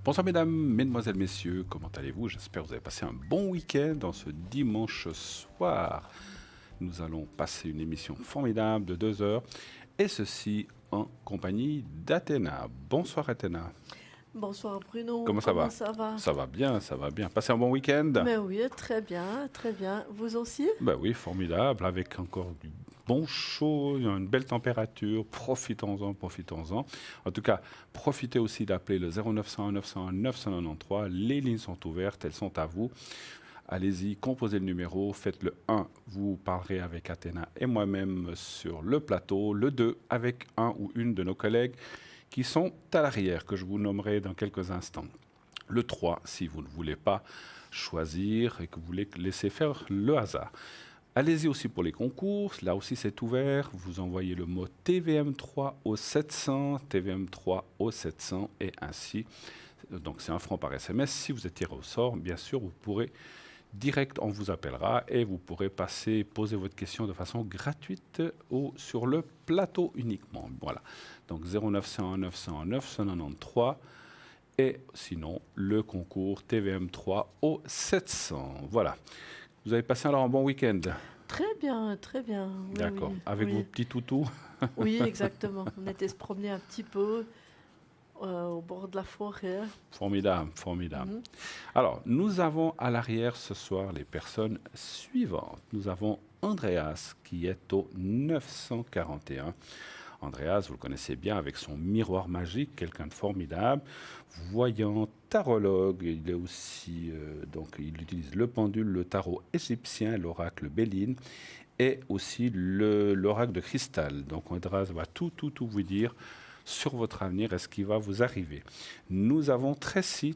Bonsoir mesdames, mesdemoiselles, messieurs, comment allez-vous? J'espère que vous avez passé un bon week-end en ce dimanche soir. Nous allons passer une émission formidable de 2 heures, et ceci en compagnie d'Athéna. Bonsoir Athéna, Bonsoir Bruno, comment ça comment va? ça va? Ça va bien, ça va bien. Passez un bon week-end? Mais oui, très bien, très bien. Vous aussi? Ben oui, formidable, avec encore du bon chaud, une belle température, profitons-en, profitons-en. En tout cas, profitez aussi d'appeler le 0901 901 993, les lignes sont ouvertes, elles sont à vous. Allez-y, composez le numéro, faites le 1, vous parlerez avec Athéna et moi-même sur le plateau, le 2 avec un ou une de nos collègues qui sont à l'arrière, que je vous nommerai dans quelques instants. Le 3, si vous ne voulez pas choisir et que vous voulez laisser faire le hasard. Allez-y aussi pour les concours, là aussi c'est ouvert, vous envoyez le mot TVM3 au 700, TVM3 au 700 et ainsi, donc c'est 1 franc par SMS. Si vous êtes tiré au sort, bien sûr, vous pourrez direct, on vous appellera et vous pourrez poser votre question de façon gratuite sur le plateau uniquement. Voilà, donc 0901 901 993 et sinon le concours TVM3 au 700. Voilà. Vous avez passé alors un bon week-end? Très bien, très bien. Oui, D'accord. oui, Avec vos oui. petits toutous? Oui, exactement. On était se promener un petit peu au bord de la forêt. Formidable, formidable. Mhm. Alors, nous avons à l'arrière ce soir les personnes suivantes. Nous avons Andreas qui est au 941. Andreas, vous le connaissez bien avec son miroir magique, quelqu'un de formidable, voyant, tarologue. Il est aussi, donc, il utilise le pendule, le tarot égyptien, l'oracle Béline et aussi l'oracle de cristal. Donc, Andreas va tout vous dire sur votre avenir et ce qui va vous arriver. Nous avons Tracy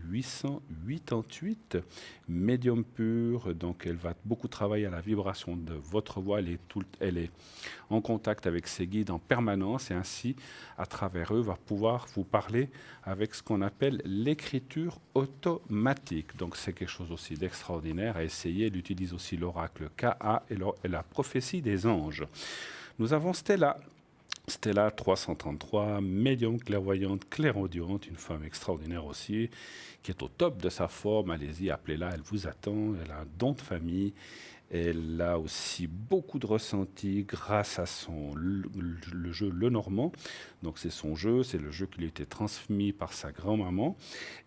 888, médium pur, donc elle va beaucoup travailler à la vibration de votre voix, elle est en contact avec ses guides en permanence et ainsi, à travers eux, va pouvoir vous parler avec ce qu'on appelle l'écriture automatique. Donc c'est quelque chose aussi d'extraordinaire à essayer. Elle utilise aussi l'oracle KA et la prophétie des anges. Nous avons Stella 333, médium clairvoyante, clairaudiente, une femme extraordinaire aussi, qui est au top de sa forme. Allez-y, appelez-la, elle vous attend. Elle a un don de famille. Elle a aussi beaucoup de ressentis grâce à le jeu Lenormand. Donc c'est son jeu, c'est le jeu qui lui a été transmis par sa grand-maman.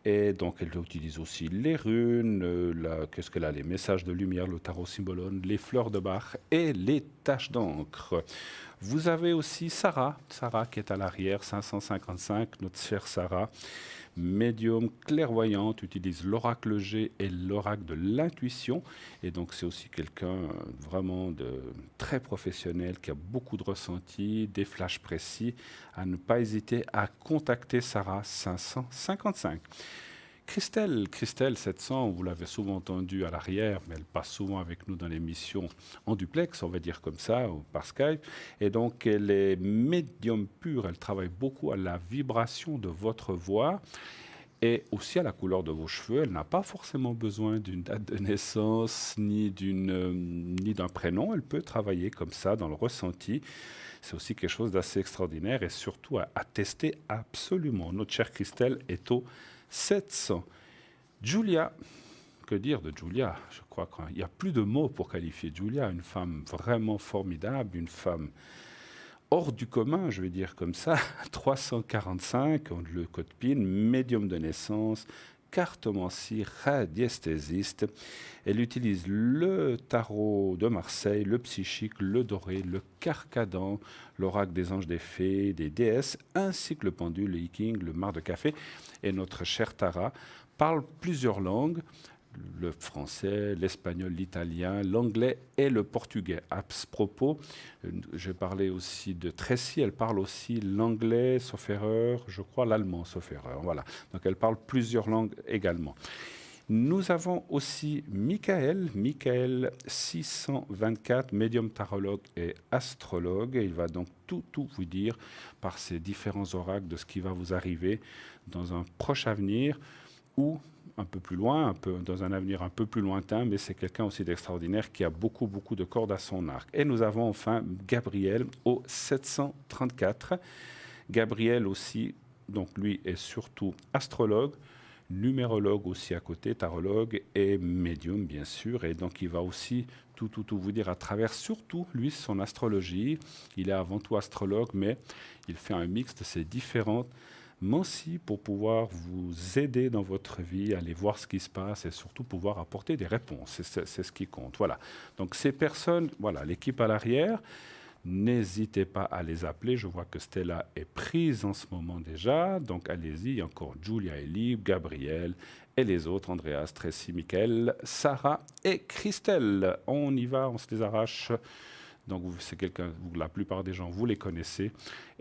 Et donc elle utilise aussi les runes, qu'est-ce qu'elle a, les messages de lumière, le tarot symbolone, les fleurs de Bach et les taches d'encre. Vous avez aussi Sarah qui est à l'arrière, 555, notre chère Sarah, médium clairvoyante, utilise l'oracle G et l'oracle de l'intuition. Et donc c'est aussi quelqu'un vraiment de très professionnel, qui a beaucoup de ressentis, des flashs précis. À ne pas hésiter à contacter Sarah, 555. Christelle 700, vous l'avez souvent entendu à l'arrière, mais elle passe souvent avec nous dans l'émission en duplex, on va dire comme ça, ou par Skype. Et donc, elle est médium pure, elle travaille beaucoup à la vibration de votre voix et aussi à la couleur de vos cheveux. Elle n'a pas forcément besoin d'une date de naissance ni d'un prénom. Elle peut travailler comme ça dans le ressenti. C'est aussi quelque chose d'assez extraordinaire et surtout à tester absolument. Notre chère Christelle est au 700. Julia, que dire de Julia? Je crois qu'il n'y a plus de mots pour qualifier Julia. Une femme vraiment formidable, une femme hors du commun, je vais dire comme ça. 345, le code PIN, médium de naissance, cartomancie, radiesthésiste. Elle utilise le tarot de Marseille, le psychique, le doré, le carcadan, l'oracle des anges, des fées, des déesses, ainsi que le pendule, le hiking, le mar de café. Et notre chère Tara parle plusieurs langues, le français, l'espagnol, l'italien, l'anglais et le portugais. À ce propos, je parlais aussi de Tracy, elle parle aussi l'anglais, sauf erreur, je crois l'allemand, sauf erreur. Voilà. Donc elle parle plusieurs langues également. Nous avons aussi Michael 624, médium tarologue et astrologue. Et il va donc tout vous dire par ses différents oracles de ce qui va vous arriver dans un proche avenir ou un peu plus loin, dans un avenir un peu plus lointain, mais c'est quelqu'un aussi d'extraordinaire qui a beaucoup de cordes à son arc. Et nous avons enfin Gabriel au 734. Gabriel aussi donc lui est surtout astrologue, numérologue aussi à côté, tarologue et médium bien sûr. Et donc il va aussi tout vous dire à travers surtout lui son astrologie. Il est avant tout astrologue, mais il fait un mix de ces différentes Mansi pour pouvoir vous aider dans votre vie, aller voir ce qui se passe et surtout pouvoir apporter des réponses. C'est ce qui compte. Voilà. Donc ces personnes, voilà, l'équipe à l'arrière, n'hésitez pas à les appeler. Je vois que Stella est prise en ce moment déjà. Donc allez-y. Il y a encore Julia et Liv, Gabriel et les autres, Andreas, Tracy, Michael, Sarah et Christelle. On y va, on se les arrache. Donc c'est quelqu'un, la plupart des gens, vous les connaissez.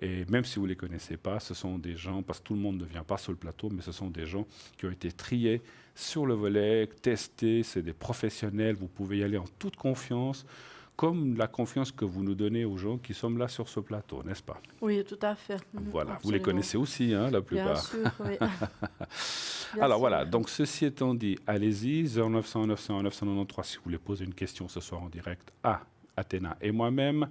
Et même si vous ne les connaissez pas, ce sont des gens, parce que tout le monde ne vient pas sur le plateau, mais ce sont des gens qui ont été triés sur le volet, testés, c'est des professionnels, vous pouvez y aller en toute confiance, comme la confiance que vous nous donnez aux gens qui sommes là sur ce plateau, n'est-ce pas? Oui, tout à fait. Voilà, vous les Absolument. connaissez aussi, hein, la Bien plupart. sûr, oui. Bien Alors sûr. voilà, donc ceci étant dit, allez-y, 0900 901 993 si vous voulez poser une question ce soir en direct à Athéna et moi-même.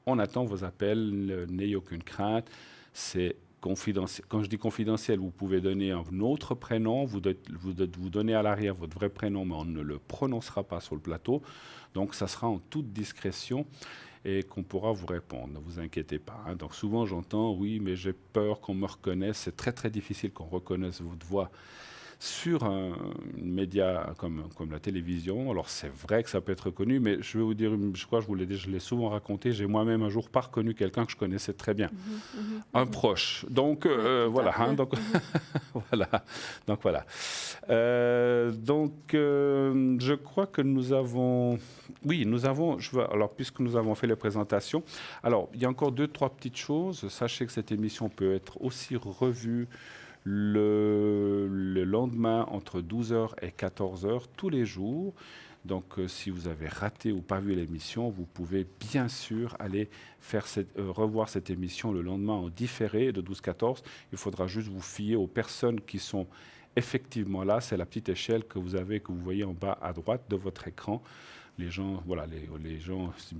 On attend vos appels, n'ayez aucune crainte. C'est confidentiel. Quand je dis confidentiel, vous pouvez donner un autre prénom, vous donnez à l'arrière votre vrai prénom, mais on ne le prononcera pas sur le plateau. Donc ça sera en toute discrétion et qu'on pourra vous répondre. Ne vous inquiétez pas. Hein. Donc souvent j'entends, oui, mais j'ai peur qu'on me reconnaisse. C'est très très difficile qu'on reconnaisse votre voix sur un média comme la télévision. Alors c'est vrai que ça peut être reconnu, mais je vais vous dire, je crois que je l'ai souvent raconté, j'ai moi-même un jour pas reconnu quelqu'un que je connaissais très bien, un proche. Donc voilà, hein, donc, voilà. Donc voilà. Je crois que nous avons, oui, nous avons, alors puisque nous avons fait les présentations, alors il y a encore 2-3 petites choses. Sachez que cette émission peut être aussi revue le lendemain entre 12h et 14h tous les jours. Donc si vous avez raté ou pas vu l'émission, vous pouvez bien sûr aller revoir cette émission le lendemain en différé de 12-14. Il faudra juste vous fier aux personnes qui sont effectivement là. C'est la petite échelle que vous avez, que vous voyez en bas à droite de votre écran. Les gens, voilà, les gens, c'est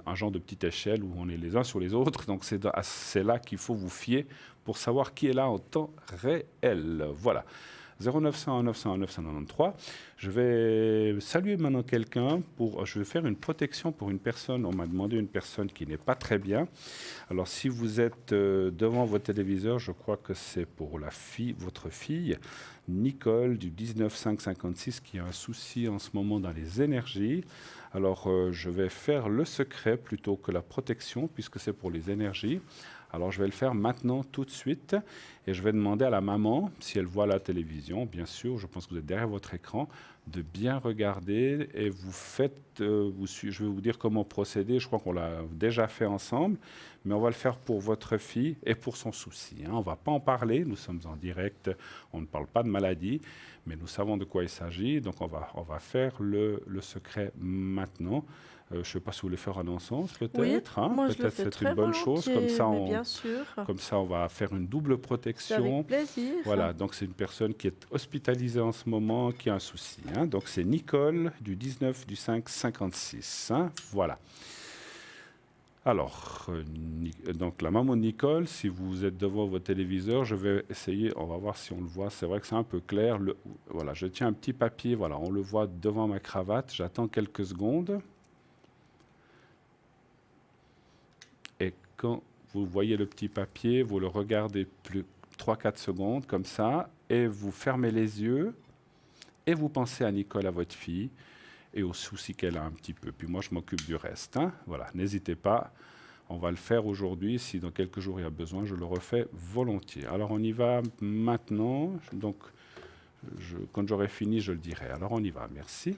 un genre de petite échelle où on est les uns sur les autres. Donc c'est là qu'il faut vous fier pour savoir qui est là en temps réel. Voilà. 0901 901 993. Je vais saluer maintenant quelqu'un. Je vais faire une protection pour une personne. On m'a demandé une personne qui n'est pas très bien. Alors si vous êtes devant votre téléviseur, je crois que c'est pour votre fille, Nicole du 19556 qui a un souci en ce moment dans les énergies. Alors je vais faire le secret plutôt que la protection puisque c'est pour les énergies. Alors je vais le faire maintenant tout de suite et je vais demander à la maman, si elle voit la télévision, bien sûr, je pense que vous êtes derrière votre écran, de bien regarder et vous faites, je vais vous dire comment procéder, je crois qu'on l'a déjà fait ensemble, mais on va le faire pour votre fille et pour son souci. Hein. On ne va pas en parler, nous sommes en direct, on ne parle pas de maladie, mais nous savons de quoi il s'agit, donc on va faire le secret maintenant. Je ne sais pas si vous voulez faire un encens, peut-être. Oui, hein, moi je le peut-être fais c'est très une bonne chose. volontiers, mais bien sûr. Comme ça, on va faire une double C'est protection. avec plaisir. Voilà, donc c'est une personne qui est hospitalisée en ce moment, qui a un souci. Hein. Donc c'est Nicole du 19 du 5 56. Hein. Voilà. Alors, donc la maman de Nicole, si vous êtes devant votre téléviseur, je vais essayer, on va voir si on le voit. C'est vrai que c'est un peu clair. Voilà, je tiens un petit papier, voilà, on le voit devant ma cravate. J'attends quelques secondes. Et quand vous voyez le petit papier, vous le regardez plus 3-4 secondes comme ça, et vous fermez les yeux, et vous pensez à Nicole, à votre fille, et aux soucis qu'elle a un petit peu. Puis moi, je m'occupe du reste. Hein. Voilà, n'hésitez pas, on va le faire aujourd'hui. Si dans quelques jours il y a besoin, je le refais volontiers. Alors on y va maintenant. Donc, quand j'aurai fini, je le dirai. Alors on y va, merci.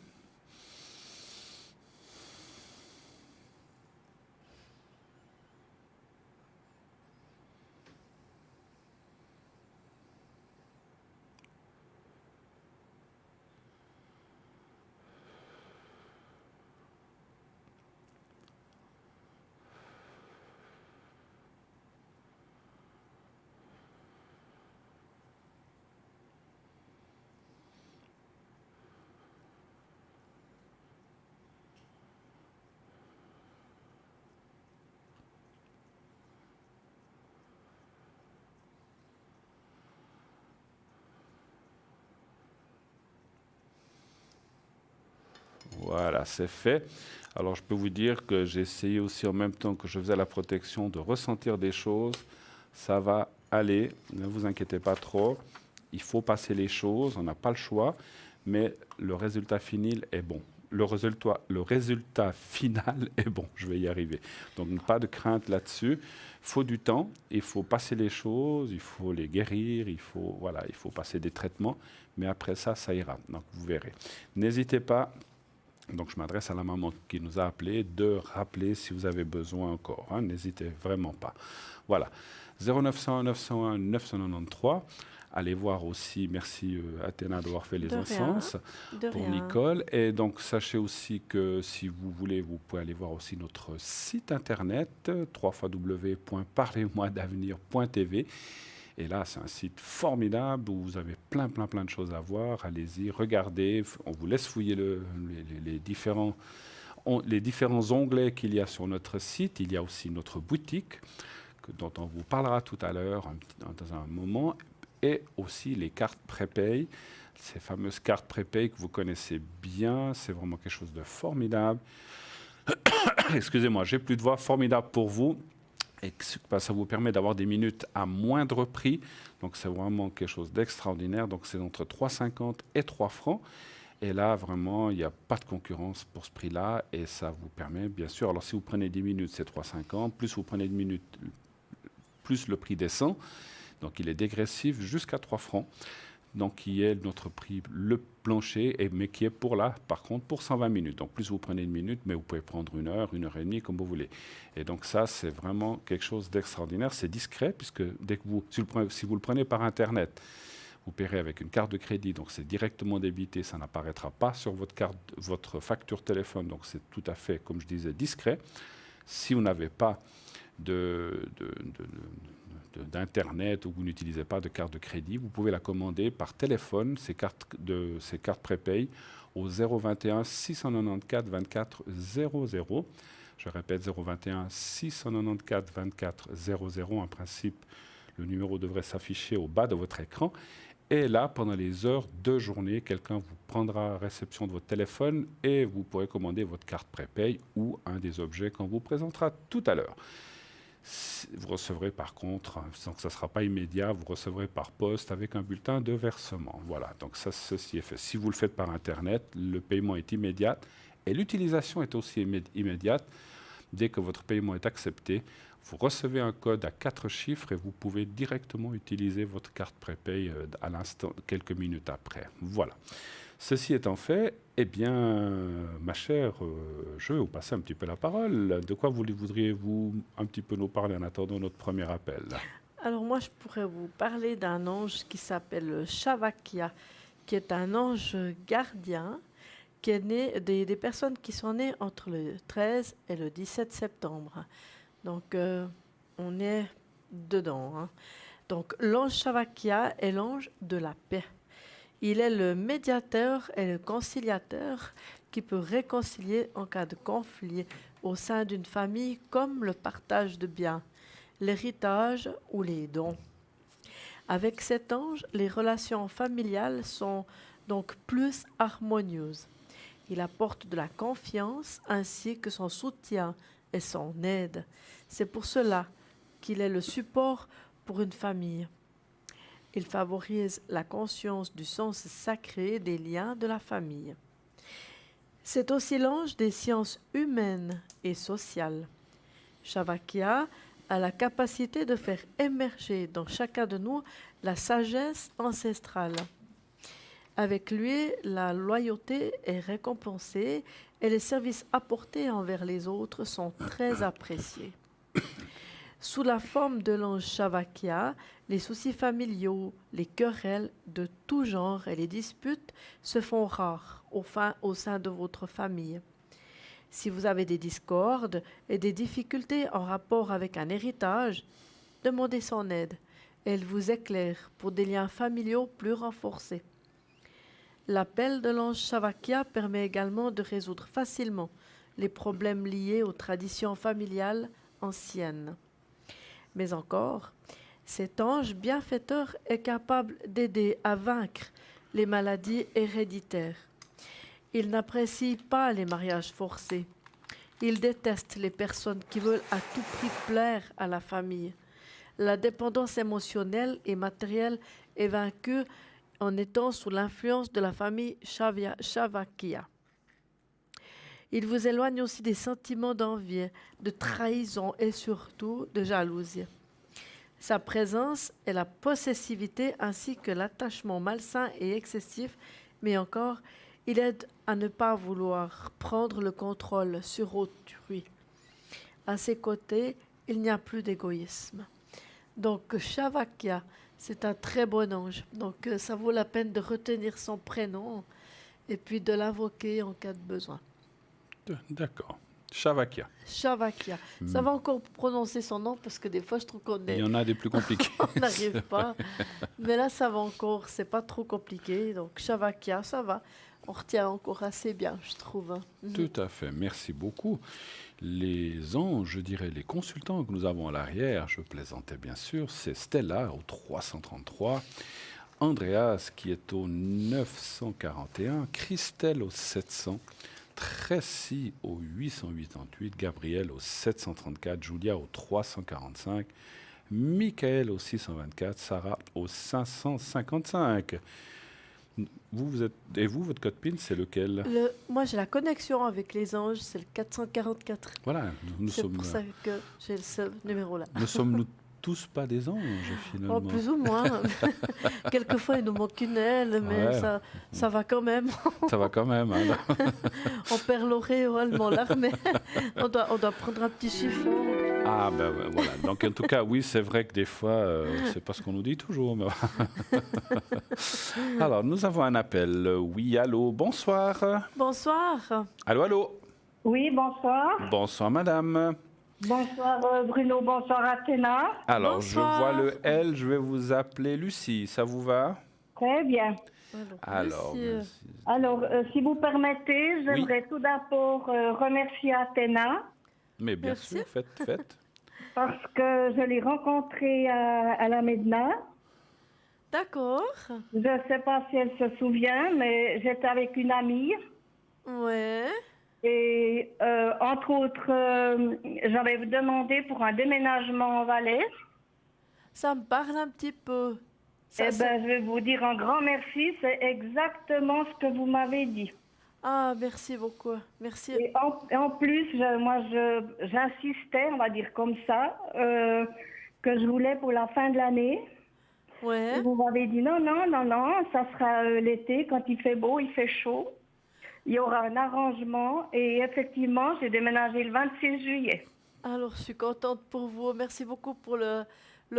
Voilà, c'est fait. Alors, je peux vous dire que j'ai essayé aussi en même temps que je faisais la protection de ressentir des choses. Ça va aller, ne vous inquiétez pas trop. Il faut passer les choses, on n'a pas le choix, mais le résultat final est bon. Le résultat final est bon, je vais y arriver. Donc, pas de crainte là-dessus. Il faut du temps, il faut passer les choses, il faut les guérir, voilà, il faut passer des traitements, mais après ça, ça ira. Donc, vous verrez. N'hésitez pas. Donc, je m'adresse à la maman qui nous a appelé de rappeler si vous avez besoin encore. Hein, n'hésitez vraiment pas. Voilà. 0901 901 993. Allez voir aussi, merci Athéna d'avoir fait les De rien, encens de pour rien. Nicole. Et donc, sachez aussi que si vous voulez, vous pouvez aller voir aussi notre site internet, www.parlez-moi-d'avenir.tv. Et là, c'est un site formidable où vous avez plein de choses à voir. Allez-y, regardez. On vous laisse fouiller les différents onglets qu'il y a sur notre site. Il y a aussi notre boutique, dont on vous parlera tout à l'heure, dans un moment. Et aussi les cartes prépay, ces fameuses cartes prépay que vous connaissez bien. C'est vraiment quelque chose de formidable. Excusez-moi, j'ai plus de voix. Formidable pour vous. Et ça vous permet d'avoir des minutes à moindre prix. Donc, c'est vraiment quelque chose d'extraordinaire. Donc, c'est entre 3,50 et 3 francs. Et là, vraiment, il n'y a pas de concurrence pour ce prix-là. Et ça vous permet, bien sûr, alors si vous prenez 10 minutes, c'est 3,50. Plus vous prenez 10 minutes, plus le prix descend. Donc, il est dégressif jusqu'à 3 francs. Donc, qui est notre prix, le plancher, mais qui est par contre, pour 120 minutes. Donc, plus vous prenez une minute, mais vous pouvez prendre 1 heure, 1 heure et demie, comme vous voulez. Et donc, ça, c'est vraiment quelque chose d'extraordinaire. C'est discret, puisque si vous le prenez par Internet, vous paierez avec une carte de crédit, donc c'est directement débité, ça n'apparaîtra pas sur votre facture téléphone, donc c'est tout à fait, comme je disais, discret. Si vous n'avez pas d'Internet ou vous n'utilisez pas de carte de crédit, vous pouvez la commander par téléphone, ces cartes prépay, au 021 694 24 00. Je répète, 021 694 24 00. En principe, le numéro devrait s'afficher au bas de votre écran. Et là, pendant les heures de journée, quelqu'un vous prendra réception de votre téléphone et vous pourrez commander votre carte prépay ou un des objets qu'on vous présentera tout à l'heure. Vous recevrez par contre, donc ça ne sera pas immédiat, vous recevrez par poste avec un bulletin de versement. Voilà, donc ceci est fait. Si vous le faites par Internet, le paiement est immédiat et l'utilisation est aussi immédiate. Dès que votre paiement est accepté, vous recevez un code à 4 chiffres et vous pouvez directement utiliser votre carte prépay à l'instant, quelques minutes après. Voilà. Ceci étant fait, eh bien, ma chère, je vais vous passer un petit peu la parole. De quoi voudriez-vous un petit peu nous parler en attendant notre premier appel? Alors moi, je pourrais vous parler d'un ange qui s'appelle Shavakia, qui est un ange gardien, qui est né des personnes qui sont nées entre le 13 et le 17 septembre. Donc, on est dedans. Hein. Donc, l'ange Shavakia est l'ange de la paix. Il est le médiateur et le conciliateur qui peut réconcilier en cas de conflit au sein d'une famille, comme le partage de biens, l'héritage ou les dons. Avec cet ange, les relations familiales sont donc plus harmonieuses. Il apporte de la confiance ainsi que son soutien et son aide. C'est pour cela qu'il est le support pour une famille. Il favorise la conscience du sens sacré des liens de la famille. C'est aussi l'ange des sciences humaines et sociales. Shavakia a la capacité de faire émerger dans chacun de nous la sagesse ancestrale. Avec lui, la loyauté est récompensée et les services apportés envers les autres sont très appréciés. Sous la forme de l'ange Shavakia, les soucis familiaux, les querelles de tout genre et les disputes se font rares au sein de votre famille. Si vous avez des discordes et des difficultés en rapport avec un héritage, demandez son aide. Elle vous éclaire pour des liens familiaux plus renforcés. L'appel de l'ange Shavakia permet également de résoudre facilement les problèmes liés aux traditions familiales anciennes. Mais encore, cet ange bienfaiteur est capable d'aider à vaincre les maladies héréditaires. Il n'apprécie pas les mariages forcés. Il déteste les personnes qui veulent à tout prix plaire à la famille. La dépendance émotionnelle et matérielle est vaincue en étant sous l'influence de la famille Shavakia. Il vous éloigne aussi des sentiments d'envie, de trahison et surtout de jalousie. Sa présence et la possessivité ainsi que l'attachement malsain et excessif, mais encore, il aide à ne pas vouloir prendre le contrôle sur autrui. À ses côtés, il n'y a plus d'égoïsme. Donc, Shavakia, c'est un très bon ange. Donc, ça vaut la peine de retenir son prénom et puis de l'invoquer en cas de besoin. D'accord. Shavakia. Shavakia. Ça va encore prononcer son nom parce que des fois, je trouve Il y en a des plus compliqués. on n'arrive pas. Mais là, ça va encore. C'est pas trop compliqué. Donc, Shavakia, ça va. On retient encore assez bien, je trouve. Tout à fait. Merci beaucoup. Les anges, je dirais, les consultants que nous avons à l'arrière, je plaisantais bien sûr, c'est Stella au 333, Andreas qui est au 941, Christelle au 700, Tracy au 888, Gabriel au 734, Julia au 345, Michael au 624, Sarah au 555. Et vous, votre code PIN, c'est lequel? Moi, j'ai la connexion avec les anges, c'est le 444. Voilà, nous C'est sommes, pour ça que j'ai ce numéro-là. ne sommes-nous tous pas des anges, finalement? Oh, plus ou moins. Quelquefois, il nous manque une aile, mais Ouais. ça va quand même. Ça va quand même. Hein. On perd l'auréole, l'armée. On doit prendre un petit chiffon. Ah, ben voilà. Donc, en tout cas, oui, c'est vrai que des fois, c'est pas ce qu'on nous dit toujours. Mais... Alors, nous avons un appel. Oui, allô, bonsoir. Bonsoir. Allô, allô. Oui, bonsoir. Bonsoir, madame. Bonsoir Bruno, bonsoir Athéna. Alors, Bonsoir. je vois le L, je vais vous appeler Lucie. Ça vous va? Très bien. Alors, monsieur. merci. Alors, si vous permettez, j'aimerais tout d'abord remercier Athéna Mais bien Merci. sûr, faites. parce que je l'ai rencontrée à la Médina. D'accord. Je ne sais pas si elle se souvient, mais j'étais avec une amie. Ouais. Et entre autres, j'avais demandé pour un déménagement en Valais. Ça me parle un petit peu. Ça, Eh c'est- ben, je vais vous dire un grand merci. C'est exactement ce que vous m'avez dit. Ah, merci beaucoup. Merci. Et en plus, j'insistais, on va dire comme ça, que je voulais pour la fin de l'année. Ouais. Et vous m'avez dit non, ça sera l'été, quand il fait beau, il fait chaud. Il y aura un arrangement. Et effectivement, j'ai déménagé le 26 juillet. Alors, je suis contente pour vous. Merci beaucoup pour le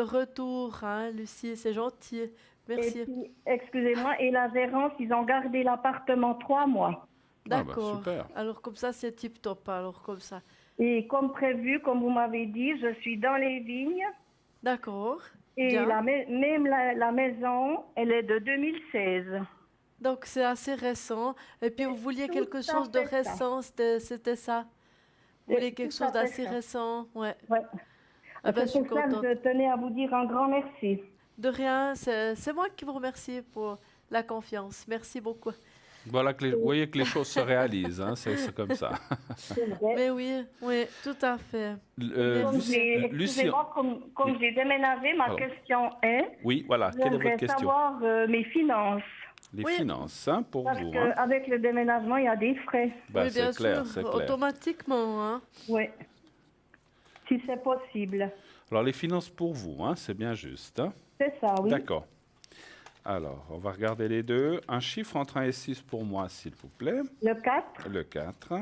retour, hein, Lucie. C'est gentil. Et Merci. puis, excusez-moi, et la gérance, ils ont gardé l'appartement 3 mois. bah, D'accord. super. Alors, comme ça, c'est tip top. Alors, comme ça. Et comme prévu, comme vous m'avez dit, je suis dans les vignes. D'accord. Et Bien. même la maison, elle est de 2016. Donc, c'est assez récent. Et puis, vous vouliez Tout quelque à chose de fait ça. récent. C'était ça. Vous vouliez quelque Tout à chose fait d'assez ça. récent. Ouais. Ouais. Ah ben, je suis C'est pour ça que contente. je tenais à vous dire un grand merci. De rien. C'est moi qui vous remercie pour la confiance. Merci beaucoup. Voilà, vous voyez que les choses se réalisent. Hein, c'est comme ça. C'est vrai. Mais oui, tout à fait. Comme Lucie, excusez-moi, comme j'ai déménagé, ma Pardon. question est, oui, voilà. Quelle est j'aimerais votre question? savoir mes finances. Les Oui. finances, hein, pour Parce vous. Hein. qu'avec le déménagement, il y a des frais. Bah, oui, bien c'est clair, sûr. c'est clair. Automatiquement, hein. Oui. Si c'est possible. Alors, les finances pour vous, hein, c'est bien juste. Hein? C'est ça, oui. D'accord. Alors, on va regarder les deux. Un chiffre entre 1 et 6 pour moi, s'il vous plaît. Le 4, Le 4.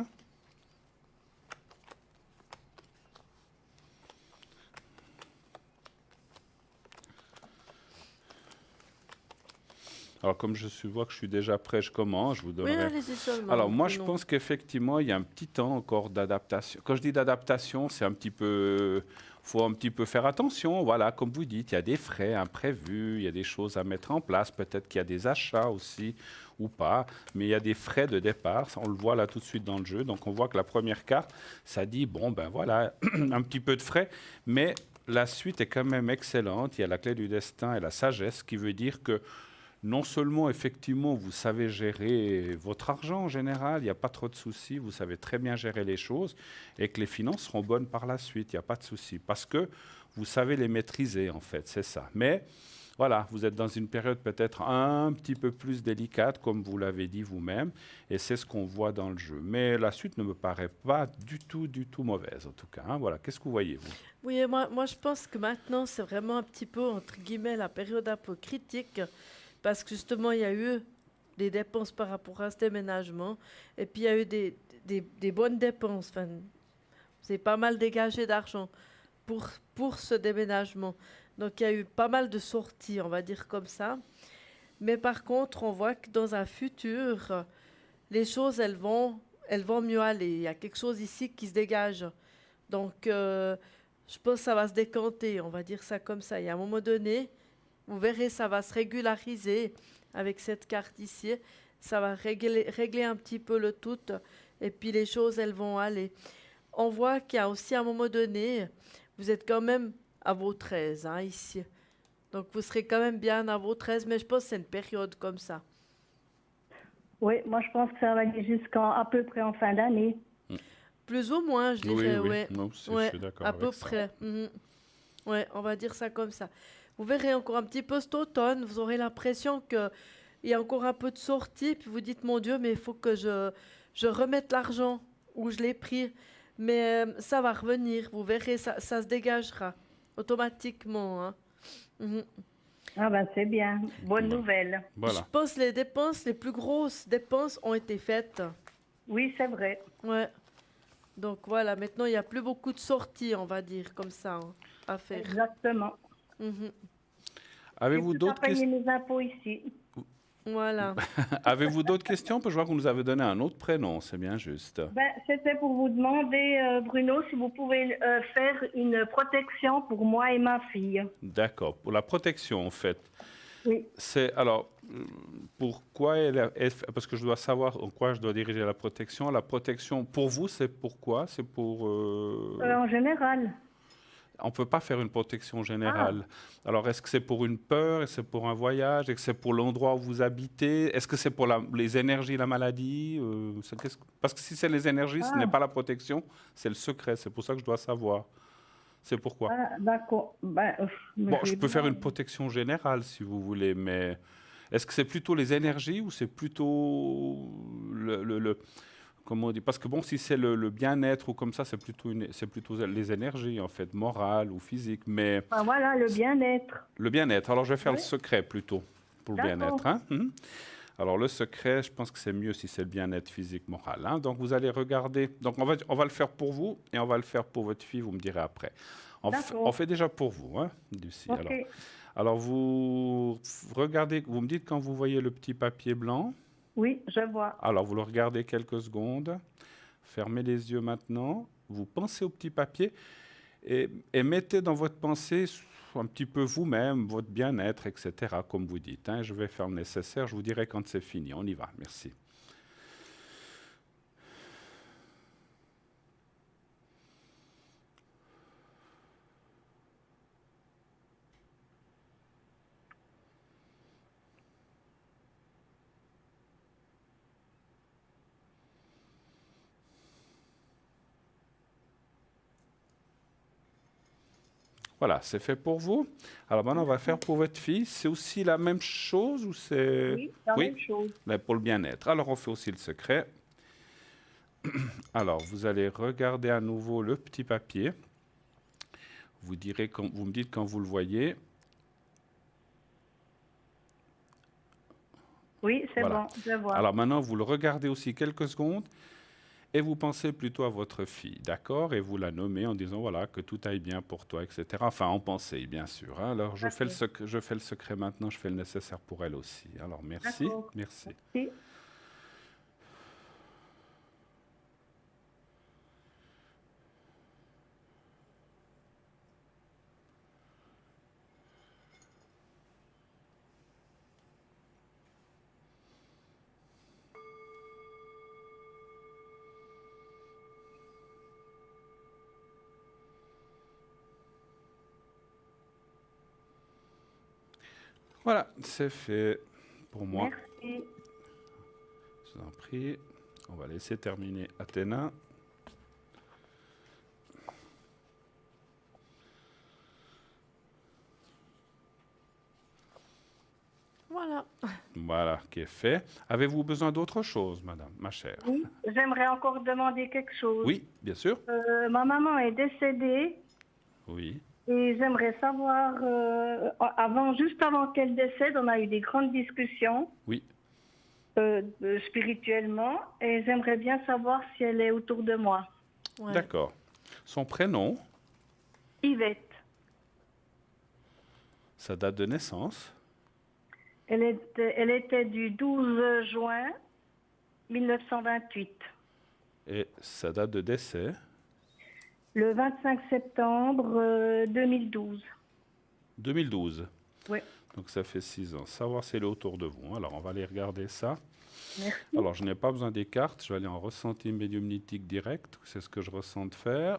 Alors, comme vois que je suis déjà prêt, je commence. Je vous Oui, donnerai... allez-y seulement. Alors, moi, je Non. pense qu'effectivement, il y a un petit temps encore d'adaptation. Quand je dis d'adaptation, c'est un petit peu... faut un petit peu faire attention. Voilà, comme vous dites, il y a des frais imprévus, il y a des choses à mettre en place. Peut-être qu'il y a des achats aussi ou pas. Mais il y a des frais de départ. Ça, on le voit là tout de suite dans le jeu. Donc, on voit que la première carte, ça dit, bon, ben voilà, un petit peu de frais. Mais la suite est quand même excellente. Il y a la clé du destin et la sagesse, qui veut dire que non seulement, effectivement, vous savez gérer votre argent en général, il n'y a pas trop de soucis, vous savez très bien gérer les choses et que les finances seront bonnes par la suite, il n'y a pas de souci. Parce que vous savez les maîtriser, en fait, c'est ça. Mais voilà, vous êtes dans une période peut-être un petit peu plus délicate, comme vous l'avez dit vous-même, et c'est ce qu'on voit dans le jeu. Mais la suite ne me paraît pas du tout mauvaise, en tout cas, hein. Voilà, qu'est-ce que vous voyez, vous? Oui, et moi je pense que maintenant c'est vraiment un petit peu entre guillemets la période un peu critique parce que justement il y a eu des dépenses par rapport à ce déménagement et puis il y a eu des bonnes dépenses. Enfin, c'est pas mal dégagé d'argent pour ce déménagement. Donc il y a eu pas mal de sorties, on va dire comme ça. Mais par contre, on voit que dans un futur, les choses elles vont mieux aller. Il y a quelque chose ici qui se dégage. Donc je pense que ça va se décanter, on va dire ça comme ça. Et à un moment donné, vous verrez, ça va se régulariser avec cette carte ici. Ça va régler un petit peu le tout. Et puis les choses, elles vont aller. On voit qu'il y a aussi à un moment donné, vous êtes quand même à vos 13 hein, ici. Donc vous serez quand même bien à vos 13, mais je pense que c'est une période comme ça. Oui, moi je pense que ça va aller jusqu'à à peu près en fin d'année. Plus ou moins, je Oui, dirais, oui, ouais. moi aussi, je Ouais, suis d'accord à peu avec ça. près. Ouais, on va dire ça comme ça. Vous verrez encore un petit peu cet automne, vous aurez l'impression qu'il y a encore un peu de sortie, puis vous dites, mon Dieu, mais il faut que je remette l'argent où je l'ai pris. Mais ça va revenir, vous verrez, ça se dégagera automatiquement, hein. Mhm. Ah ben c'est bien, bonne Bon, nouvelle. Je voilà. pense que les dépenses, les plus grosses dépenses ont été faites. Oui, c'est vrai. Ouais. Donc voilà, maintenant il n'y a plus beaucoup de sorties, on va dire, comme ça, hein, à faire. Exactement. Mhm. J'ai Avez-vous tout à d'autres payer questions? mes impôts ici. Voilà. Avez-vous d'autres questions? Parce que je vois qu'on nous avait donné un autre prénom, c'est bien juste. Ben, c'était pour vous demander, Bruno, si vous pouvez faire une protection pour moi et ma fille. D'accord. Pour la protection, en fait, Oui. c'est alors pourquoi parce que je dois savoir en quoi je dois diriger la protection. La protection pour vous, c'est pourquoi? C'est pour En général. on peut pas faire une protection Ah, générale. Alors, est-ce que c'est pour une peur? Est-ce que c'est pour un voyage? Est-ce que c'est pour l'endroit où vous habitez? Est-ce que c'est pour les énergies, la maladie? Parce que si c'est les énergies, ce n'est ah, pas la protection, c'est le secret. C'est pour ça que je dois savoir. C'est pourquoi. ah, d'accord. Ben, mais Bon, je j'ai peux faire bien. une protection générale si vous voulez, mais est-ce que c'est plutôt les énergies ou c'est plutôt comment on dit? Parce que bon, si c'est le bien-être ou comme ça, c'est plutôt les énergies en fait, morales ou physiques. Mais Ben, voilà, le bien-être. le bien-être. Alors, je vais faire le Oui, secret plutôt pour le d'accord. bien-être, hein. Alors, le secret, je pense que c'est mieux si c'est le bien-être physique, moral, hein. Donc, vous allez regarder. Donc, on va le faire pour vous et on va le faire pour votre fille. Vous me direz après. On D'accord. fait déjà pour vous, hein, Lucie. Ok. Alors, vous regardez. Vous me dites quand vous voyez le petit papier blanc. Oui, je vois. Alors, vous le regardez quelques secondes. Fermez les yeux maintenant. Vous pensez au petit papier et mettez dans votre pensée un petit peu vous-même, votre bien-être, etc., comme vous dites, hein. Je vais faire le nécessaire, je vous dirai quand c'est fini. On y va, merci. Voilà, c'est fait pour vous. Alors maintenant, on va faire pour votre fille. C'est aussi la même chose ou c'est... Oui, la Oui, même chose. mais pour le bien-être. Alors, on fait aussi le secret. Alors, vous allez regarder à nouveau le petit papier. Vous me dites quand vous le voyez. Oui, c'est Voilà. bon, je vois. Alors maintenant, vous le regardez aussi quelques secondes et vous pensez plutôt à votre fille, d'accord? Et vous la nommez en disant, voilà, que tout aille bien pour toi, etc. Enfin, en pensée, bien sûr, hein. Alors, D'accord. je fais le secret maintenant, je fais le nécessaire pour elle aussi. Alors, merci, D'accord. merci. Merci. Voilà, c'est fait. pour moi. Merci. Je vous en prie. On va laisser terminer Athéna. Voilà. Voilà, qui est fait. Avez-vous besoin d'autre chose, madame, ma chère? Oui, j'aimerais encore demander quelque chose. Oui, bien sûr. Ma maman est décédée Oui. et j'aimerais savoir, juste avant qu'elle décède, on a eu des grandes discussions Oui. spirituellement et j'aimerais bien savoir si elle est autour de moi. Ouais. D'accord. Son prénom, Yvette, sa date de naissance, elle était du 12 juin 1928. et sa date de décès, Le 25 septembre 2012. 2012. Oui, Donc ça fait 6 ans. Savoir si elle est autour de vous. Alors on va aller regarder ça. merci. Alors je n'ai pas besoin des cartes, je vais aller en ressenti médiumnitique direct. C'est ce que je ressens de faire.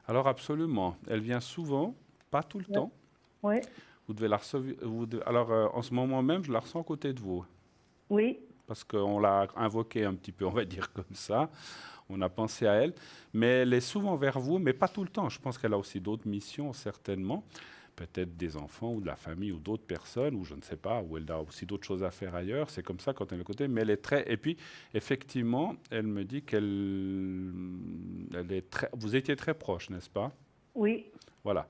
Alors absolument, elle vient souvent, pas tout le Ouais. temps. Oui, Vous devez la recevoir. Alors en ce moment même, je la ressens à côté de vous. oui, Parce qu'on l'a invoquée un petit peu, on va dire comme ça. On a pensé à elle. Mais elle est souvent vers vous, mais pas tout le temps. Je pense qu'elle a aussi d'autres missions, certainement. Peut-être des enfants ou de la famille ou d'autres personnes, ou je ne sais pas, ou elle a aussi d'autres choses à faire ailleurs. C'est comme ça quand elle est à côté. Mais elle est très. Et puis, effectivement, elle me dit elle est très. Vous étiez très proche, n'est-ce pas? oui. Voilà.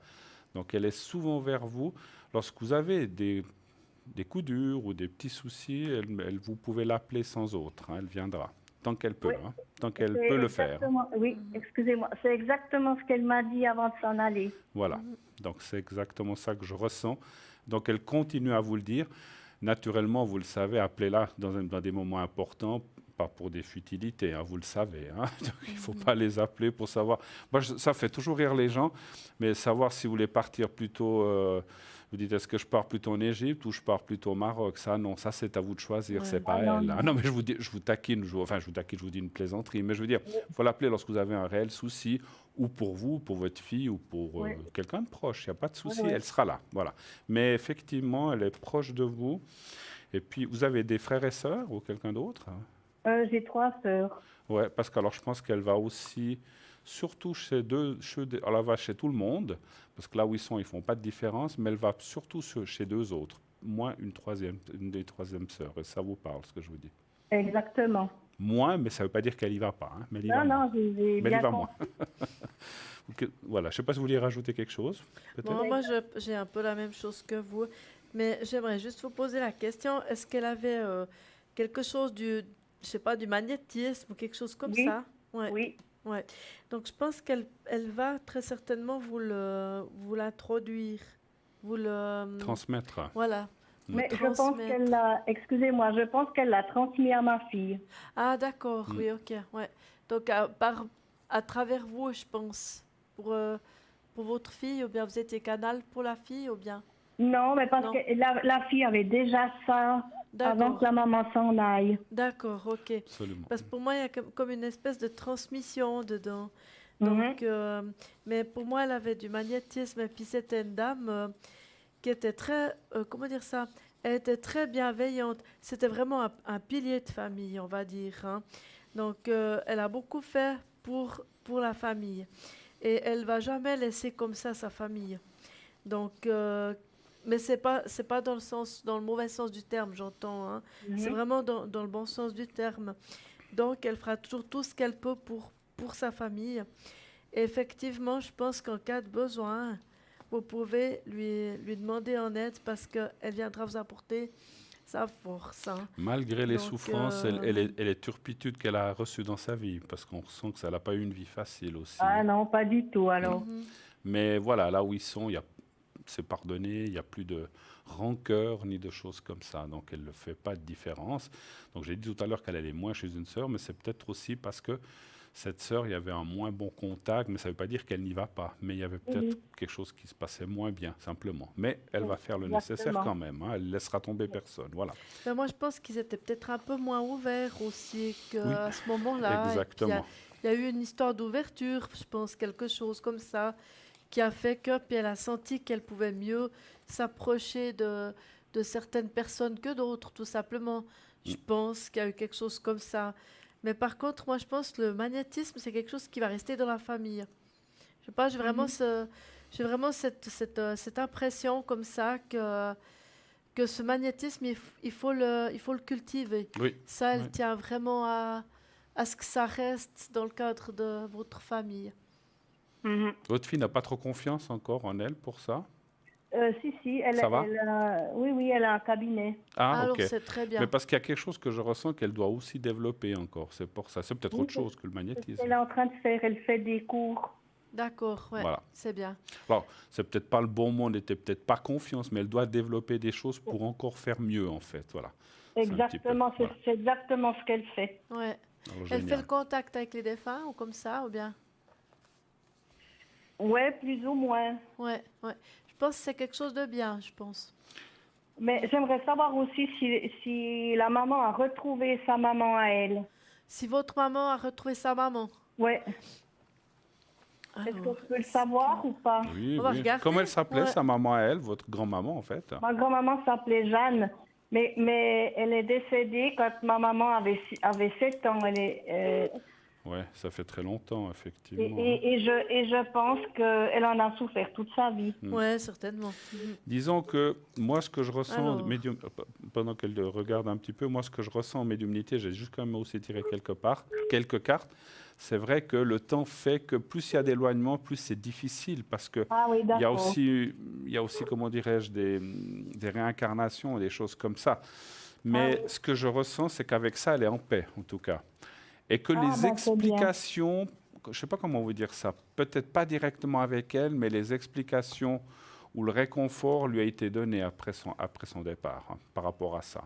Donc, elle est souvent vers vous. Lorsque vous avez des coups durs ou des petits soucis, vous pouvez l'appeler sans autre. Hein, elle viendra, tant qu'elle peut, Oui. hein, tant qu'elle C'est peut le faire. oui, excusez-moi. C'est exactement ce qu'elle m'a dit avant de s'en aller. Voilà. Donc c'est exactement ça que je ressens. Donc elle continue à vous le dire. Naturellement, vous le savez, appelez-la dans des moments importants, pas pour des futilités, hein, vous le savez. Hein. Donc, il ne faut pas les appeler pour savoir. Moi, ça fait toujours rire les gens, mais savoir si vous voulez partir plutôt. Vous dites, est-ce que je pars plutôt en Égypte ou je pars plutôt au Maroc? Ça, non, ça c'est à vous de choisir, Ouais. c'est pas Ah, non, elle. non. Ah, non, mais je vous taquine, je vous dis une plaisanterie, mais je veux dire, il faut l'appeler lorsque vous avez un réel souci, ou pour vous, pour votre fille, ou pour Oui. quelqu'un de proche. Il n'y a pas de souci, Oui. elle sera là. Voilà. Mais effectivement, elle est proche de vous. Et puis, vous avez des frères et sœurs ou quelqu'un d'autre? J'ai 3 sœurs. Ouais, parce que alors je pense qu'elle va aussi, surtout elle va chez tout le monde, parce que là où ils sont, ils font pas de différence, mais elle va surtout chez 2 autres, moins une des troisièmes sœurs. Et ça vous parle, ce que je vous dis. Exactement. Moins, mais ça ne veut pas dire qu'elle y va pas, hein, mais elle y va Non, moins. non, j'ai Mais elle y bien va compris. moins. Voilà, je ne sais pas si vous vouliez rajouter quelque chose, peut-être. Bon, moi, j'ai un peu la même chose que vous, mais j'aimerais juste vous poser la question, est-ce qu'elle avait quelque chose je sais pas, du magnétisme ou quelque chose comme Oui. ça? Ouais, Oui, ouais. Donc, je pense qu'elle va très certainement vous l'introduire, vous le... Transmettre. Voilà. mais je pense transmettre. qu'elle l'a, excusez-moi, je pense qu'elle l'a transmis à ma fille. Ah, d'accord, oui, ok, ouais. Donc, à travers vous, je pense, pour votre fille, ou bien vous étiez canal pour la fille, ou bien... Non, mais parce Non. que la fille avait déjà ça avant D'accord, que la maman s'en aille. d'accord, ok. Absolument. Parce que pour moi, il y a comme une espèce de transmission dedans. Mhm. Donc, mais pour moi, elle avait du magnétisme, et puis c'était une dame qui était très, comment dire ça? Elle était très bienveillante. C'était vraiment un pilier de famille, on va dire, hein. Donc, elle a beaucoup fait pour la famille. Et elle va jamais laisser comme ça sa famille. Donc, mais c'est pas dans le mauvais sens du terme, j'entends, hein. C'est Mhm. vraiment dans le bon sens du terme. Donc, elle fera toujours tout ce qu'elle peut pour sa famille. Et effectivement, je pense qu'en cas de besoin, vous pouvez lui demander en aide parce qu'elle viendra vous apporter sa force, hein. Malgré les Donc, souffrances et les turpitudes qu'elle a reçues dans sa vie, parce qu'on sent que ça n'a pas eu une vie facile aussi. Ah non, pas du tout alors. Mhm. Mais voilà, là où ils sont, c'est pardonné, il n'y a plus de rancœur ni de choses comme ça. Donc elle ne fait pas de différence. Donc j'ai dit tout à l'heure qu'elle allait moins chez une sœur, mais c'est peut-être aussi parce que cette sœur, il y avait un moins bon contact, mais ça ne veut pas dire qu'elle n'y va pas. Mais il y avait peut-être Oui, quelque chose qui se passait moins bien, simplement. Mais elle oui, va faire le nécessaire exactement. quand même, hein. Elle ne laissera tomber personne. Voilà. Ben, moi, je pense qu'ils étaient peut-être un peu moins ouverts aussi Oui, qu'à ce moment-là, et exactement. il y a eu une histoire d'ouverture, je pense, quelque chose comme ça, qui a fait que, puis elle a senti qu'elle pouvait mieux s'approcher de certaines personnes que d'autres, tout simplement. Mm. Je pense qu'il y a eu quelque chose comme ça. Mais par contre, moi, je pense que le magnétisme, c'est quelque chose qui va rester dans la famille. Je sais pas, Mhm. j'ai vraiment cette impression comme ça que ce magnétisme, il faut le cultiver. Oui, Ça, oui. elle tient vraiment à ce que ça reste dans le cadre de votre famille. Mhm. Votre fille n'a pas trop confiance encore en elle pour ça? Si, Ça va? oui, oui, elle a un cabinet. Ah, Alors, ok. c'est très Mais bien. parce qu'il y a quelque chose que je ressens qu'elle doit aussi développer encore. C'est pour ça. C'est peut-être Oui, autre chose que le c'est ce magnétisme. qu'elle est en train de faire. Elle fait des cours. D'accord, ouais, Voilà. c'est bien. Alors, c'est peut-être pas le bon mot, elle n'était peut-être pas confiance, mais elle doit développer des choses pour encore faire mieux, en fait. Voilà. C'est un petit peu. Exactement, Voilà. c'est exactement ce qu'elle fait. Ouais. Alors, Elle fait le génial. contact avec les défunts ou comme ça, ou bien? Ouais, plus ou moins. Ouais, ouais. Je pense que c'est quelque chose de bien, je pense. Mais j'aimerais savoir aussi si la maman a retrouvé sa maman à elle. Si votre maman a retrouvé sa maman, Ouais. Est-ce que alors, je peux le est-ce savoir ou pas? Oui, on va oui. regarder. Comment elle s'appelait, Ouais. sa maman à elle, votre grand-maman, en fait? Ma grand-maman s'appelait Jeanne, mais elle est décédée quand ma maman avait 7 ans. Ouais, ça fait très longtemps, effectivement, hein. Et je pense qu'elle en a souffert toute sa vie. Ouais, certainement. Mhm. Disons que moi, ce que je ressens, Alors, pendant qu'elle regarde un petit peu, moi, ce que je ressens en médiumnité, j'ai juste quand même aussi tiré quelques cartes. C'est vrai que le temps fait que plus il y a d'éloignement, plus c'est difficile parce que Ah oui, il y a d'accord. aussi, il y a aussi, comment dirais-je, des réincarnations, des choses comme ça. Ah Mais oui. ce que je ressens, c'est qu'avec ça, elle est en paix, en tout cas. Et que Ah les ben c'est bien. explications, je ne sais pas comment vous dire ça, peut-être pas directement avec elle, mais les explications ou le réconfort lui a été donné après son départ, hein, par rapport à ça.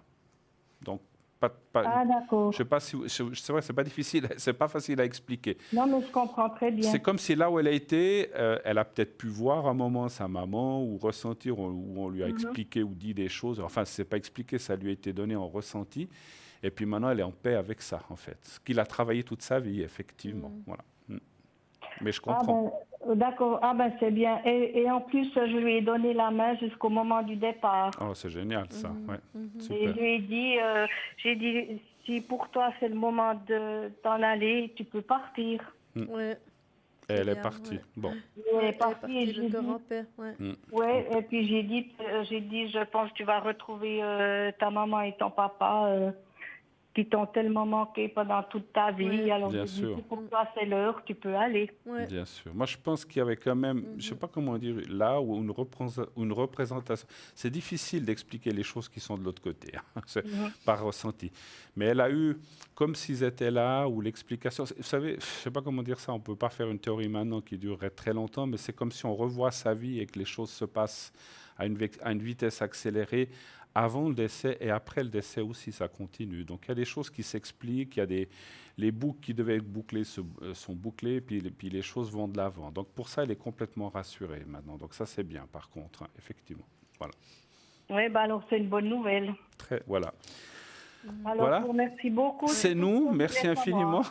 Donc, Ah je sais d'accord. pas si, c'est vrai, c'est pas difficile, c'est pas facile à expliquer. Non, mais je comprends très C'est bien. comme si là où elle a été, elle a peut-être pu voir un moment sa maman ou ressentir, ou on lui a Mhm. expliqué ou dit des choses. Enfin, c'est pas expliqué, ça lui a été donné en ressenti. Et puis maintenant, elle est en paix avec ça, en fait. Ce qu'il a travaillé toute sa vie, effectivement. mm. Voilà. Mm. Mais je Ah comprends. ben d'accord. Ah ben c'est bien. Et en plus, je lui ai donné la main jusqu'au moment du départ. Oh, c'est génial, ça. Mhm, Ouais. mhm. Et Super. je lui ai dit, si pour toi c'est le moment de t'en aller, tu peux partir. Ouais, Et c'est elle est bien. partie. Ouais. Bon. Et elle Ouais, est elle est partie et partie, je le lui ai cœur dit, en paix. Ouais. Mm. ouais, et puis j'ai dit, je pense que tu vas retrouver ta maman et ton papa qui t'ont tellement manqué pendant toute ta vie. Ouais. Alors Bien j'ai dit, sûr. si pour toi c'est l'heure, tu peux aller. Ouais. Bien sûr. Moi, je pense qu'il y avait quand même, je ne sais Mhm. pas comment dire, là où une représentation. C'est difficile d'expliquer les choses qui sont de l'autre côté, hein. C'est Mhm. par ressenti. Mais elle a eu, comme s'ils étaient là, ou l'explication. Vous savez, je ne sais pas comment dire ça, on ne peut pas faire une théorie maintenant qui durerait très longtemps, mais c'est comme si on revoit sa vie et que les choses se passent à une vitesse accélérée. Avant le décès et après le décès aussi, ça continue. Donc il y a des choses qui s'expliquent, il y a les boucles qui devaient être bouclées sont bouclées, puis les choses vont de l'avant. Donc pour ça, elle est complètement rassurée maintenant. Donc ça, c'est bien, par contre, hein, effectivement. Voilà. Oui, ben alors c'est une bonne nouvelle. Voilà. Alors Voilà. je vous remercie beaucoup. C'est tout ce nous. que je Merci voulais savoir. infiniment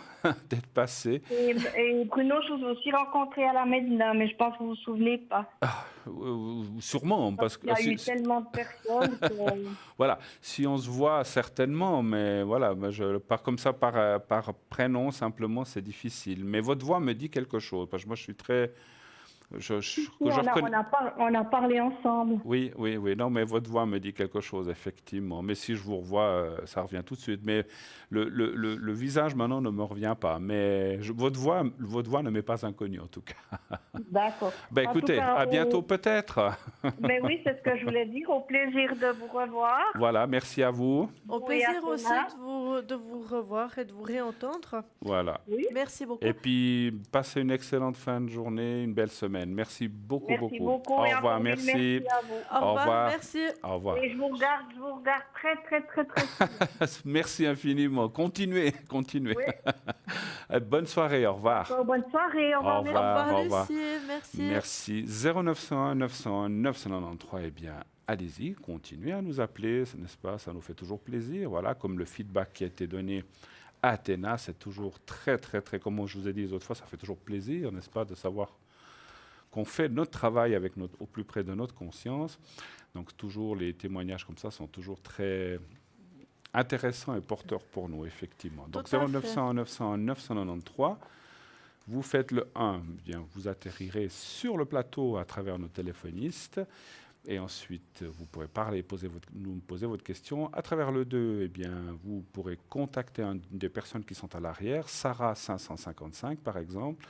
d'être passé. Et Bruno, je vous ai aussi rencontré à la Médina, mais je pense que vous vous souvenez pas. Sûrement, parce que Il y a eu tellement de personnes que... voilà, si on se voit certainement, mais voilà, comme ça par prénom simplement, c'est difficile. Mais votre voix me dit quelque chose, parce que moi je suis très, Si, que je reconnais. on a parlé ensemble. Oui, oui, oui. Non, mais votre voix me dit quelque chose, effectivement. Mais si je vous revois, ça revient tout de suite. Mais le visage, maintenant, ne me revient pas. Mais votre voix ne m'est pas inconnue, en tout cas. D'accord. Ben, En tout écoutez, cas, à bientôt peut-être. mais oui, c'est ce que je voulais dire. Au plaisir de vous revoir. Voilà, merci à vous. Au Oui, à plaisir aussi Thomas. de vous revoir et de vous réentendre. Voilà. Oui. Merci beaucoup. Et puis, passez une excellente fin de journée, une belle semaine. Merci beaucoup, Merci beaucoup. Au et revoir, encore mille merci. Merci à vous. Au revoir, revoir. merci. Au revoir. Et je vous regarde très, très, très, très souvent. Merci infiniment. Continuez. Oui. Bonne soirée, au revoir. Encore bonne soirée. Au revoir. Au merci. revoir. Au revoir, Lucie. Merci. Merci. 0901 901 993, eh bien, allez-y, continuez à nous appeler, n'est-ce pas? Ça nous fait toujours plaisir. Voilà, comme le feedback qui a été donné à Athéna, c'est toujours très, très, très, comme je vous ai dit les autres fois, ça fait toujours plaisir, n'est-ce pas, de savoir qu'on fait notre travail avec au plus près de notre conscience. Donc, toujours, les témoignages comme ça sont toujours très intéressants et porteurs pour nous, effectivement. Donc, Tout à fait. 0901 901 993. Vous faites le 1, eh bien, vous atterrirez sur le plateau à travers nos téléphonistes. Et ensuite, vous pourrez parler, nous poser votre question. À travers le 2, eh bien, vous pourrez contacter une des personnes qui sont à l'arrière, Sarah 555 par exemple,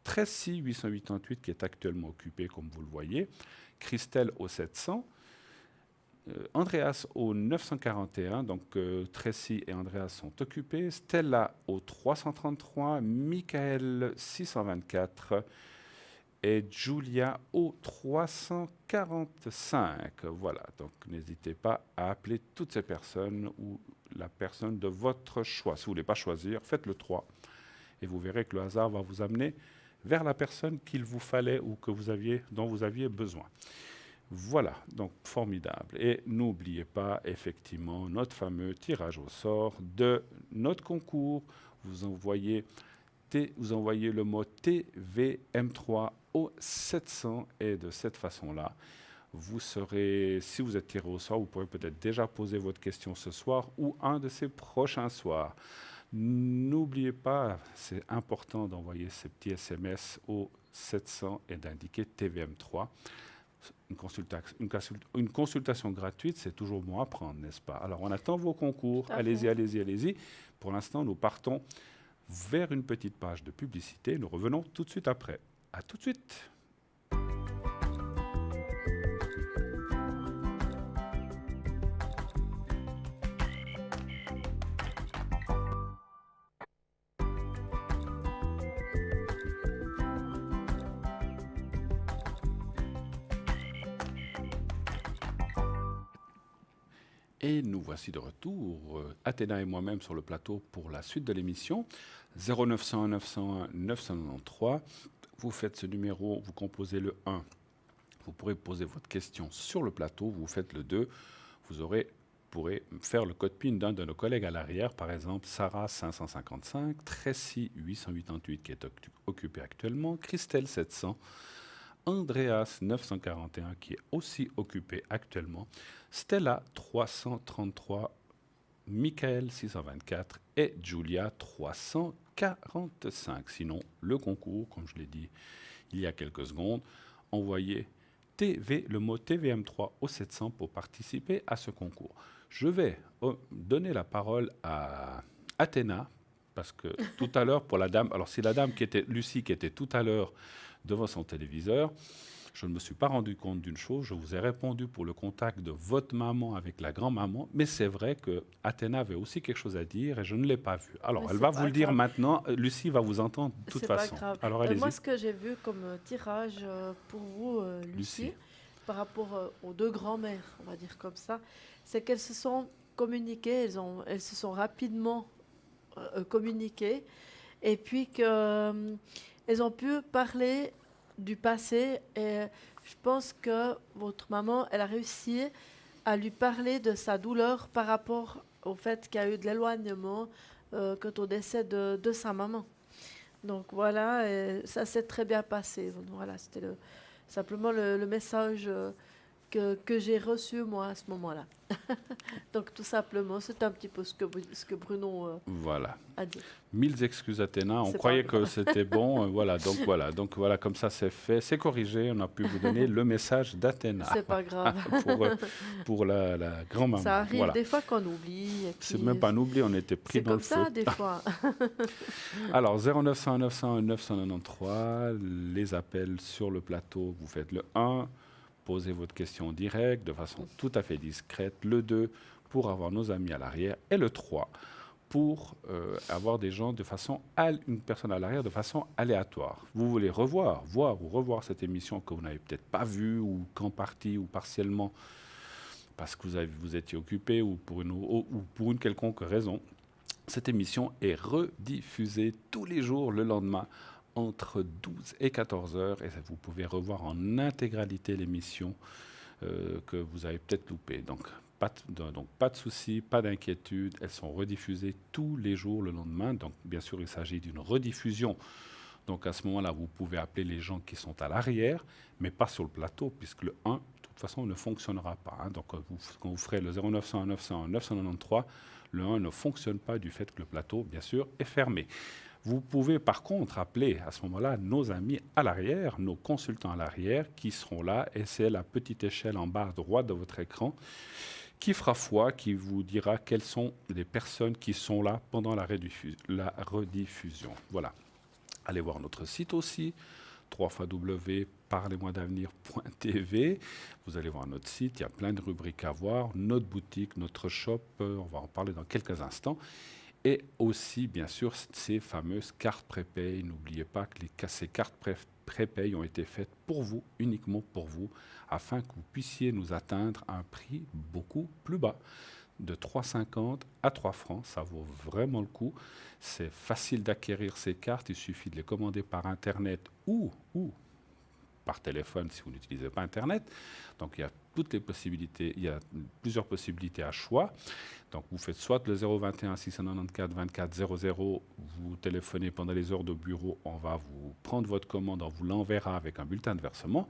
Tracy 888 qui est actuellement occupée comme vous le voyez, Christelle au 700, Andreas au 941, donc Tracy et Andreas sont occupés, Stella au 333, Michael 624 et Julia au 345. Voilà, donc n'hésitez pas à appeler toutes ces personnes ou la personne de votre choix. Si vous ne voulez pas choisir, faites le 3 et vous verrez que le hasard va vous amener vers la personne qu'il vous fallait ou dont vous aviez besoin. Voilà, donc formidable. Et n'oubliez pas effectivement notre fameux tirage au sort de notre concours. Vous envoyez le mot TVM3 au 700 et de cette façon-là, vous serez, si vous êtes tiré au sort, vous pourrez peut-être déjà poser votre question ce soir ou un de ces prochains soirs. N'oubliez pas, c'est important d'envoyer ces petits SMS au 700 et d'indiquer TVM3. Une consultation gratuite, c'est toujours bon à prendre, n'est-ce pas? Alors, on attend vos concours. Allez-y, allez-y, allez-y. Pour l'instant, nous partons vers une petite page de publicité. Nous revenons tout de suite après. À tout de suite. Et nous voici de retour, Athéna et moi-même sur le plateau pour la suite de l'émission. 0901 901 993. Vous faites ce numéro, vous composez le 1. Vous pourrez poser votre question sur le plateau. Vous faites le 2. Vous pourrez faire le code PIN d'un de nos collègues à l'arrière, par exemple Sarah 555, Tracy 888 qui est occupé actuellement, Christelle 700, Andreas 941 qui est aussi occupé actuellement, Stella 333, Michael 624 et Julia 345. Sinon, le concours, comme je l'ai dit il y a quelques secondes, envoyez le mot TVM3 au 700 pour participer à ce concours. Je vais donner la parole à Athéna, parce que tout à l'heure, pour la dame, alors c'est la dame Lucie qui était tout à l'heure devant son téléviseur, je ne me suis pas rendu compte d'une chose, je vous ai répondu pour le contact de votre maman avec la grand-maman, mais c'est vrai que Athéna avait aussi quelque chose à dire et je ne l'ai pas vu. Alors, elle va vous le dire maintenant, Lucie va vous entendre de toute façon. C'est pas grave. Alors, allez-y. Moi, ce que j'ai vu comme tirage pour vous, Lucie, par rapport aux deux grands-mères, on va dire comme ça, c'est qu'elles se sont communiquées, elles se sont rapidement communiquées, et puis qu'elles ont pu parler du passé, et je pense que votre maman, elle a réussi à lui parler de sa douleur par rapport au fait qu'il y a eu de l'éloignement quant au décès de sa maman. Donc voilà, et ça s'est très bien passé. Voilà, c'était simplement le message que j'ai reçu moi à ce moment-là. Donc tout simplement, c'est un petit peu ce que Bruno voilà. a dit. 1000 excuses Athéna, on C'est croyait pas que c'était bon, donc voilà, comme ça c'est fait, c'est corrigé, on a pu vous donner le message d'Athéna. C'est pas grave. pour la grand-maman. Ça arrive voilà. des fois qu'on oublie. Et C'est puis, même pas un oubli, on était pris dans le feu. C'est comme ça des fois. Alors 0900 901 993, les appels sur le plateau, vous faites le 1, posez votre question en direct de façon tout à fait discrète, le 2 pour avoir nos amis à l'arrière et le 3 pour avoir des gens une personne à l'arrière de façon aléatoire. Vous voulez voir ou revoir cette émission que vous n'avez peut-être pas vue ou qu'en partie ou partiellement parce que vous étiez occupé ou pour une quelconque raison. Cette émission est rediffusée tous les jours le lendemain entre 12 et 14 heures et vous pouvez revoir en intégralité l'émission que vous avez peut-être loupée. Donc pas de souci, pas d'inquiétude, elles sont rediffusées tous les jours le lendemain. Donc bien sûr, il s'agit d'une rediffusion. Donc à ce moment-là, vous pouvez appeler les gens qui sont à l'arrière, mais pas sur le plateau, puisque le 1, de toute façon, ne fonctionnera pas. Hein. Donc quand vous ferez le 0900 900 993, le 1 ne fonctionne pas du fait que le plateau, bien sûr, est fermé. Vous pouvez par contre appeler à ce moment-là nos amis à l'arrière, nos consultants à l'arrière qui seront là, et c'est la petite échelle en bas à droite de votre écran qui fera foi, qui vous dira quelles sont les personnes qui sont là pendant la rediffusion. Voilà. Allez voir notre site aussi, www.parlez-moi-d'avenir.tv. Vous allez voir notre site, il y a plein de rubriques à voir, notre boutique, notre shop, on va en parler dans quelques instants. Et aussi, bien sûr, ces fameuses cartes prépay. N'oubliez pas que ces cartes prépay ont été faites pour vous, uniquement pour vous, afin que vous puissiez nous atteindre à un prix beaucoup plus bas, de 3,50 à 3 francs. Ça vaut vraiment le coup. C'est facile d'acquérir ces cartes. Il suffit de les commander par Internet ou par téléphone si vous n'utilisez pas Internet. Donc il y a toutes les possibilités, il y a plusieurs possibilités à choix. Donc vous faites soit le 021 694 24 00, vous téléphonez pendant les heures de bureau, on va vous prendre votre commande, on vous l'enverra avec un bulletin de versement.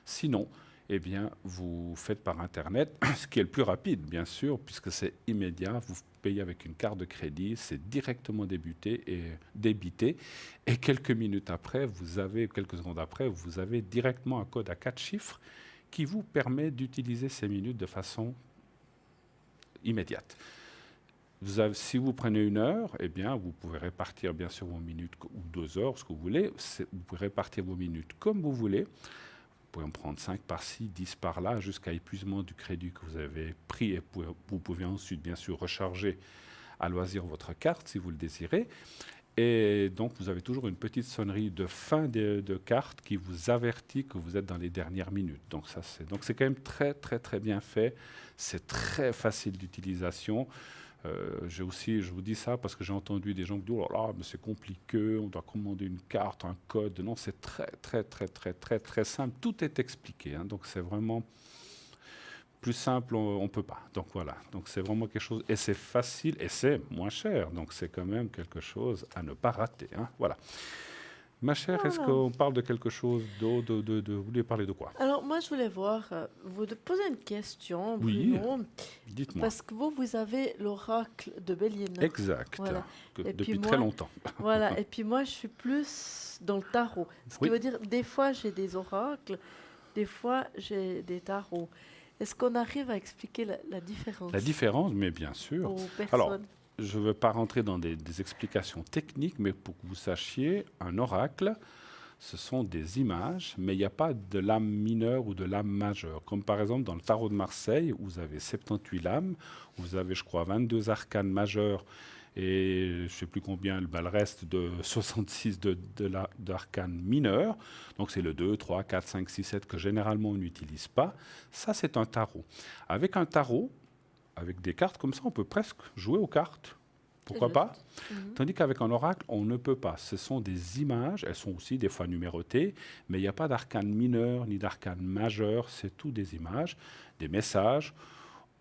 Sinon, eh bien, vous faites par Internet, ce qui est le plus rapide, bien sûr, puisque c'est immédiat. Vous payez avec une carte de crédit, c'est directement débité. Et quelques minutes après, quelques secondes après, vous avez directement un code à 4 chiffres qui vous permet d'utiliser ces minutes de façon immédiate. Si vous prenez 1 heure, eh bien, vous pouvez répartir bien sûr vos minutes, ou 2 heures, ce que vous voulez. Vous pouvez répartir vos minutes comme vous voulez. Vous pouvez en prendre 5 par-ci, 10 par-là, jusqu'à épuisement du crédit que vous avez pris. Et vous pouvez ensuite, bien sûr, recharger à loisir votre carte si vous le désirez. Et donc, vous avez toujours une petite sonnerie de fin de carte qui vous avertit que vous êtes dans les dernières minutes. Donc, c'est quand même très, très, très bien fait. C'est très facile d'utilisation. Je vous dis ça parce que j'ai entendu des gens qui disent « Oh là là, mais c'est compliqué, on doit commander une carte, un code. » Non, c'est très, très, très, très, très, très simple. Tout est expliqué. Hein. Donc, c'est vraiment plus simple, on ne peut pas. Donc, voilà. Donc, c'est vraiment quelque chose. Et c'est facile et c'est moins cher. Donc, c'est quand même quelque chose à ne pas rater. Hein. Voilà. Ma chère, est-ce qu'on parle de quelque chose d'autre Vous voulez parler de quoi? Alors, moi, je voulais vous poser une question, Bruno. Oui, dites-moi. Parce que vous avez l'oracle de Bélier. Exact, voilà. Depuis très longtemps. Voilà, et puis moi, je suis plus dans le tarot. Ce qui veut dire, des fois, j'ai des oracles, des fois, j'ai des tarots. Est-ce qu'on arrive à expliquer la différence? La différence, mais bien sûr. Aux personnes. Alors, je ne veux pas rentrer dans des explications techniques, mais pour que vous sachiez, un oracle, ce sont des images, mais il n'y a pas de lame mineure ou de lame majeure. Comme par exemple dans le tarot de Marseille, où vous avez 78 lames, où vous avez, je crois, 22 arcanes majeures et je ne sais plus combien, le reste de 66 d'arcanes mineurs. Donc c'est le 2, 3, 4, 5, 6, 7 que généralement on n'utilise pas. Ça, c'est un tarot. Avec un tarot, avec des cartes comme ça, on peut presque jouer aux cartes. Pourquoi pas? Tandis qu'avec un oracle, on ne peut pas. Ce sont des images, elles sont aussi des fois numérotées, mais il n'y a pas d'arcane mineur ni d'arcane majeur, c'est tout des images, des messages,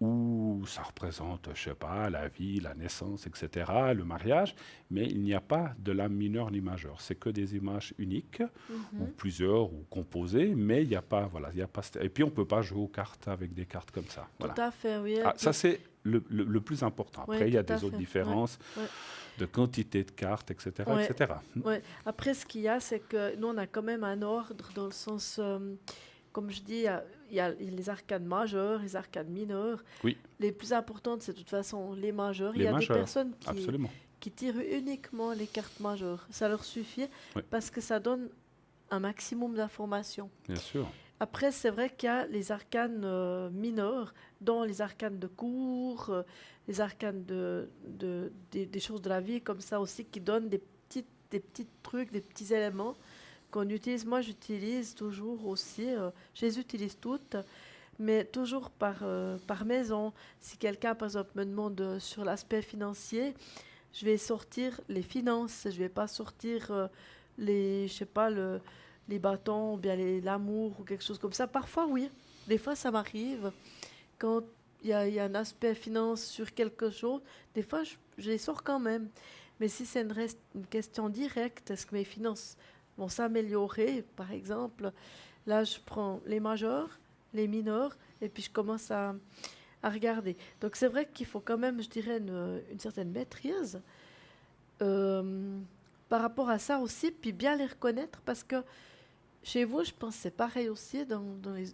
où ça représente, je ne sais pas, la vie, la naissance, etc., le mariage, mais il n'y a pas de lame mineure ni majeure. C'est que des images uniques, ou plusieurs, ou composées, mais il n'y a pas, voilà, il y a pas. Et puis on ne peut pas jouer aux cartes avec des cartes comme ça. Voilà. Tout à fait, oui. Ça, c'est le plus important. Après, oui, il y a des autres différences de quantité de cartes, etc. etc. Ouais. Après, ce qu'il y a, c'est que nous, on a quand même un ordre dans le sens... comme je dis, il y a les arcanes majeures, les arcanes mineures. Oui. Les plus importantes, c'est de toute façon les majeures. Les il y a majeures, des personnes qui tirent uniquement les cartes majeures. Ça leur suffit parce que ça donne un maximum d'informations. Bien sûr. Après, c'est vrai qu'il y a les arcanes mineurs, dont les arcanes de cour, les arcanes des choses de la vie, comme ça aussi, qui donnent des petits trucs, des petits éléments qu'on utilise. Moi, j'utilise toujours aussi, je les utilise toutes, mais toujours par maison. Si quelqu'un, par exemple, me demande sur l'aspect financier, je vais sortir les finances, je vais pas sortir je sais pas, les bâtons ou bien l'amour ou quelque chose comme ça. Parfois, oui. Des fois, ça m'arrive. Quand il y a un aspect finance sur quelque chose, des fois, je les sors quand même. Mais si c'est une question directe, est-ce que mes finances vont s'améliorer, par exemple, là, je prends les majeurs, les mineurs, et puis je commence à regarder. Donc, c'est vrai qu'il faut quand même, je dirais, une certaine maîtrise par rapport à ça aussi, puis bien les reconnaître, parce que chez vous, je pense que c'est pareil aussi dans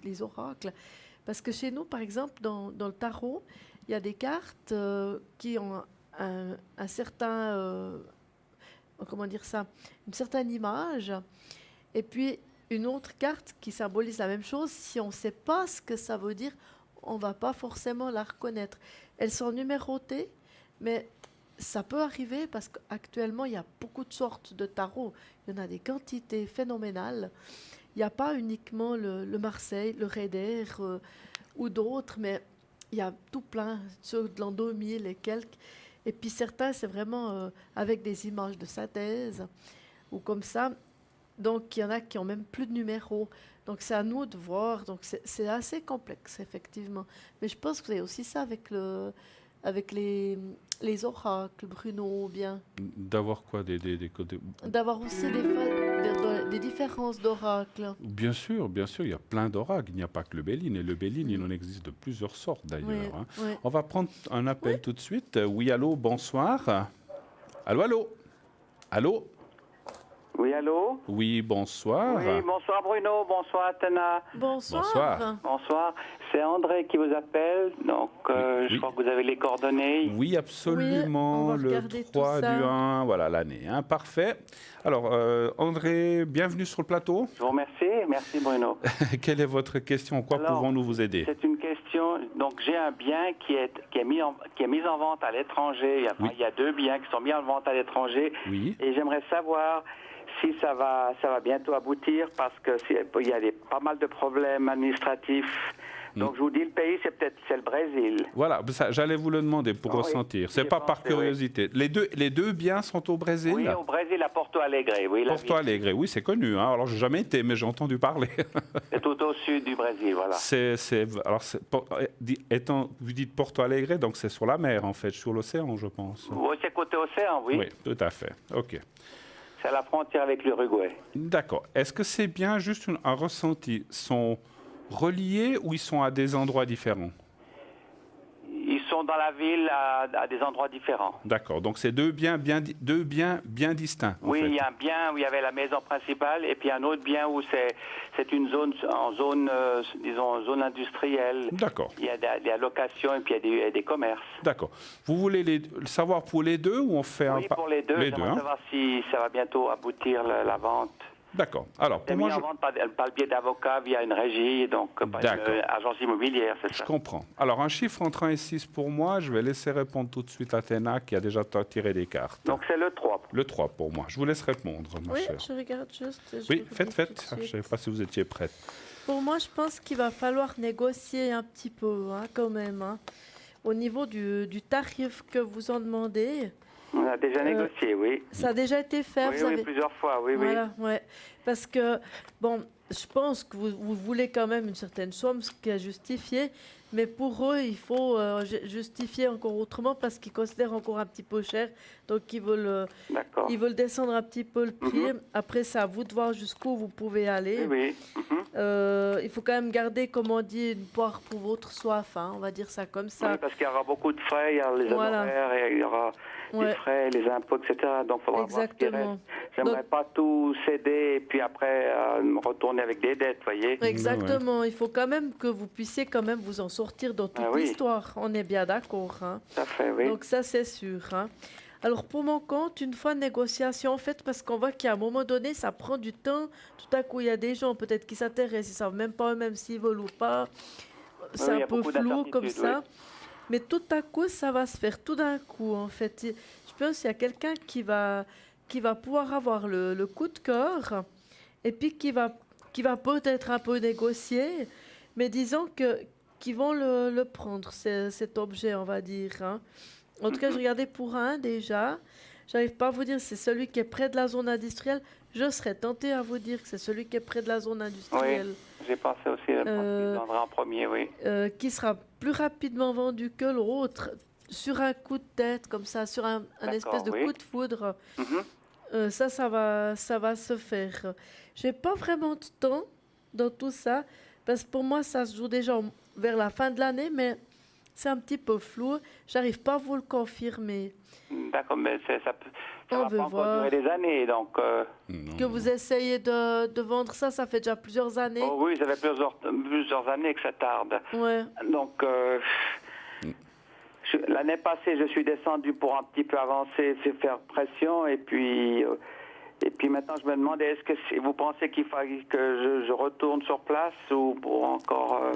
les oracles. Parce que chez nous, par exemple, dans le tarot, il y a des cartes qui ont un certain, comment dire ça, une certaine image, et puis une autre carte qui symbolise la même chose. Si on ne sait pas ce que ça veut dire, on ne va pas forcément la reconnaître. Elles sont numérotées, mais ça peut arriver parce qu'actuellement, il y a beaucoup de sortes de tarots. Il y en a des quantités phénoménales. Il n'y a pas uniquement le Marseille, le Raider ou d'autres, mais il y a tout plein, ceux de l'an 2000 et quelques. Et puis certains, c'est vraiment avec des images de synthèse ou comme ça. Donc, il y en a qui ont même plus de numéros. Donc, c'est à nous de voir. Donc, c'est assez complexe, effectivement. Mais je pense que vous avez aussi ça avec les oracles, Bruno, ou bien. D'avoir quoi D'avoir aussi des différences d'oracles. Bien sûr, il y a plein d'oracles. Il n'y a pas que le Béline. Et le Béline, il en existe de plusieurs sortes d'ailleurs. Oui, Hein. oui. On va prendre un appel tout de suite. Oui, allô, bonsoir. Allô, allô. Allô. Oui, allô? Oui, bonsoir. Oui, bonsoir Bruno, bonsoir Athéna. Bonsoir. Bonsoir. Bonsoir, c'est André qui vous appelle, donc je oui. crois que vous avez les coordonnées. Oui, absolument. Oui, on va le regarder 3 tout ça. du 1, voilà l'année. Hein, parfait. Alors, André, bienvenue sur le plateau. Je vous remercie, merci Bruno. Quelle est votre question? En quoi Alors, pouvons-nous vous aider? C'est une question, donc j'ai un bien qui est mis en vente à l'étranger, il y a 2 biens qui sont mis en vente à l'étranger, Oui. et j'aimerais savoir si ça va bientôt aboutir parce que il y a pas mal de problèmes administratifs. Donc je vous dis, le pays, c'est le Brésil. Voilà, j'allais vous le demander pour Oui, ressentir. C'est j'ai pas par pensé, curiosité. Les deux biens sont au Brésil? Oui, au Brésil, à Porto Alegre. Oui, Porto Alegre, oui, c'est connu. Hein. Alors, j'ai jamais été, mais j'ai entendu parler. C'est tout au sud du Brésil, voilà. Vous dites Porto Alegre, donc c'est sur la mer, en fait, sur l'océan, je pense. Oui, c'est côté océan, oui. Oui, tout à fait. OK. C'est à la frontière avec l'Uruguay. D'accord. Est-ce que c'est bien juste un ressenti? Sont reliés ou ils sont à des endroits différents? Ils sont dans la ville à des endroits différents. D'accord. Donc, c'est deux biens bien distincts. Oui, en fait. il y a un bien où il y avait la maison principale et puis un autre bien où c'est une zone, disons, zone industrielle. D'accord. Il y a des locations et puis il y a des commerces. D'accord. Vous voulez le savoir pour les deux ou on fait Oui, pour les deux. J'aimerais hein? savoir si ça va bientôt aboutir la vente. D'accord. Alors, C'est mis en vente par le biais d'avocats via une régie, donc par une agence immobilière, c'est ça? Je comprends. Alors, un chiffre entre 1 et 6 pour moi. Je vais laisser répondre tout de suite Athéna qui a déjà tiré des cartes. Donc, c'est le 3. Le 3 pour moi. Je vous laisse répondre, ma chère. Oui, je regarde juste. Oui, faites. Je ne savais pas si vous étiez prête. Pour moi, je pense qu'il va falloir négocier un petit peu, hein, quand même. Hein. Au niveau du tarif que vous en demandez. On a déjà négocié, oui. Ça a déjà été fait. Oui, plusieurs fois, oui. Voilà, ouais. Parce que, bon, je pense que vous voulez quand même une certaine somme, ce qui est justifié, mais pour eux, il faut justifier encore autrement parce qu'ils considèrent encore un petit peu cher, donc ils veulent descendre un petit peu le prix. Après, c'est à vous de voir jusqu'où vous pouvez aller. Oui. Il faut quand même garder, comme on dit, une poire pour votre soif, hein, on va dire ça comme ça. Oui, parce qu'il y aura beaucoup de frais, il y aura les honoraires, et il y aura les frais, les impôts, etc. Donc il faudra voir ce qui reste. J'aimerais pas tout céder et puis après me retourner avec des dettes, vous voyez. Exactement, il faut quand même que vous puissiez quand même vous en sortir dans toute l'histoire. On est bien d'accord. Hein. Tout à fait, oui. Donc ça, c'est sûr. Hein. Alors, pour mon compte, une fois négociation, en fait, parce qu'on voit qu'à un moment donné, ça prend du temps. Tout à coup, il y a des gens peut-être qui s'intéressent, ils ne savent même pas eux-mêmes s'ils veulent ou pas. C'est un peu flou comme ça. Oui. Mais tout à coup, ça va se faire tout d'un coup, en fait. Je pense qu'il y a quelqu'un qui va pouvoir avoir le coup de cœur et puis qui va peut-être un peu négocier, mais disons qu'ils vont le prendre, cet objet, on va dire. Hein. En tout cas, je regardais pour un déjà. J'arrive pas à vous dire c'est celui qui est près de la zone industrielle. Je serais tentée à vous dire que c'est celui qui est près de la zone industrielle. Oui, j'ai pensé aussi en premier, oui. Qui sera plus rapidement vendu que l'autre, sur un coup de tête, comme ça, sur un espèce de coup de foudre. Ça va se faire. J'ai pas vraiment de temps dans tout ça, parce que pour moi, ça se joue déjà vers la fin de l'année, mais c'est un petit peu flou. J'arrive pas à vous le confirmer. D'accord, mais ça va pas encore durer des années, donc... Que vous essayez de vendre ça fait déjà plusieurs années. Oh oui, ça fait plusieurs années que ça tarde. Ouais. Donc, l'année passée, je suis descendu pour un petit peu avancer, faire pression, et puis maintenant, je me demandais, est-ce que vous pensez qu'il faille que je retourne sur place ou pour encore...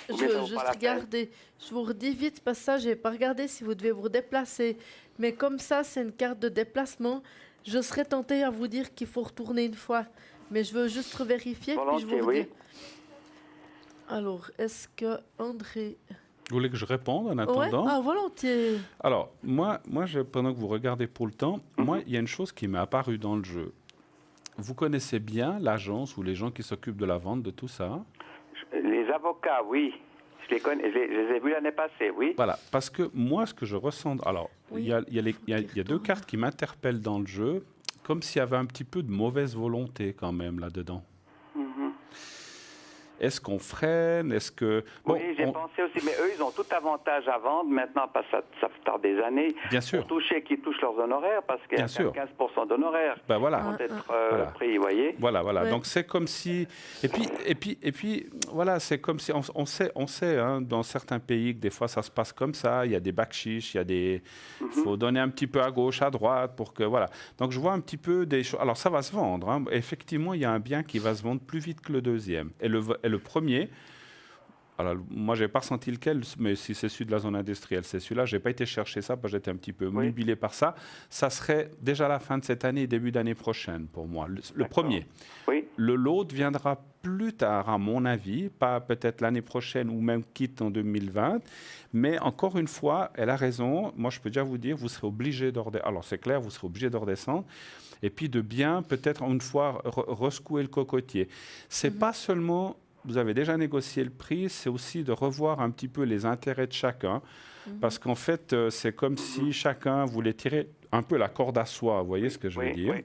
Je vous redis vite, parce que ça, je n'ai pas regardé si vous devez vous déplacer. Mais comme ça, c'est une carte de déplacement. Je serais tentée à vous dire qu'il faut retourner une fois. Mais je veux juste vérifier, puis je vous redis. Oui. Alors, est-ce que André... Vous voulez que je réponde en attendant? Ah, volontiers. Alors, moi pendant que vous regardez pour le temps, moi, il y a une chose qui m'est apparue dans le jeu. Vous connaissez bien l'agence ou les gens qui s'occupent de la vente de tout ça? Les avocats, oui. Je les ai vus l'année passée, oui. Voilà, parce que moi, ce que je ressens... Alors, il y a deux cartes qui m'interpellent dans le jeu, comme s'il y avait un petit peu de mauvaise volonté quand même là-dedans. Est-ce qu'on freine? Est-ce que... Bon, oui, j'ai pensé aussi, mais eux, ils ont tout avantage à vendre maintenant, parce que ça fait des années. Bien sûr. Qu'ils touchent leurs honoraires, parce qu'il y a 15% d'honoraires qui vont être pris, vous voyez. Voilà. Ouais. Donc, c'est comme si... Et puis, voilà, c'est comme si... On sait hein, dans certains pays que des fois, ça se passe comme ça. Il y a des bakshish, il y a des... Il faut donner un petit peu à gauche, à droite, pour que... Voilà. Donc, je vois un petit peu des choses... Alors, ça va se vendre. Hein. Effectivement, il y a un bien qui va se vendre plus vite que le deuxième. Et le premier, alors moi je n'ai pas ressenti lequel, mais si c'est celui de la zone industrielle, c'est celui-là, je n'ai pas été chercher ça parce que j'étais un petit peu nubilé par ça. Ça serait déjà la fin de cette année et début d'année prochaine pour moi, le premier. Oui. L'autre viendra plus tard à mon avis, pas peut-être l'année prochaine ou même quitte en 2020, mais encore une fois, elle a raison, moi je peux déjà vous dire, vous serez obligé de redescendre, alors c'est clair, vous serez obligé de redescendre, et puis de bien peut-être une fois rescouer le cocotier. C'est pas seulement... Vous avez déjà négocié le prix, c'est aussi de revoir un petit peu les intérêts de chacun, parce qu'en fait, c'est comme si chacun voulait tirer un peu la corde à soi, vous voyez ce que je veux dire?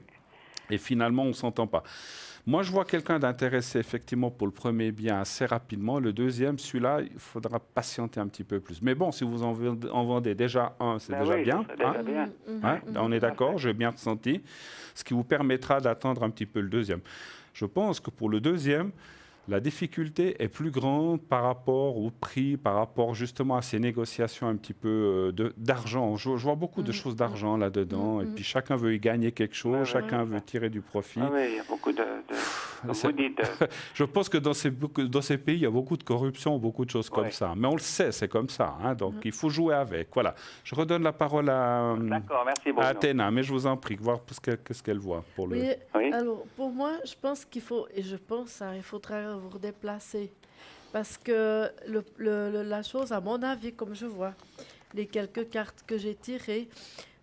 Et finalement, on ne s'entend pas. Moi, je vois quelqu'un d'intéressé, effectivement, pour le premier bien assez rapidement. Le deuxième, celui-là, il faudra patienter un petit peu plus. Mais bon, si vous en vendez déjà un, c'est déjà bien. On est d'accord, j'ai bien ressenti, ce qui vous permettra d'attendre un petit peu le deuxième. Je pense que pour le deuxième, la difficulté est plus grande par rapport au prix, par rapport justement à ces négociations un petit peu d'argent. Je vois beaucoup de choses d'argent là-dedans, et puis chacun veut y gagner quelque chose, chacun veut tirer du profit. Oui, il y a beaucoup de je pense que dans ces pays, il y a beaucoup de corruption, beaucoup de choses comme ça. Mais on le sait, c'est comme ça. Hein, donc il faut jouer avec. Voilà. Je redonne la parole à Athéna, mais je vous en prie, voir qu'est-ce qu'elle voit. Pour le... Oui. Alors, pour moi, je pense qu'il faut, et je pense qu'il faudra vous redéplacer. Parce que la chose, à mon avis, comme je vois, les quelques cartes que j'ai tirées,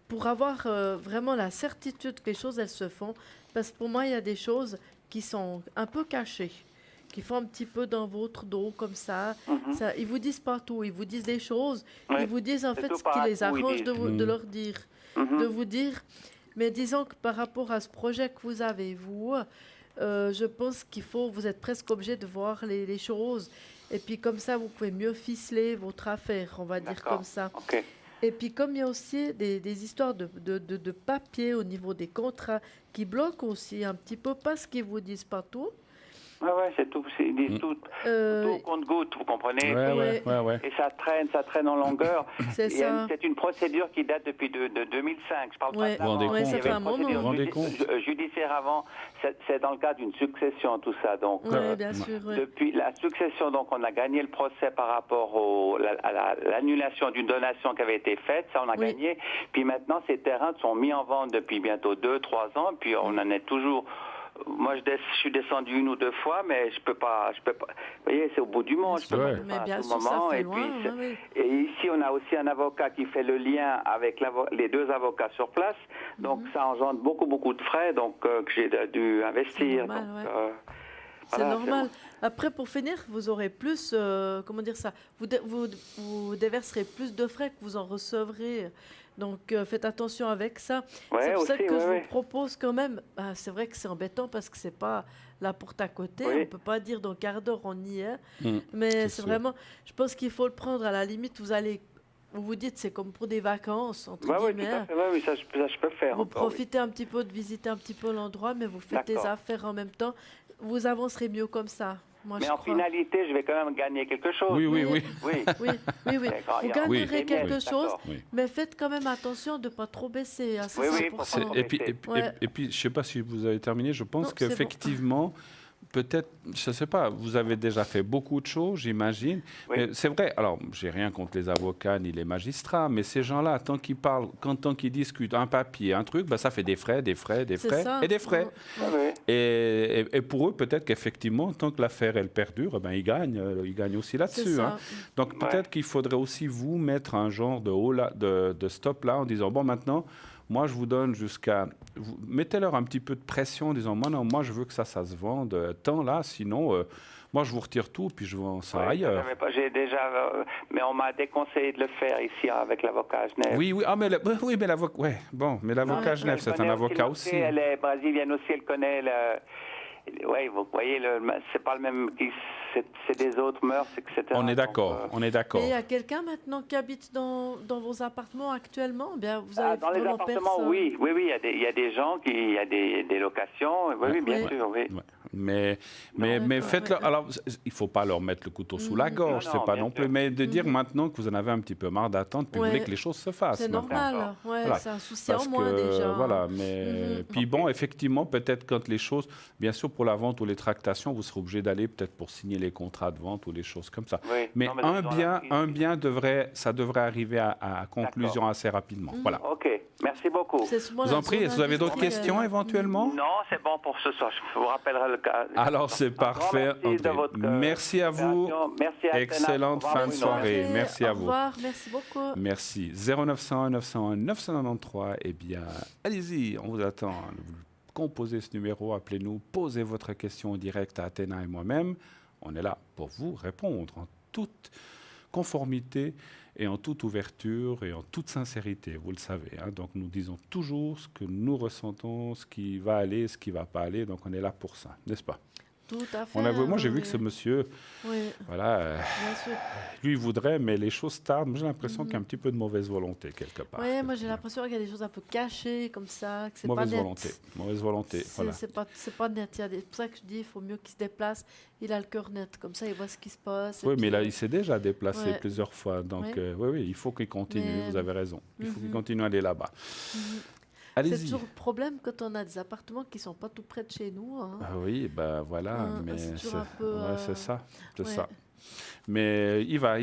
pour avoir vraiment la certitude que les choses, elles se font, parce que pour moi, il y a des choses qui sont un peu cachées, qui font un petit peu dans votre dos, comme ça. Ça ils vous disent pas tout, ils vous disent des choses, ils vous disent en fait ce qui les arrange de leur dire, de vous dire. Mais disons que par rapport à ce projet que vous avez, vous, je pense vous êtes presque obligé de voir les choses. Et puis comme ça, vous pouvez mieux ficeler votre affaire, on va dire comme ça. Okay. Et puis comme il y a aussi des histoires de papier au niveau des contrats qui bloquent aussi un petit peu, parce qu'ils ne vous disent pas tout. Ouais, c'est tout. Ils disent tout compte-goutte, vous comprenez? Ouais. Et ça traîne en longueur. C'est ça. C'est une procédure qui date depuis de 2005. Je parle pas de Vous rendez l'avant. compte, ça fait un moment. Vous rendez compte? Judiciaire avant, c'est dans le cadre d'une succession, tout ça. Donc, Oui, bien sûr. Ouais. depuis la succession, donc on a gagné le procès par rapport à l'annulation d'une donation qui avait été faite. Ça, on a gagné. Puis maintenant, ces terrains sont mis en vente depuis bientôt 2-3 ans. Puis on en est toujours... Moi, je suis descendu 1 ou 2 fois, mais je peux pas. Vous voyez, c'est au bout du monde. Je peux pas Mais à bien tout sûr, ça moment. fait Et loin. puis, et ici, on a aussi un avocat qui fait le lien avec les 2 avocats sur place. Donc, ça engendre beaucoup de frais, donc que j'ai dû investir. Normal, donc, c'est normal. Après, pour finir, vous aurez plus, comment dire ça, vous déverserez plus de frais que vous en recevrez. Donc, faites attention avec ça. C'est pour ça que je vous propose quand même, c'est vrai que c'est embêtant parce que c'est pas la porte à côté, on ne peut pas dire dans quart d'heure on y est, mais c'est vraiment, je pense qu'il faut le prendre à la limite, vous vous dites c'est comme pour des vacances, entre guillemets. Oui, ça je peux faire. Vous profitez un petit peu de visiter un petit peu l'endroit, mais vous faites des affaires en même temps. Vous avancerez mieux comme ça. Mais en finalité, je vais quand même gagner quelque chose. Oui. Vous gagnerez quelque chose, mais faites quand même attention de ne pas trop baisser. Hein, et puis, je ne sais pas si vous avez terminé, je pense qu'effectivement... Peut-être, je ne sais pas, vous avez déjà fait beaucoup de choses, j'imagine. C'est vrai, alors, j'ai rien contre les avocats ni les magistrats, mais ces gens-là, tant qu'ils parlent, tant qu'ils discutent un papier, un truc, ça fait des frais et des frais. Et pour eux, peut-être qu'effectivement, tant que l'affaire, elle perdure, ils gagnent aussi là-dessus. Hein. Donc, peut-être qu'il faudrait aussi vous mettre un genre de stop là, en disant, bon, maintenant... Moi, je vous donne mettez-leur un petit peu de pression en disant, moi, je veux que ça se vende tant là, sinon, moi, je vous retire tout, puis je vends ça ailleurs. J'ai déjà, mais on m'a déconseillé de le faire ici avec l'avocat Genève. Oui, mais l'avocat Genève, c'est un avocat aussi. Elle est brésilienne aussi, elle connaît Oui, vous voyez, c'est pas le même, c'est des autres mœurs, etc. On est d'accord. Mais il y a quelqu'un maintenant qui habite dans vos appartements actuellement? Bien, vous avez dans les appartements, oui, il y a des gens il y a des locations, oui, bien sûr, oui. Mais faites-le. Alors, il ne faut pas leur mettre le couteau sous la gorge, c'est pas non plus. Mais de dire maintenant que vous en avez un petit peu marre d'attendre, puis vous voulez que les choses se fassent. C'est normal, c'est un souci en moins déjà. Voilà, mais puis bon, effectivement, peut-être quand les choses, bien sûr, pour la vente ou les tractations, vous serez obligé d'aller peut-être pour signer les contrats de vente ou les choses comme ça. Mais un bien devrait arriver à conclusion assez rapidement. Voilà. Ok, merci beaucoup. Je vous en prie, est-ce que vous avez d'autres questions éventuellement? Non, c'est bon pour ce soir. Je vous rappellerai le cas. Alors c'est parfait, André. Merci à vous. Merci à excellente fin de soirée. Merci à vous. Au revoir, merci beaucoup. Merci. 0901 901 993. Eh bien, allez-y, on vous attend. Vous composez ce numéro, appelez-nous, posez votre question en direct à Athéna et moi-même. On est là pour vous répondre en toute conformité et en toute ouverture et en toute sincérité, vous le savez. Hein. Donc nous disons toujours ce que nous ressentons, ce qui va aller, ce qui ne va pas aller. Donc on est là pour ça, n'est-ce pas? Tout à fait. Moi, j'ai vu que ce monsieur, voilà, lui, il voudrait, mais les choses tardent. J'ai l'impression qu'il y a un petit peu de mauvaise volonté quelque part. Oui, moi, j'ai l'impression qu'il y a des choses un peu cachées, comme ça, que c'est pas net. Mauvaise volonté, voilà. C'est pas net. C'est pour ça que je dis, il faut mieux qu'il se déplace. Il a le cœur net, comme ça, il voit ce qui se passe. Oui, mais là, il s'est déjà déplacé plusieurs fois. Donc, oui, il faut qu'il continue, vous avez raison. Il faut qu'il continue à aller là-bas. C'est toujours le problème quand on a des appartements qui ne sont pas tout près de chez nous. Hein. Oui, voilà, mais c'est ça. Ça. Mais il va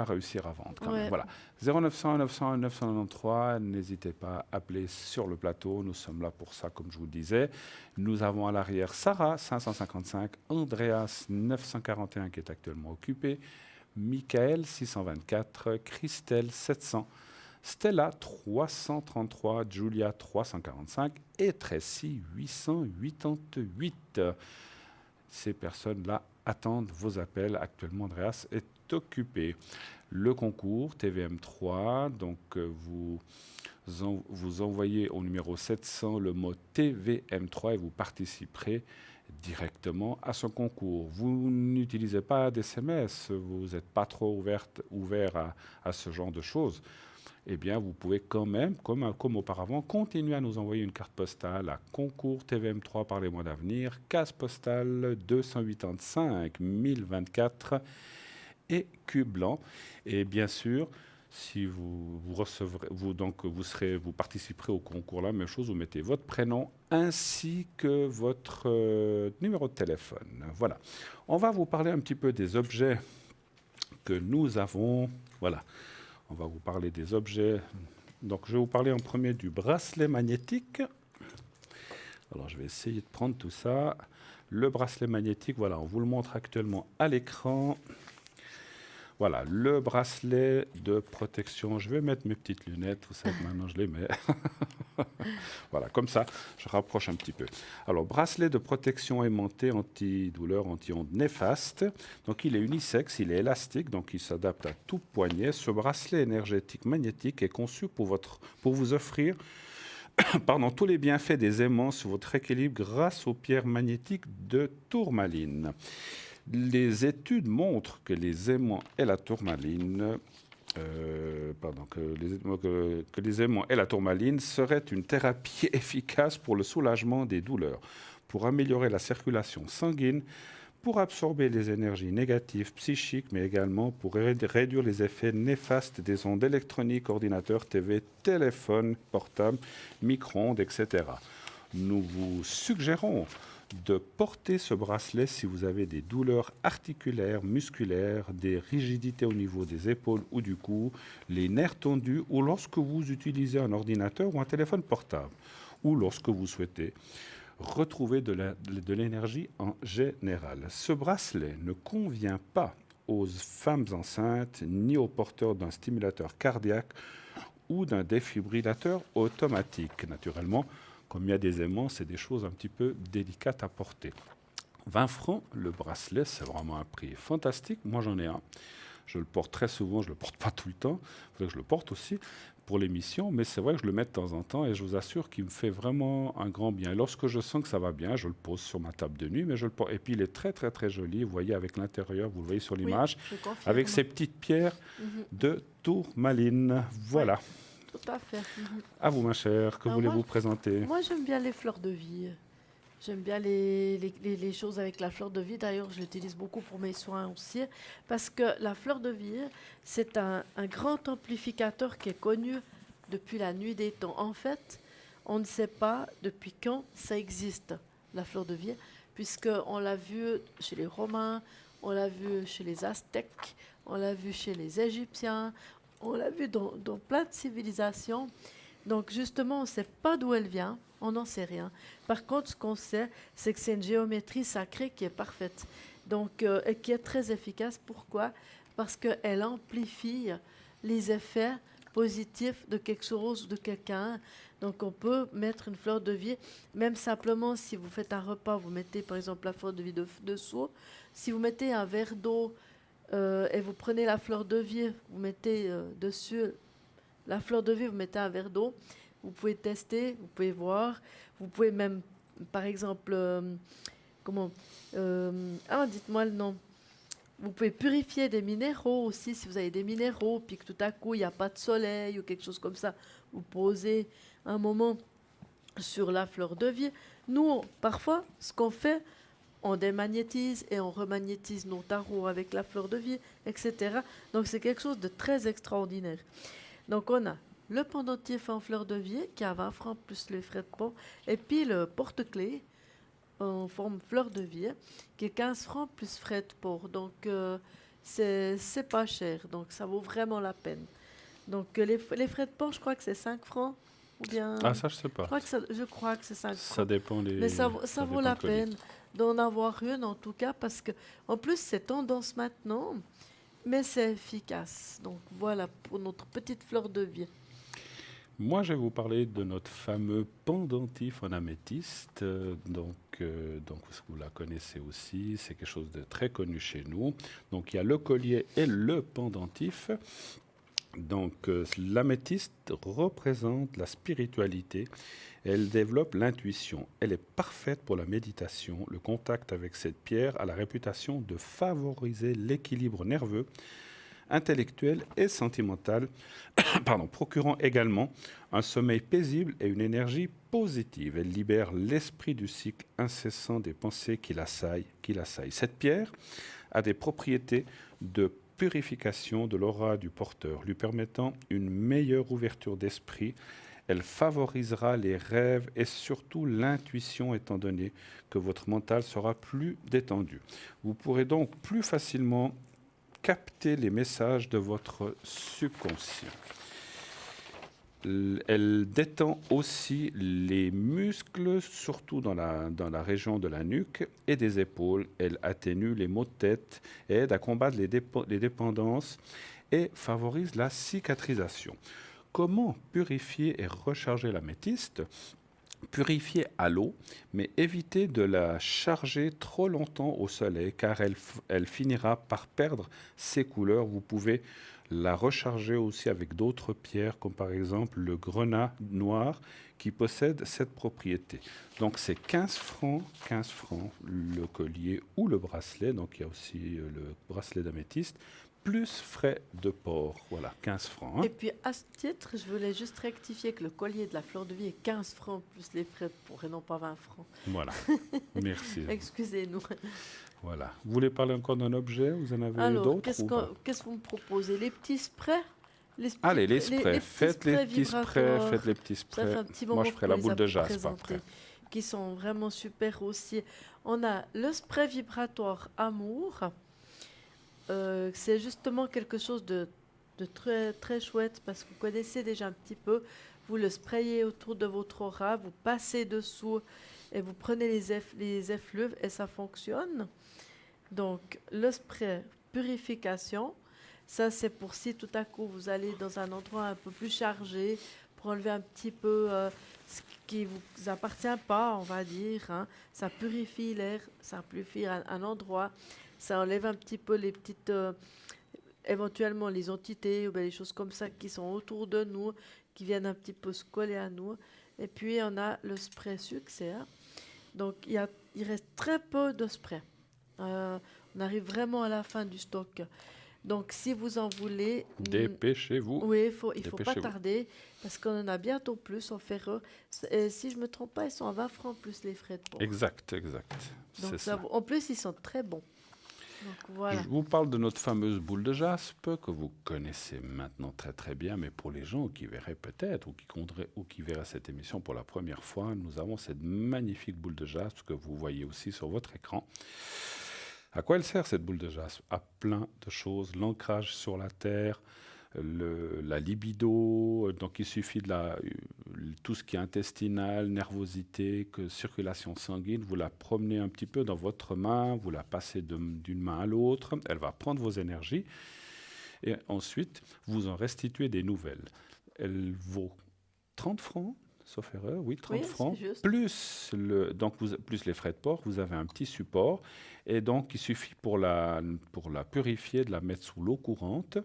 réussir à vendre quand même. Voilà. 0900 901 993, n'hésitez pas à appeler sur le plateau. Nous sommes là pour ça, comme je vous le disais. Nous avons à l'arrière Sarah, 555, Andreas, 941, qui est actuellement occupé, Michael, 624, Christelle, 700. Stella 333, Julia 345 et Tracy 888. Ces personnes-là attendent vos appels. Actuellement, Andreas est occupé. Le concours TVM3, donc vous envoyez au numéro 700 le mot TVM3 et vous participerez directement à ce concours. Vous n'utilisez pas d'SMS, vous n'êtes pas trop ouvert à ce genre de choses. eh bien, vous pouvez quand même, comme auparavant, continuer à nous envoyer une carte postale à Concours TVM3 par les mois d'avenir, case postale 285 1024 et Cube-Blanc. Et bien sûr, si vous recevrez, vous participerez au concours, la même chose, vous mettez votre prénom ainsi que votre numéro de téléphone. Voilà. On va vous parler un petit peu des objets que nous avons. Voilà. On va vous parler des objets. Donc, je vais vous parler en premier du bracelet magnétique. Alors, je vais essayer de prendre tout ça. Le bracelet magnétique, voilà, on vous le montre actuellement à l'écran. Voilà, le bracelet de protection. Je vais mettre mes petites lunettes, vous savez, maintenant je les mets. Voilà, comme ça, je rapproche un petit peu. Alors, bracelet de protection aimanté antidouleur, anti-ondes néfaste. Donc, il est unisexe, il est élastique, donc il s'adapte à tout poignet. Ce bracelet énergétique magnétique est conçu pour vous offrir tous les bienfaits des aimants sur votre équilibre grâce aux pierres magnétiques de tourmaline. Les études montrent que les aimants et la tourmaline que les aimants et la tourmaline seraient une thérapie efficace pour le soulagement des douleurs, pour améliorer la circulation sanguine, pour absorber les énergies négatives psychiques, mais également pour réduire les effets néfastes des ondes électroniques, ordinateurs, TV, téléphones portables, micro-ondes, etc. Nous vous suggérons de porter ce bracelet si vous avez des douleurs articulaires, musculaires, des rigidités au niveau des épaules ou du cou, les nerfs tendus, ou lorsque vous utilisez un ordinateur ou un téléphone portable, ou lorsque vous souhaitez retrouver de l'énergie en général. Ce bracelet ne convient pas aux femmes enceintes ni aux porteurs d'un stimulateur cardiaque ou d'un défibrillateur automatique. Naturellement, comme il y a des aimants, c'est des choses un petit peu délicates à porter. 20 francs, le bracelet, c'est vraiment un prix fantastique. Moi, j'en ai un. Je le porte très souvent, je ne le porte pas tout le temps. Il faudrait que je le porte aussi pour l'émission, mais c'est vrai que je le mets de temps en temps et je vous assure qu'il me fait vraiment un grand bien. Et lorsque je sens que ça va bien, je le pose sur ma table de nuit, mais je le porte. Et puis, il est très, très, très joli. Vous voyez avec l'intérieur, vous le voyez sur l'image, avec ces petites pierres de tourmaline. Voilà. Oui. Tout à fait. À vous, ma chère, que voulez-vous présenter? Moi, j'aime bien les fleurs de vie. J'aime bien les choses avec la fleur de vie. D'ailleurs, je l'utilise beaucoup pour mes soins aussi. Parce que la fleur de vie, c'est un grand amplificateur qui est connu depuis la nuit des temps. En fait, on ne sait pas depuis quand ça existe, la fleur de vie, puisqu'on l'a vu chez les Romains, on l'a vu chez les Aztèques, on l'a vu chez les Égyptiens, on l'a vu dans plein de civilisations. Donc justement, on ne sait pas d'où elle vient, on n'en sait rien. Par contre, ce qu'on sait, c'est que c'est une géométrie sacrée qui est parfaite, donc, et qui est très efficace. Pourquoi? Parce qu'elle amplifie les effets positifs de quelque chose ou de quelqu'un. Donc on peut mettre une fleur de vie, même simplement si vous faites un repas, vous mettez par exemple la fleur de vie dessous. Si vous mettez un verre d'eau, et vous prenez la fleur de vie, vous mettez dessus la fleur de vie, vous mettez un verre d'eau, vous pouvez tester, vous pouvez voir, vous pouvez même, par exemple, dites-moi le nom, vous pouvez purifier des minéraux aussi, si vous avez des minéraux, puis que tout à coup, il n'y a pas de soleil ou quelque chose comme ça, vous posez un moment sur la fleur de vie. Nous, parfois, ce qu'on fait, on démagnétise et on remagnétise nos tarots avec la fleur de vie, etc. Donc, c'est quelque chose de très extraordinaire. Donc, on a le pendentif en fleur de vie qui a 20 francs plus les frais de port, et puis le porte-clés en forme fleur de vie qui est 15 francs plus frais de port. Donc, c'est pas cher. Donc, ça vaut vraiment la peine. Donc, les frais de port, je crois que c'est 5 francs. Ou bien, ah, ça, je sais pas. Je crois que c'est 5 francs. Ça dépend des... Mais ça vaut la peine d'en avoir une, en tout cas, parce que, en plus, c'est tendance maintenant, mais c'est efficace. Donc, voilà pour notre petite fleur de vie. Moi, je vais vous parler de notre fameux pendentif en améthyste. Donc, vous la connaissez aussi, c'est quelque chose de très connu chez nous. Donc, il y a le collier et le pendentif. Donc, l'améthyste représente la spiritualité. Elle développe l'intuition. Elle est parfaite pour la méditation. Le contact avec cette pierre a la réputation de favoriser l'équilibre nerveux, intellectuelle et sentimentale, procurant également un sommeil paisible et une énergie positive. Elle libère l'esprit du cycle incessant des pensées qui l'assaillent. Cette pierre a des propriétés de purification de l'aura du porteur, lui permettant une meilleure ouverture d'esprit. Elle favorisera les rêves et surtout l'intuition, étant donné que votre mental sera plus détendu. Vous pourrez donc plus facilement capter les messages de votre subconscient. Elle détend aussi les muscles, surtout dans la région de la nuque et des épaules. Elle atténue les maux de tête, aide à combattre les dépendances et favorise la cicatrisation. Comment purifier et recharger l'améthyste ? Purifier à l'eau, mais évitez de la charger trop longtemps au soleil car elle finira par perdre ses couleurs. Vous pouvez la recharger aussi avec d'autres pierres comme par exemple le grenat noir qui possède cette propriété. Donc c'est 15 francs le collier ou le bracelet, donc il y a aussi le bracelet d'améthyste, plus frais de port. Voilà, 15 francs. Hein. Et puis, à ce titre, je voulais juste rectifier que le collier de la fleur de vie est 15 francs plus les frais de port et non pas 20 francs. Voilà, merci. Excusez-nous. Voilà. Vous voulez parler encore d'un objet? Vous en avez Alors, d'autres qu'est-ce que vous me proposez? Les petits sprays? Allez, les sprays. Faites les petits sprays. Faites les petits Ça sprays. fait un petit moment Moi, je ferai la qu'on boule les de a jaspe présentés, après. qui sont vraiment super aussi. On a le spray vibratoire Amour. C'est justement quelque chose de très, très chouette parce que vous connaissez déjà un petit peu. Vous le sprayez autour de votre aura, vous passez dessous et vous prenez les effluves et ça fonctionne. Donc, le spray purification, ça c'est pour si tout à coup vous allez dans un endroit un peu plus chargé pour enlever un petit peu ce qui ne vous appartient pas, on va dire. Hein. Ça purifie l'air, ça purifie un endroit. Ça enlève un petit peu les petites, éventuellement les entités ou bien les choses comme ça qui sont autour de nous, qui viennent un petit peu se coller à nous. Et puis, on a le spray succès. Donc, il reste très peu de spray. On arrive vraiment à la fin du stock. Donc, si vous en voulez... Dépêchez-vous. Oui, il faut pas tarder parce qu'on en a bientôt plus en ferreux. Si je ne me trompe pas, ils sont à 20 francs plus les frais de port. Exact. Donc, en plus, ils sont très bons. Donc, voilà. Je vous parle de notre fameuse boule de jaspe que vous connaissez maintenant très très bien, mais pour les gens qui verraient peut-être ou qui verraient cette émission pour la première fois, nous avons cette magnifique boule de jaspe que vous voyez aussi sur votre écran. À quoi elle sert cette boule de jaspe? À plein de choses, l'ancrage sur la terre, la libido, donc il suffit de tout ce qui est intestinal, nervosité, circulation sanguine, vous la promenez un petit peu dans votre main, vous la passez d'une main à l'autre, elle va prendre vos énergies et ensuite vous en restituez des nouvelles. Elle vaut 30 francs, sauf erreur, oui, 30 francs, plus les frais de port, vous avez un petit support et donc il suffit pour la purifier, de la mettre sous l'eau courante.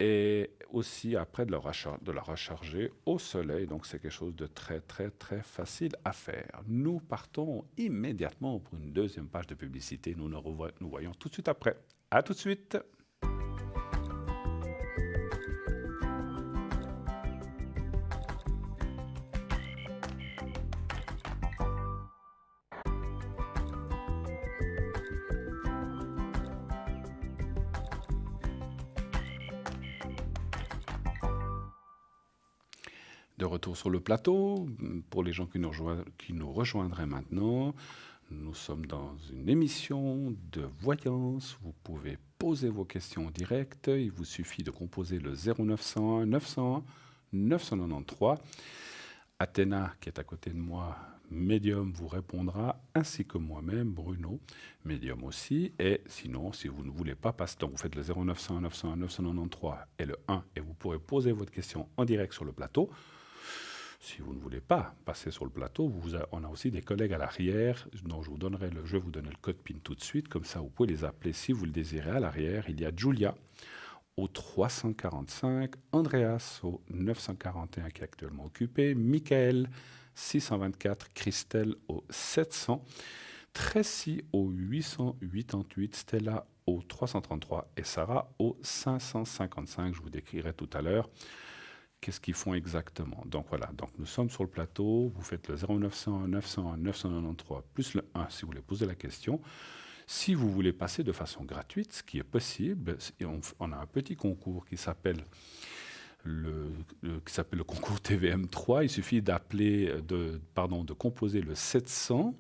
Et aussi après de la recharger au soleil. Donc c'est quelque chose de très très très facile à faire. Nous partons immédiatement pour une deuxième page de publicité. Nous voyons tout de suite après. À tout de suite. De retour sur le plateau, pour les gens qui nous rejoindraient maintenant, nous sommes dans une émission de voyance. Vous pouvez poser vos questions en direct. Il vous suffit de composer le 0901 901 993. Athéna, qui est à côté de moi, médium, vous répondra, ainsi que moi-même, Bruno, médium aussi. Et sinon, si vous ne voulez pas passer, donc vous faites le 0901 901 993 et le 1, et vous pourrez poser votre question en direct sur le plateau. Si vous ne voulez pas passer sur le plateau, on a aussi des collègues à l'arrière, dont je vais vous donner le code PIN tout de suite, comme ça vous pouvez les appeler si vous le désirez. À l'arrière, il y a Julia au 345, Andreas au 941 qui est actuellement occupé, Michael 624, Christelle au 700, Tracy au 888, Stella au 333 et Sarah au 555. Je vous décrirai tout à l'heure qu'est-ce qu'ils font exactement. Donc voilà, donc nous sommes sur le plateau, vous faites le 0900 901 993 plus le 1 si vous voulez poser la question. Si vous voulez passer de façon gratuite, ce qui est possible, on a un petit concours qui s'appelle le concours TVM3. Il suffit de composer le 700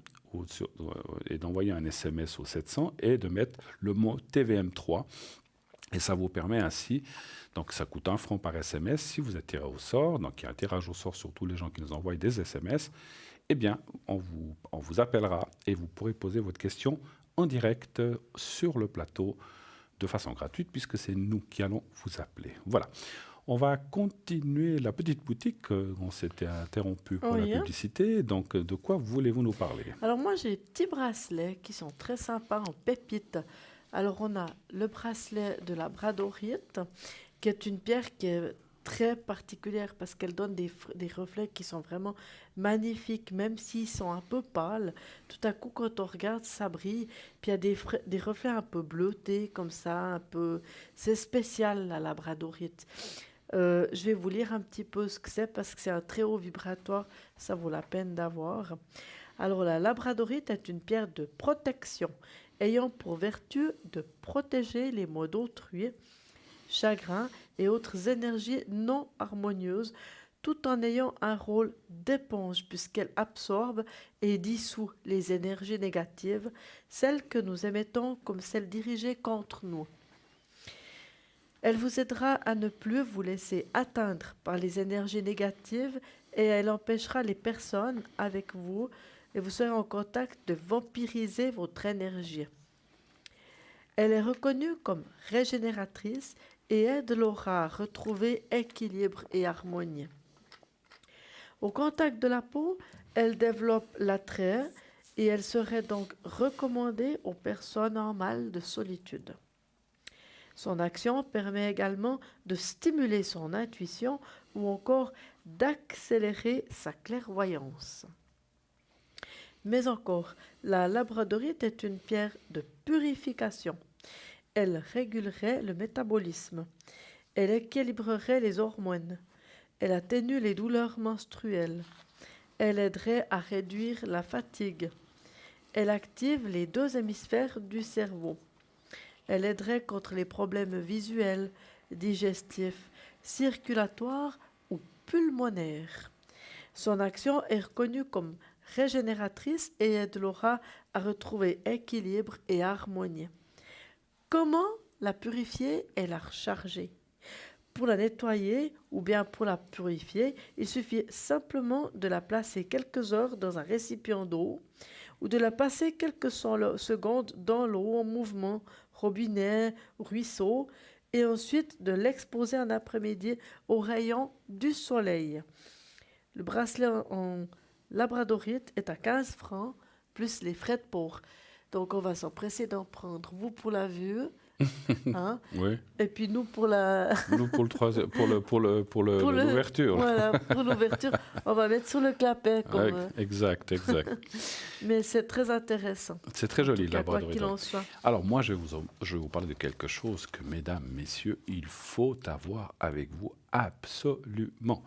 et d'envoyer un SMS au 700 et de mettre le mot TVM3. Et ça vous permet ainsi, donc ça coûte 1 franc par SMS. Si vous êtes tiré au sort, donc il y a un tirage au sort sur tous les gens qui nous envoient des SMS, eh bien, on vous appellera et vous pourrez poser votre question en direct sur le plateau de façon gratuite, puisque c'est nous qui allons vous appeler. Voilà. On va continuer la petite boutique. On s'était interrompu pour la publicité. Donc, de quoi voulez-vous nous parler? Alors moi, j'ai des petits bracelets qui sont très sympas en pépites. Alors, on a le bracelet de la labradorite, qui est une pierre qui est très particulière parce qu'elle donne des reflets qui sont vraiment magnifiques, même s'ils sont un peu pâles. Tout à coup, quand on regarde, ça brille. Puis il y a des reflets un peu bleutés, comme ça, un peu... C'est spécial, la labradorite. Je vais vous lire un petit peu ce que c'est parce que c'est un très haut vibratoire, ça vaut la peine d'avoir. Alors, la labradorite est une pierre de protection, ayant pour vertu de protéger les maux d'autrui, chagrin et autres énergies non harmonieuses, tout en ayant un rôle d'éponge puisqu'elle absorbe et dissout les énergies négatives, celles que nous émettons comme celles dirigées contre nous. Elle vous aidera à ne plus vous laisser atteindre par les énergies négatives et elle empêchera les personnes avec vous et vous serez en contact de vampiriser votre énergie. Elle est reconnue comme régénératrice et aide l'aura à retrouver équilibre et harmonie. Au contact de la peau, elle développe l'attrait et elle serait donc recommandée aux personnes en mal de solitude. Son action permet également de stimuler son intuition ou encore d'accélérer sa clairvoyance. Mais encore, la labradorite est une pierre de purification. Elle régulerait le métabolisme. Elle équilibrerait les hormones. Elle atténue les douleurs menstruelles. Elle aiderait à réduire la fatigue. Elle active les 2 hémisphères du cerveau. Elle aiderait contre les problèmes visuels, digestifs, circulatoires ou pulmonaires. Son action est reconnue comme régénératrice et aide l'aura à retrouver équilibre et harmonie. Comment la purifier et la recharger? Pour la nettoyer ou bien pour la purifier, il suffit simplement de la placer quelques heures dans un récipient d'eau ou de la passer quelques secondes dans l'eau en mouvement, robinet, ruisseau, et ensuite de l'exposer un après-midi aux rayons du soleil. Le bracelet en labradorite est à 15 francs, plus les frais de port. Donc, on va s'empresser d'en prendre. Vous pour la vue, hein, Oui. et puis nous pour la... Nous pour l'ouverture. Voilà, pour l'ouverture, on va mettre sur le clapet. Exact. Mais c'est très intéressant. C'est très joli, la labradorite. Quoi qu'il en soit. Alors moi, je vais vous parler de quelque chose que, mesdames, messieurs, il faut avoir avec vous absolument.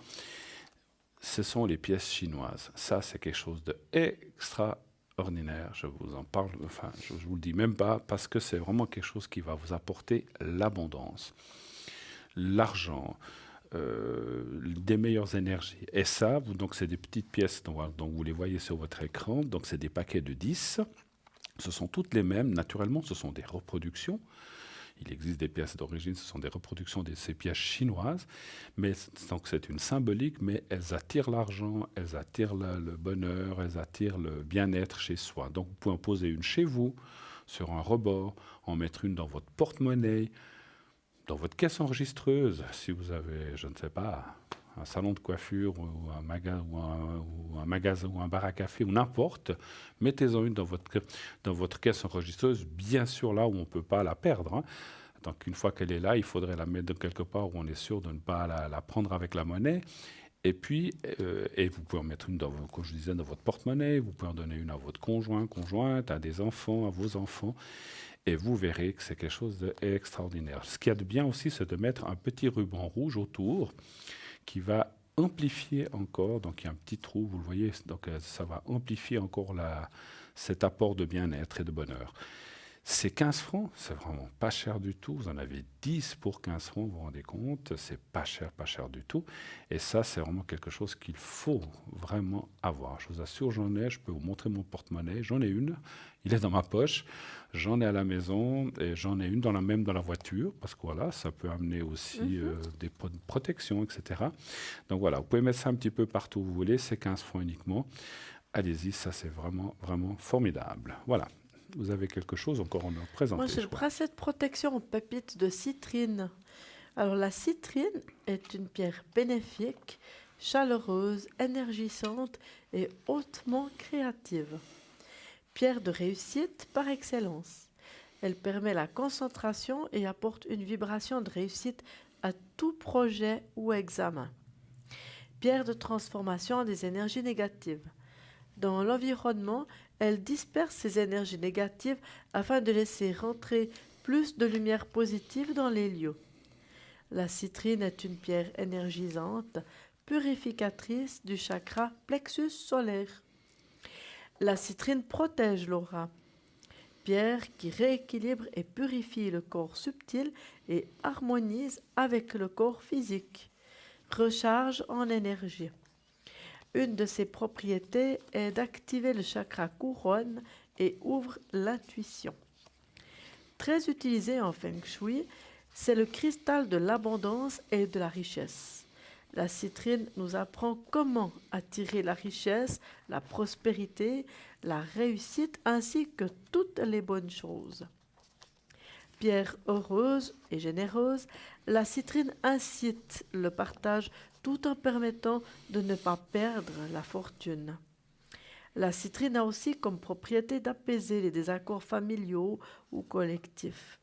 Ce sont les pièces chinoises. Ça, c'est quelque chose d'extraordinaire. Je vous en parle, enfin, je vous le dis même pas, parce que c'est vraiment quelque chose qui va vous apporter l'abondance, l'argent, des meilleures énergies. Et ça, donc c'est des petites pièces, donc vous les voyez sur votre écran, donc c'est des paquets de 10. Ce sont toutes les mêmes. Naturellement, ce sont des reproductions. Il existe des pièces d'origine, ce sont des reproductions de ces pièces chinoises, mais donc c'est une symbolique, mais elles attirent l'argent, elles attirent le bonheur, elles attirent le bien-être chez soi. Donc vous pouvez en poser une chez vous, sur un rebord, en mettre une dans votre porte-monnaie, dans votre caisse enregistreuse, si vous avez, je ne sais pas, un salon de coiffure ou un magasin ou un bar à café ou n'importe, mettez-en une dans votre caisse enregistreuse, bien sûr là où on ne peut pas la perdre. Hein. Donc une fois qu'elle est là, il faudrait la mettre quelque part où on est sûr de ne pas la prendre avec la monnaie. Et puis, et vous pouvez en mettre une, comme je disais, dans votre porte-monnaie, vous pouvez en donner une à votre conjointe, à des enfants, à vos enfants. Et vous verrez que c'est quelque chose d'extraordinaire. Ce qu'il y a de bien aussi, c'est de mettre un petit ruban rouge autour qui va amplifier encore. Donc il y a un petit trou, vous le voyez, donc ça va amplifier encore cet apport de bien-être et de bonheur. C'est 15 francs, c'est vraiment pas cher du tout. Vous en avez 10 pour 15 francs, vous vous rendez compte, c'est pas cher du tout. Et ça, c'est vraiment quelque chose qu'il faut vraiment avoir. Je vous assure, j'en ai, je peux vous montrer mon porte-monnaie, j'en ai une, il est dans ma poche, j'en ai à la maison et j'en ai une même dans la voiture, parce que voilà, ça peut amener aussi des protections, etc. Donc voilà, vous pouvez mettre ça un petit peu partout où vous voulez, c'est 15 francs uniquement. Allez-y, ça c'est vraiment, vraiment formidable. Voilà. Vous avez quelque chose encore à nous présenter? Moi, j'ai le bracelet de protection en pépites de citrine. Alors, la citrine est une pierre bénéfique, chaleureuse, énergisante et hautement créative. Pierre de réussite par excellence. Elle permet la concentration et apporte une vibration de réussite à tout projet ou examen. Pierre de transformation des énergies négatives. Dans l'environnement, elle disperse ces énergies négatives afin de laisser rentrer plus de lumière positive dans les lieux. La citrine est une pierre énergisante, purificatrice du chakra plexus solaire. La citrine protège l'aura. Pierre qui rééquilibre et purifie le corps subtil et harmonise avec le corps physique. Recharge en énergie. Une de ses propriétés est d'activer le chakra couronne et ouvre l'intuition. Très utilisé en Feng Shui, c'est le cristal de l'abondance et de la richesse. La citrine nous apprend comment attirer la richesse, la prospérité, la réussite ainsi que toutes les bonnes choses. Pierre heureuse et généreuse, la citrine incite le partage tout en permettant de ne pas perdre la fortune. La citrine a aussi comme propriété d'apaiser les désaccords familiaux ou collectifs.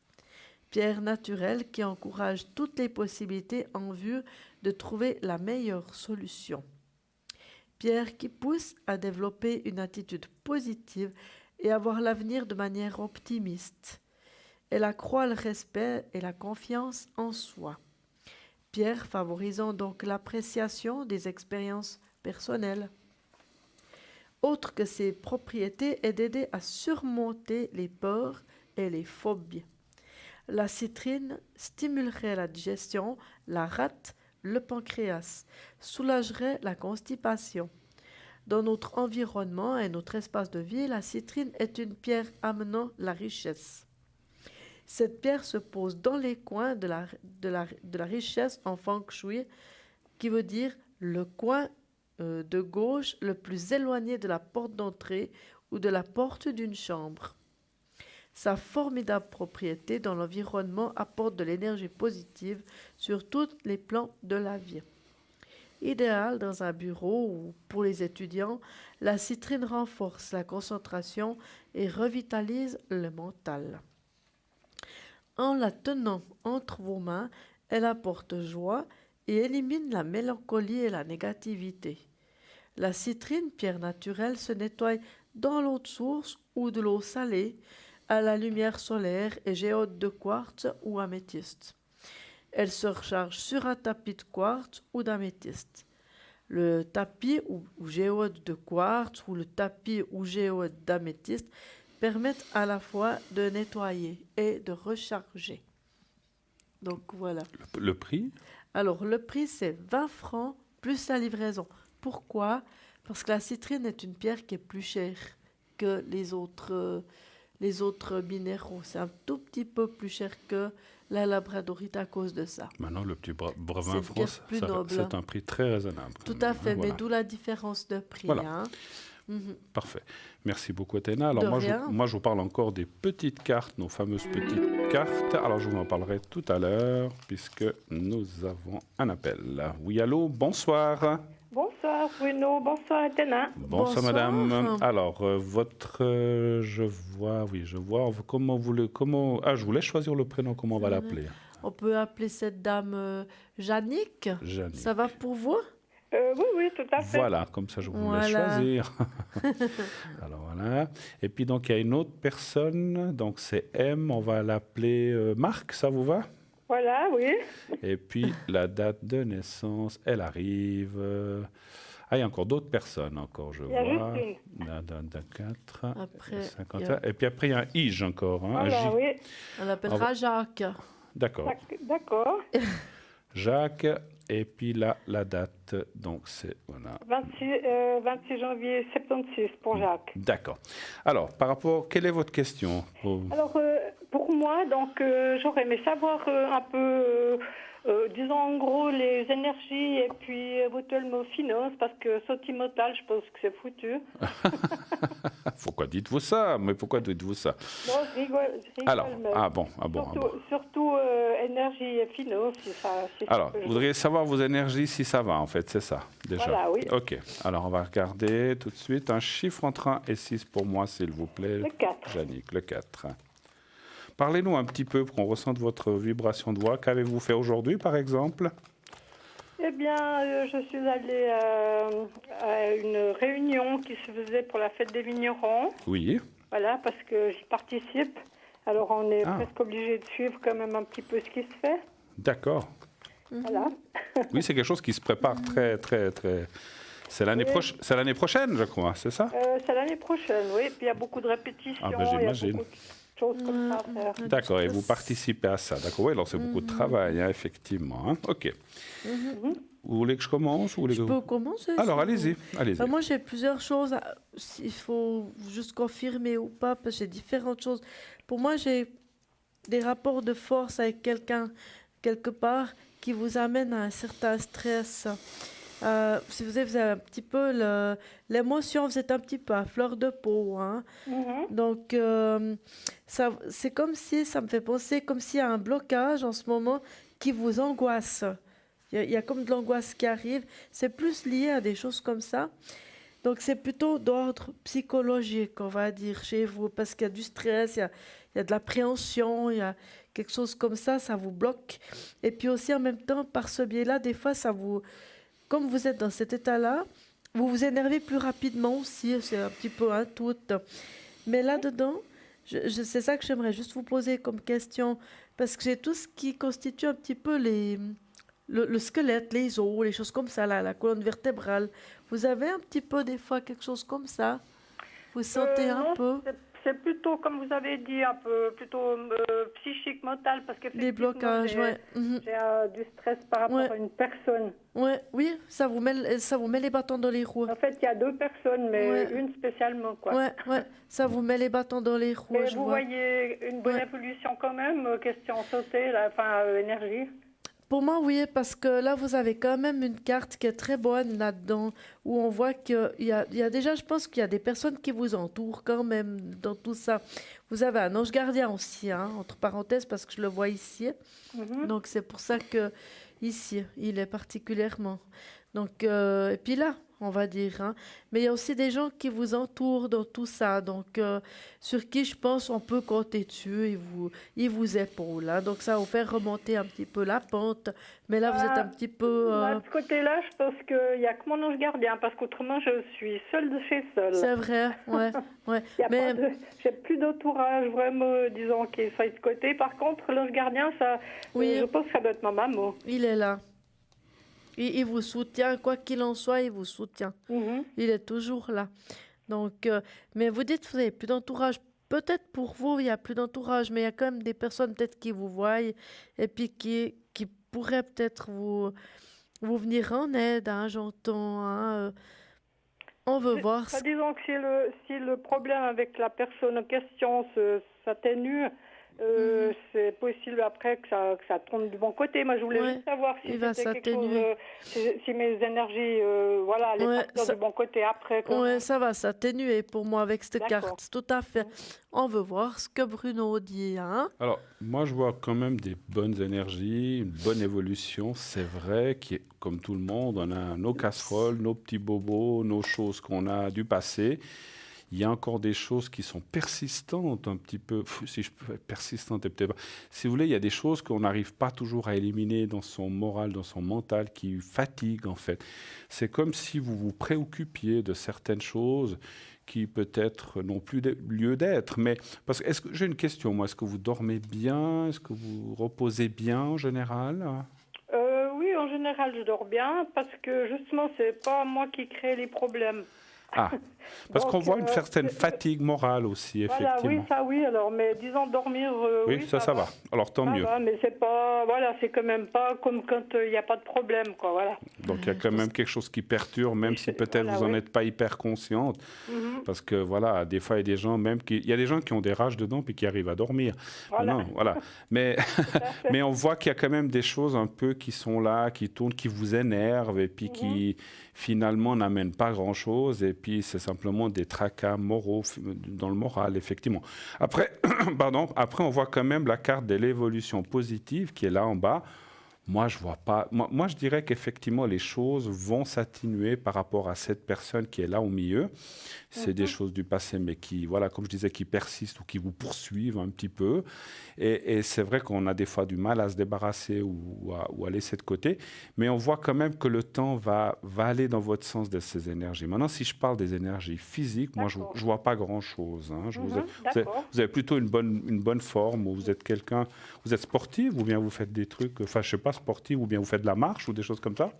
Pierre naturelle qui encourage toutes les possibilités en vue de trouver la meilleure solution. Pierre qui pousse à développer une attitude positive et à voir l'avenir de manière optimiste. Elle accroît le respect et la confiance en soi. Pierre favorisant donc l'appréciation des expériences personnelles. Autre que ses propriétés est d'aider à surmonter les peurs et les phobies. La citrine stimulerait la digestion, la rate, le pancréas, soulagerait la constipation. Dans notre environnement et notre espace de vie, la citrine est une pierre amenant la richesse. Cette pierre se pose dans les coins de la richesse en Feng Shui, qui veut dire le coin de gauche le plus éloigné de la porte d'entrée ou de la porte d'une chambre. Sa formidable propriété dans l'environnement apporte de l'énergie positive sur tous les plans de la vie. Idéal dans un bureau ou pour les étudiants, la citrine renforce la concentration et revitalise le mental. En la tenant entre vos mains, elle apporte joie et élimine la mélancolie et la négativité. La citrine, pierre naturelle, se nettoie dans l'eau de source ou de l'eau salée, à la lumière solaire et géode de quartz ou améthyste. Elle se recharge sur un tapis de quartz ou d'améthyste. Le tapis ou géode de quartz ou le tapis ou géode d'améthyste permettent à la fois de nettoyer et de recharger. Donc voilà. Le prix? Alors le prix c'est 20 francs plus la livraison. Pourquoi? Parce que la citrine est une pierre qui est plus chère que les autres minéraux. C'est un tout petit peu plus cher que la labradorite à cause de ça. Maintenant, le petit brevin France, c'est un prix très raisonnable. Tout à fait, mais d'où la différence de prix. Voilà. Parfait. Merci beaucoup, Athéna. Alors moi, je vous parle encore des petites cartes, nos fameuses petites cartes. Alors, je vous en parlerai tout à l'heure, puisque nous avons un appel. Oui, allô, bonsoir. Bonsoir Bruno, bonsoir Athéna. Bonsoir madame. Alors, je vois, je vous laisse choisir le prénom, comment on va l'appeler. On peut appeler cette dame Jannick. Jannick. Ça va pour vous? Oui, oui, tout à fait. Voilà, comme ça je vous laisse Voilà. choisir. Alors voilà. Et puis donc il y a une autre personne, donc c'est M, on va l'appeler Marc, ça vous va? Voilà, oui. Et puis la date de naissance, elle arrive. Ah, il y a encore d'autres personnes, encore, je Il y a vois. juste une. D'un 4, Après, 51. Et puis après, il y a un IJ encore. Hein, un Voilà, J. oui. on l'appellera Jacques. D'accord. D'accord. Jacques. Et puis là, la date, donc c'est... Voilà. 26 janvier 76 pour Jacques. D'accord. Alors, par rapport... Quelle est votre question? Alors, pour moi, donc, j'aurais aimé savoir un peu, disons en gros, les énergies et puis éventuellement finances, parce que sentimental, je pense que c'est foutu. Pourquoi dites-vous ça? Mais pourquoi dites-vous ça? Non, je rigole. Alors, Mais surtout énergie et finances, si ça... Si Alors, ça peut vous voudriez savoir vos énergies si ça va, en fait, c'est ça, déjà. Voilà, oui. OK. Alors, on va regarder tout de suite un chiffre entre 1 et 6 pour moi, s'il vous plaît. Le 4. Jannick, le 4. Parlez-nous un petit peu pour qu'on ressente votre vibration de voix. Qu'avez-vous fait aujourd'hui, par exemple? Eh bien, je suis allée à une réunion qui se faisait pour la fête des vignerons. Oui. Voilà, parce que j'y participe. Alors, on est presque obligé de suivre quand même un petit peu ce qui se fait. D'accord. Voilà. Oui, c'est quelque chose qui se prépare très, très, très... C'est l'année prochaine, je crois, c'est ça? C'est l'année prochaine, oui. Puis il y a beaucoup de répétitions. Ah, ben, j'imagine. Il y a beaucoup de choses comme ça à faire. D'accord, et vous participez à ça. D'accord, oui, alors c'est beaucoup de travail, hein, effectivement. Hein. OK. Vous voulez que je commence ou vous voulez Je que... peux commencer? Alors, si vous- allez-y, allez-y. Moi, j'ai plusieurs choses. Il faut juste confirmer ou pas, parce que j'ai différentes choses. Pour moi, j'ai des rapports de force avec quelqu'un, quelque part, qui vous amène à un certain stress. Si vous avez un petit peu l'émotion, vous êtes un petit peu à fleur de peau. Hein. Donc, c'est comme si, ça me fait penser comme s'il y a un blocage en ce moment qui vous angoisse. Il y a comme de l'angoisse qui arrive. C'est plus lié à des choses comme ça. Donc, c'est plutôt d'ordre psychologique, on va dire, chez vous, parce qu'il y a du stress, il y a de l'appréhension, il y a quelque chose comme ça vous bloque. Et puis aussi, en même temps, par ce biais-là, des fois, comme vous êtes dans cet état-là, vous vous énervez plus rapidement aussi, c'est un petit peu un tout. Mais là-dedans, c'est ça que j'aimerais juste vous poser comme question, parce que j'ai tout ce qui constitue un petit peu le squelette, les os, les choses comme ça, la colonne vertébrale. Vous avez un petit peu des fois quelque chose comme ça? Vous sentez un Non, peu c'est plutôt, comme vous avez dit, un peu plutôt psychique, mental, parce des qu'effectivement, blocages, ouais. Mhm. j'ai du stress par rapport Ouais. à une personne. Ouais, oui, ça vous met les bâtons dans les roues. En fait, il y a 2 personnes, mais Ouais. une spécialement, quoi. Ouais, ça vous met les bâtons dans les roues, Mais je vous vois. voyez une bonne Ouais. évolution quand même, question santé, énergie. Pour moi, oui, parce que là, vous avez quand même une carte qui est très bonne là-dedans, où on voit qu'il y a déjà, je pense qu'il y a des personnes qui vous entourent quand même dans tout ça. Vous avez un ange gardien aussi, hein, entre parenthèses, parce que je le vois ici. Donc, c'est pour ça que ici, il est particulièrement. Donc, et puis là, on va dire. Hein. Mais il y a aussi des gens qui vous entourent dans tout ça. Donc, sur qui je pense on peut compter dessus. Ils vous épaulent. Hein. Donc, ça va vous faire remonter un petit peu la pente. Mais là, vous êtes un petit peu... De ce côté-là, je pense qu'il n'y a que mon ange gardien, parce qu'autrement, je suis seule de chez seule. C'est vrai, ouais. Mais J'ai plus d'entourage, vraiment, disons, qui soit de côté. Par contre, l'ange gardien, ça, Oui. je pense que ça doit être ma maman. il est là. Il vous soutient, quoi qu'il en soit, il vous soutient. Il est toujours là. Donc, mais vous dites que vous n'avez plus d'entourage. Peut-être pour vous, il n'y a plus d'entourage, mais il y a quand même des personnes peut-être qui vous voient et puis qui pourraient peut-être vous venir en aide, hein, j'entends. Hein, on veut voir. Disons que si le problème avec la personne en question s'atténue, c'est possible après que ça tombe du bon côté. Moi, je voulais juste savoir si c'était quelque chose, si mes énergies, allaient partir du bon côté après. Oui, ça va s'atténuer pour moi avec cette carte, tout à fait. On veut voir ce que Bruno dit. Hein? Alors, moi, je vois quand même des bonnes énergies, une bonne évolution. C'est vrai que, comme tout le monde, on a nos casseroles, nos petits bobos, nos choses qu'on a du passé. il y a encore des choses qui sont persistantes un petit peu, si je peux être persistante, peut-être pas. Si vous voulez, il y a des choses qu'on n'arrive pas toujours à éliminer dans son moral, dans son mental, qui fatiguent en fait. C'est comme si vous vous préoccupiez de certaines choses qui peut-être n'ont plus lieu d'être. Mais parce que j'ai une question, moi, est-ce que vous dormez bien? Est-ce que vous reposez bien en général? Oui, en général, je dors bien parce que justement, c'est pas moi qui crée les problèmes. Ah, parce qu'on voit une certaine c'est- fatigue morale aussi, Voilà, oui, effectivement. ça oui, alors, mais disons dormir, Oui, oui, ça va. Alors tant Ça mieux. va, mais c'est pas, voilà, c'est quand même pas comme quand il n'y a pas de problème, quoi, voilà. Donc il y a quand même quelque chose qui perturbe, même si peut-être Voilà, vous n'en oui. êtes pas hyper consciente. Parce que voilà, des fois, il y a des gens même il y a des gens qui ont des rages dedans puis qui arrivent à dormir. Voilà. Non, voilà. Mais, Tout à fait. mais on voit qu'il y a quand même des choses un peu qui sont là, qui tournent, qui vous énervent et puis qui finalement n'amènent pas grand-chose. Et puis c'est simplement des tracas moraux dans le moral, effectivement. Après, pardon, après, on voit quand même la carte de l'évolution positive qui est là en bas. Moi, je vois pas. Moi, je dirais qu'effectivement, les choses vont s'atténuer par rapport à cette personne qui est là au milieu. C'est des choses du passé, mais qui, voilà, comme je disais, qui persistent ou qui vous poursuivent un petit peu. Et c'est vrai qu'on a des fois du mal à se débarrasser ou à laisser de côté. Mais on voit quand même que le temps va aller dans votre sens de ces énergies. Maintenant, si je parle des énergies physiques, moi, je ne vois pas grand-chose. Hein. Vous avez plutôt une bonne forme, ou vous êtes quelqu'un, vous êtes sportif, ou bien vous faites des trucs, enfin, je sais pas, sportif, ou bien vous faites de la marche, ou des choses comme ça?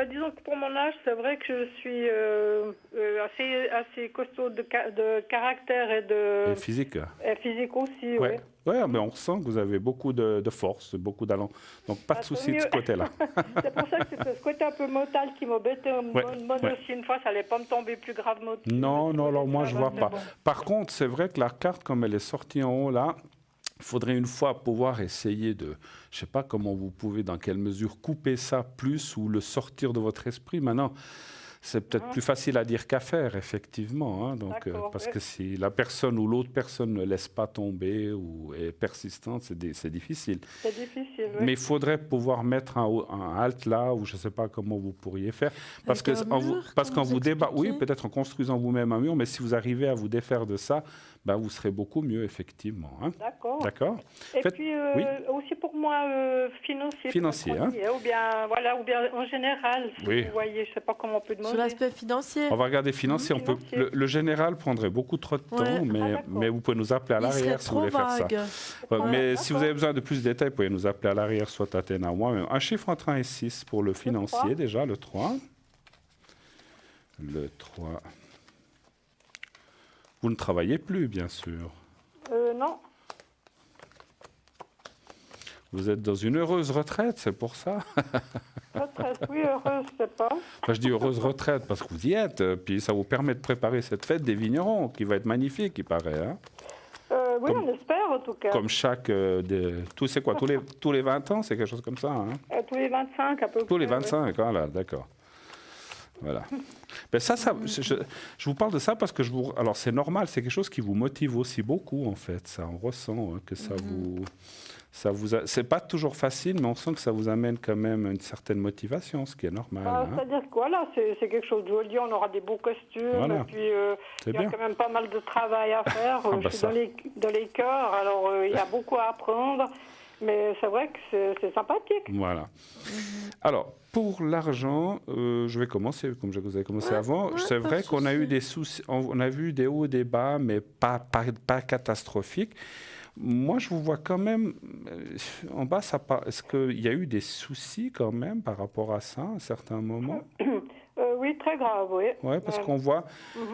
Disons que pour mon âge, c'est vrai que je suis assez costaud de caractère Et physique. Et physique aussi, ouais. oui. Oui, mais on sent que vous avez beaucoup de force, beaucoup d'allant. Donc, pas de souci de ce côté-là. C'est pour ça que c'est ce côté un peu mental qui m'embêtait. Moi aussi, une fois, ça n'allait pas me tomber plus gravement. Non, alors moi, je ne vois pas. Bon. Par contre, c'est vrai que la carte, comme elle est sortie en haut, là, il faudrait une fois pouvoir essayer de, je ne sais pas comment vous pouvez, dans quelle mesure, couper ça plus ou le sortir de votre esprit. Maintenant, c'est peut-être plus facile à dire qu'à faire, effectivement. Hein, donc, parce que si la personne ou l'autre personne ne laisse pas tomber ou est persistante, c'est difficile. C'est difficile, oui. Mais il faudrait pouvoir mettre un halt là, ou je ne sais pas comment vous pourriez faire. Parce qu'en vous débat, oui, peut-être en construisant vous-même un mur, mais si vous arrivez à vous défaire de ça, ben, vous serez beaucoup mieux, effectivement. Hein. D'accord. Et puis, aussi pour moi, financier, hein. Ou bien en général, si vous voyez, je ne sais pas comment on peut demander. Sur l'aspect financier. On va regarder financier. Le général prendrait beaucoup trop de temps, mais vous pouvez nous appeler à l'arrière si vous voulez faire ça. Mais si vous avez besoin de plus de détails, vous pouvez nous appeler à l'arrière, soit Athéna ou moi. Un chiffre entre 1 et 6 pour le financier, déjà, le 3. Le 3. Vous ne travaillez plus, bien sûr. Non. Vous êtes dans une heureuse retraite, c'est pour ça. Retraite, oui, heureuse, je ne sais pas. Enfin, je dis heureuse retraite parce que vous y êtes, puis ça vous permet de préparer cette fête des vignerons, qui va être magnifique, il paraît. Hein. Oui, on espère, en tout cas. Comme c'est quoi, tous les 20 ans, c'est quelque chose comme ça. Hein. Tous les 25, à peu près. Tous les 25, voilà, d'accord. Voilà. Ben je vous parle de ça parce que alors c'est normal, c'est quelque chose qui vous motive aussi beaucoup en fait. Ça, on ressent que c'est pas toujours facile, mais on sent que ça vous amène quand même une certaine motivation, ce qui est normal. Hein. C'est-à-dire que voilà, c'est quelque chose de joli, on aura des beaux costumes, voilà. Et puis il y a quand même pas mal de travail à faire. Je suis dans les chœurs, alors il y a beaucoup à apprendre. Mais c'est vrai que c'est sympathique. Voilà. Alors, pour l'argent, je vais commencer, comme je vous ai commencé avant. C'est vrai qu'on a eu des soucis, on a vu des hauts et des bas, mais pas catastrophiques. Moi, je vous vois quand même, en bas, est-ce qu'il y a eu des soucis quand même par rapport à ça, à un certain moment? Oui, très grave, oui. Oui, parce qu'on voit,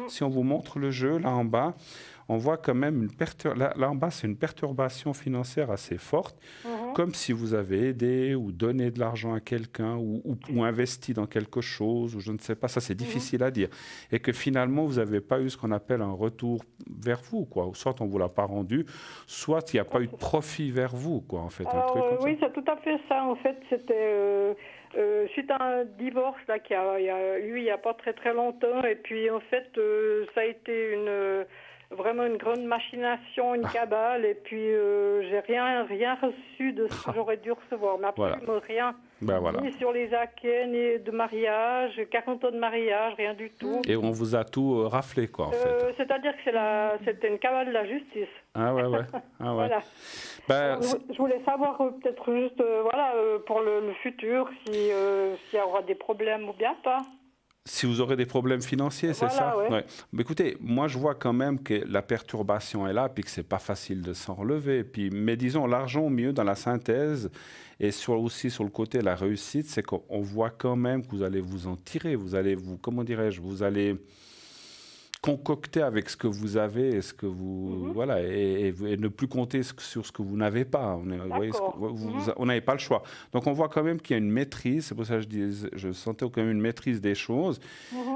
si on vous montre le jeu, là en bas, on voit quand même là en bas, c'est une perturbation financière assez forte, comme si vous avez aidé ou donné de l'argent à quelqu'un ou investi dans quelque chose, ou je ne sais pas, ça c'est difficile à dire. Et que finalement, vous n'avez pas eu ce qu'on appelle un retour vers vous, quoi. Soit on ne vous l'a pas rendu, soit il n'y a pas eu de profit vers vous, quoi, en fait. Alors, un truc comme oui, c'est tout à fait ça. En fait, c'était suite à un divorce là, qu'il y a eu il n'y a pas très très longtemps. Et puis, en fait, ça a été vraiment une grande machination, une cabale, et puis j'ai rien reçu de ce que j'aurais dû recevoir, mais absolument rien. Ni sur les acquets, ni de mariage, 40 ans de mariage, rien du tout. Et on vous a tout raflé, quoi, en fait. C'est-à-dire que c'était une cabale de la justice. Ah ouais. Voilà. Je voulais savoir peut-être juste, pour le futur, s'il y aura des problèmes ou bien pas. Si vous aurez des problèmes financiers, c'est ça? Ouais. Mais écoutez, moi je vois quand même que la perturbation est là, puis que c'est pas facile de s'en relever. Mais disons, l'argent au mieux dans la synthèse, et aussi sur le côté de la réussite, c'est qu'on voit quand même que vous allez vous en tirer. Vous allez vous allez concocter avec ce que vous avez et ce que vous et ne plus compter sur ce que vous n'avez pas. On n'avait pas le choix. Donc on voit quand même qu'il y a une maîtrise. C'est pour ça que je sentais quand même une maîtrise des choses.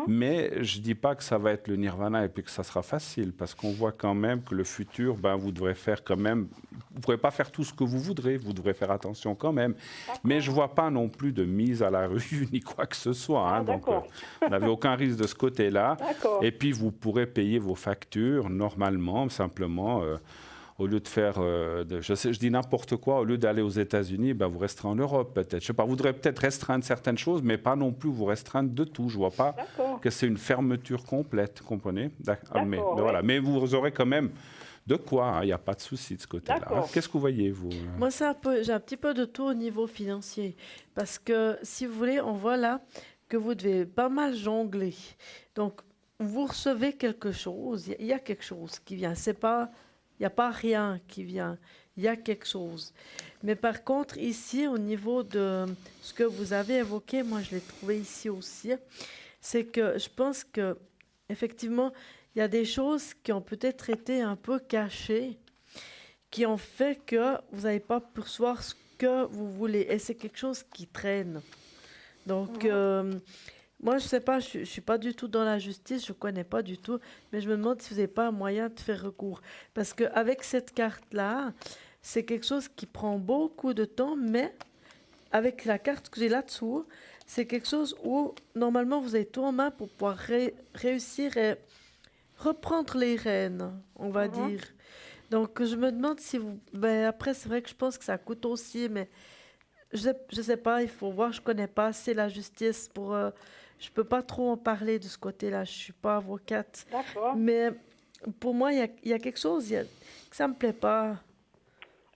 Mais je dis pas que ça va être le nirvana et puis que ça sera facile, parce qu'on voit quand même que le futur, vous devrez faire quand même. Vous ne pourrez pas faire tout ce que vous voudrez. Vous devrez faire attention quand même. Mais je vois pas non plus de mise à la rue ni quoi que ce soit. Donc on n'avait aucun risque de ce côté-là. Et puis vous pourrez payer vos factures normalement, simplement, au lieu de faire, je dis n'importe quoi, au lieu d'aller aux États-Unis, vous resterez en Europe peut-être. Je sais pas, vous devrez peut-être restreindre certaines choses, mais pas non plus vous restreindre de tout. Je vois pas que c'est une fermeture complète, comprenez? Voilà. Mais vous aurez quand même de quoi, il n'y a pas de souci de ce côté-là. Qu'est-ce que vous voyez, vous? Moi, j'ai un petit peu de tout au niveau financier, parce que, si vous voulez, on voit là que vous devez pas mal jongler. Donc, vous recevez quelque chose, il y a quelque chose qui vient. Il n'y a pas rien qui vient, il y a quelque chose. Mais par contre, ici, au niveau de ce que vous avez évoqué, moi je l'ai trouvé ici aussi, c'est que je pense que effectivement, il y a des choses qui ont peut-être été un peu cachées, qui ont fait que vous n'avez pas pu recevoir ce que vous voulez. Et c'est quelque chose qui traîne. Donc, moi, je ne sais pas, je ne suis pas du tout dans la justice, je ne connais pas du tout, mais je me demande si vous n'avez pas un moyen de faire recours. Parce qu'avec cette carte-là, c'est quelque chose qui prend beaucoup de temps, mais avec la carte que j'ai là-dessous, c'est quelque chose où, normalement, vous avez tout en main pour pouvoir réussir et reprendre les rênes, on va dire. Donc, je me demande si vous... après, c'est vrai que je pense que ça coûte aussi, mais je sais pas, il faut voir, je ne connais pas assez la justice pour... je ne peux pas trop en parler de ce côté-là, je ne suis pas avocate. D'accord. Mais pour moi, il y a quelque chose que ça ne me plaît pas.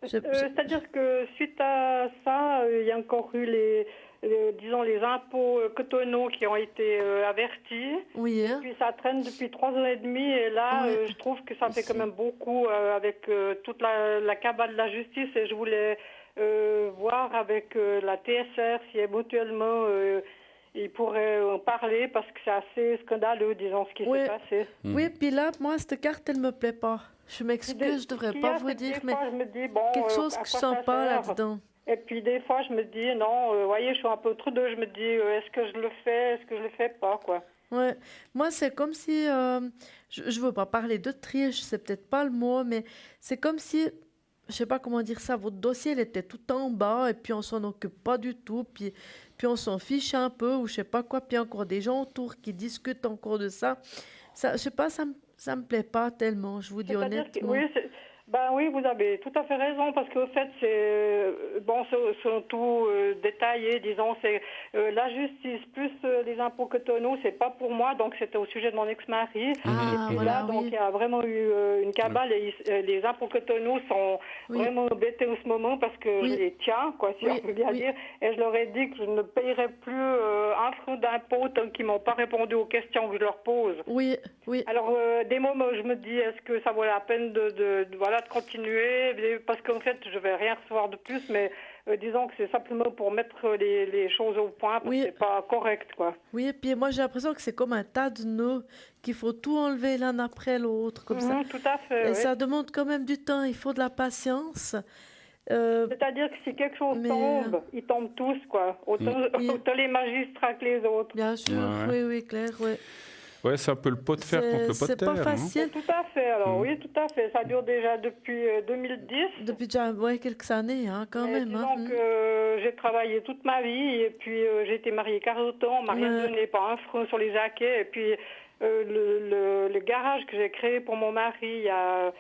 C'est-à-dire que suite à ça, il y a encore eu disons les impôts cotonaux qui ont été avertis. Oui. Et puis ça traîne depuis 3 ans et demi. Et là, je trouve que ça fait quand même beaucoup avec toute la cabale de la justice. Et je voulais voir avec la TSR si éventuellement ils pourraient en parler, parce que c'est assez scandaleux, disons, ce qui s'est passé. Oui, puis là, moi, cette carte, elle ne me plaît pas. Je m'excuse, je ne devrais pas vous dire, mais je me dis, quelque chose que je ne sens pas là-dedans. Et puis des fois, je me dis, non, voyez, je suis un peu trop deux. Je me dis, est-ce que je le fais, est-ce que je le fais pas, quoi. Ouais. Moi, c'est comme si, je ne veux pas parler de triche, c'est peut-être pas le mot, mais c'est comme si, je sais pas comment dire ça, votre dossier, il était tout en bas, et puis on s'en occupe pas du tout, puis on s'en fiche un peu, ou je sais pas quoi, puis il y a encore des gens autour qui discutent encore de ça. Ça, je sais pas, ça me plaît pas tellement, je vous dis honnêtement. Oui, vous avez tout à fait raison, parce qu'au fait, sont tout détaillés, disons, c'est la justice plus les impôts cotonaux, c'est pas pour moi, donc c'était au sujet de mon ex-mari. Et puis donc il y a vraiment eu une cabale, et les impôts cotonaux sont vraiment embêtés en ce moment, parce que je les tiens, quoi, si on peut bien dire, et je leur ai dit que je ne payerais plus un franc d'impôt tant qu'ils m'ont pas répondu aux questions que je leur pose. Oui. Alors, des moments, je me dis, est-ce que ça vaut la peine de continuer, parce qu'en fait, je vais rien recevoir de plus, mais disons que c'est simplement pour mettre les choses au point, parce que c'est pas correct, quoi. Oui, et puis moi, j'ai l'impression que c'est comme un tas de nœuds, qu'il faut tout enlever l'un après l'autre, comme ça. Tout à fait, et ça demande quand même du temps, il faut de la patience. C'est-à-dire que si quelque chose tombe, ils tombent tous, quoi. Autant les magistrats que les autres. Bien sûr, oui, clair, oui. Ouais, c'est un peu le pot de fer contre le pot de terre. C'est pas facile. Tout à fait, alors oui, tout à fait. Ça dure déjà depuis 2010. Depuis déjà quelques années, hein, quand même. Donc, j'ai travaillé toute ma vie, et puis j'ai été mariée 40 ans, on m'a rien donné, pas un franc sur les jaquets, et puis le garage que j'ai créé pour mon mari il y a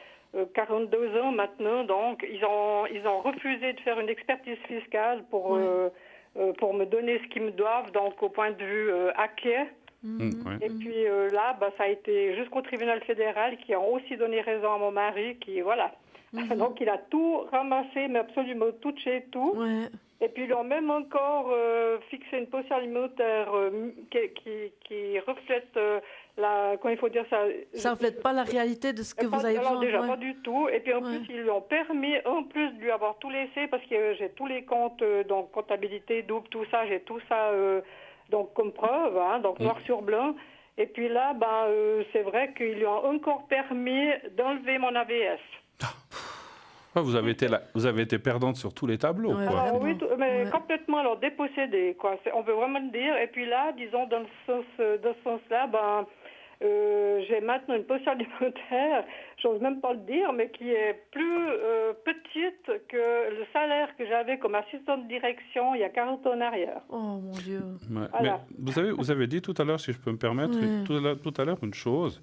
42 ans maintenant, donc ils ont refusé de faire une expertise fiscale pour me donner ce qu'ils me doivent, donc au point de vue hacké. Et puis là, ça a été jusqu'au tribunal fédéral qui a aussi donné raison à mon mari, qui voilà. Donc il a tout ramassé, mais absolument tout de chez tout. Et puis ils ont même encore fixé une poche alimentaire qui reflète comment il faut dire ça. Ça reflète pas la réalité de ce que vous avez besoin. Déjà pas du tout. Et puis en plus ils lui ont permis en plus de lui avoir tout laissé, parce que j'ai tous les comptes, donc comptabilité double, tout ça, j'ai tout ça donc comme preuve, hein, donc noir sur blanc. Et puis là, c'est vrai qu'ils lui ont encore permis d'enlever mon AVS. Vous avez été perdante sur tous les tableaux. Alors, oui, mais complètement dépossédée, quoi. On peut vraiment le dire. Et puis là, disons, dans ce sens-là, j'ai maintenant une poche alimentaire, j'ose même pas le dire, mais qui est plus petite que le salaire que j'avais comme assistante de direction il y a 40 ans en arrière. Oh mon Dieu. Voilà. Mais vous avez dit tout à l'heure, si je peux me permettre, tout à l'heure une chose.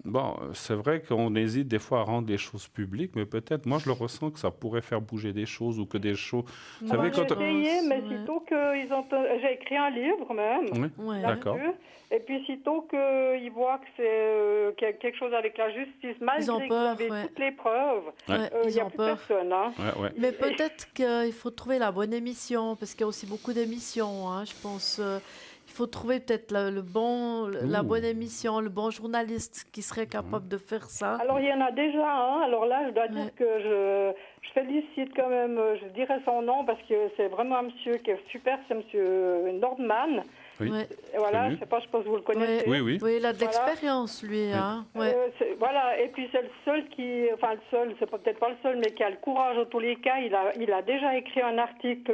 Bon, c'est vrai qu'on hésite des fois à rendre les choses publiques, mais peut-être, moi je le ressens que ça pourrait faire bouger des choses, ou que des choses... J'ai essayé, mais sitôt qu'ils ont... J'ai écrit un livre même, d'accord. Et puis sitôt qu'ils voient que c'est qu'il y a quelque chose avec la justice, malgré qu'ils avaient toutes les preuves, il n'y a plus personne. Hein. Mais peut-être qu'il faut trouver la bonne émission, parce qu'il y a aussi beaucoup d'émissions, hein, je pense... Il faut trouver peut-être la bonne émission, le bon journaliste qui serait capable de faire ça. Alors, il y en a déjà un. Alors là, je dois dire que je félicite quand même, je dirais son nom, parce que c'est vraiment un monsieur qui est super, c'est monsieur Nordman. Oui. Voilà, je sais pas, je pense que vous le connaissez. Oui. Oui, il a de l'expérience, lui. Hein. Voilà, et puis c'est le seul c'est peut-être pas le seul, mais qui a le courage en tous les cas. Il a déjà écrit un article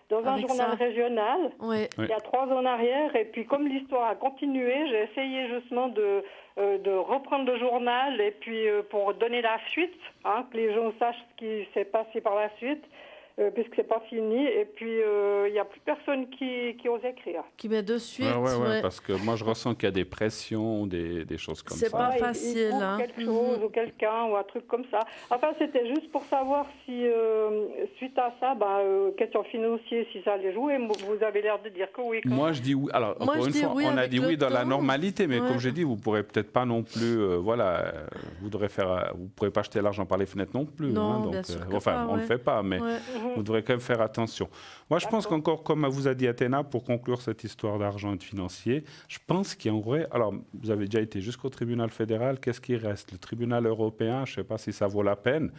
dans un journal régional, il y a 3 ans en arrière, et puis comme l'histoire a continué, j'ai essayé justement de reprendre le journal, et puis pour donner la suite, hein, que les gens sachent ce qui s'est passé par la suite, puisque c'est pas fini, et puis il n'y a plus personne qui ose écrire. Qui met de suite. Parce que moi je ressens qu'il y a des pressions, des choses comme ça. C'est pas facile. Il quelque chose ou quelqu'un ou un truc comme ça. Enfin, c'était juste pour savoir si, suite à ça, question financière, si ça allait jouer. Vous avez l'air de dire que oui. Moi je dis oui. Alors encore une fois, on a dit oui dans la normalité, mais comme j'ai dit, vous pourrez peut-être pas non plus, vous pourrez pas jeter l'argent par les fenêtres non plus. Non, donc, bien sûr on le fait pas, mais vous devrez quand même faire attention. Moi, je pense qu'encore, comme vous a dit Athéna, pour conclure cette histoire d'argent et de financier, je pense qu'il y aurait... Alors, vous avez déjà été jusqu'au tribunal fédéral, qu'est-ce qui reste? Le tribunal européen, je ne sais pas si ça vaut la peine.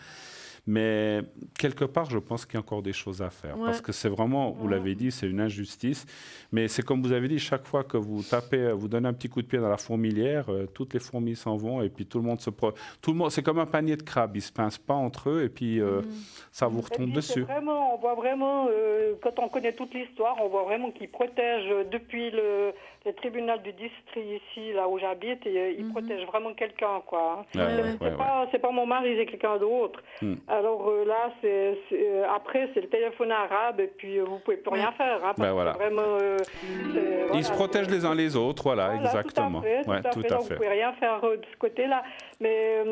Mais quelque part, je pense qu'il y a encore des choses à faire. Parce que c'est vraiment, vous l'avez dit, c'est une injustice. Mais c'est comme vous avez dit, chaque fois que vous tapez, vous donnez un petit coup de pied dans la fourmilière, toutes les fourmis s'en vont et puis tout le monde c'est comme un panier de crabes. Ils ne se pincent pas entre eux et puis ça vous retombe dessus. On voit vraiment, quand on connaît toute l'histoire, on voit vraiment qu'ils protègent depuis le tribunal du district ici, là où j'habite, et ils protègent vraiment quelqu'un, quoi. C'est pas mon mari, c'est quelqu'un d'autre. Alors là, après, c'est le téléphone arabe, et puis vous pouvez plus rien faire. Hein, parce que vraiment, ils se protègent les uns les autres, voilà exactement. Tout à fait. Donc, vous pouvez rien faire de ce côté-là. Mais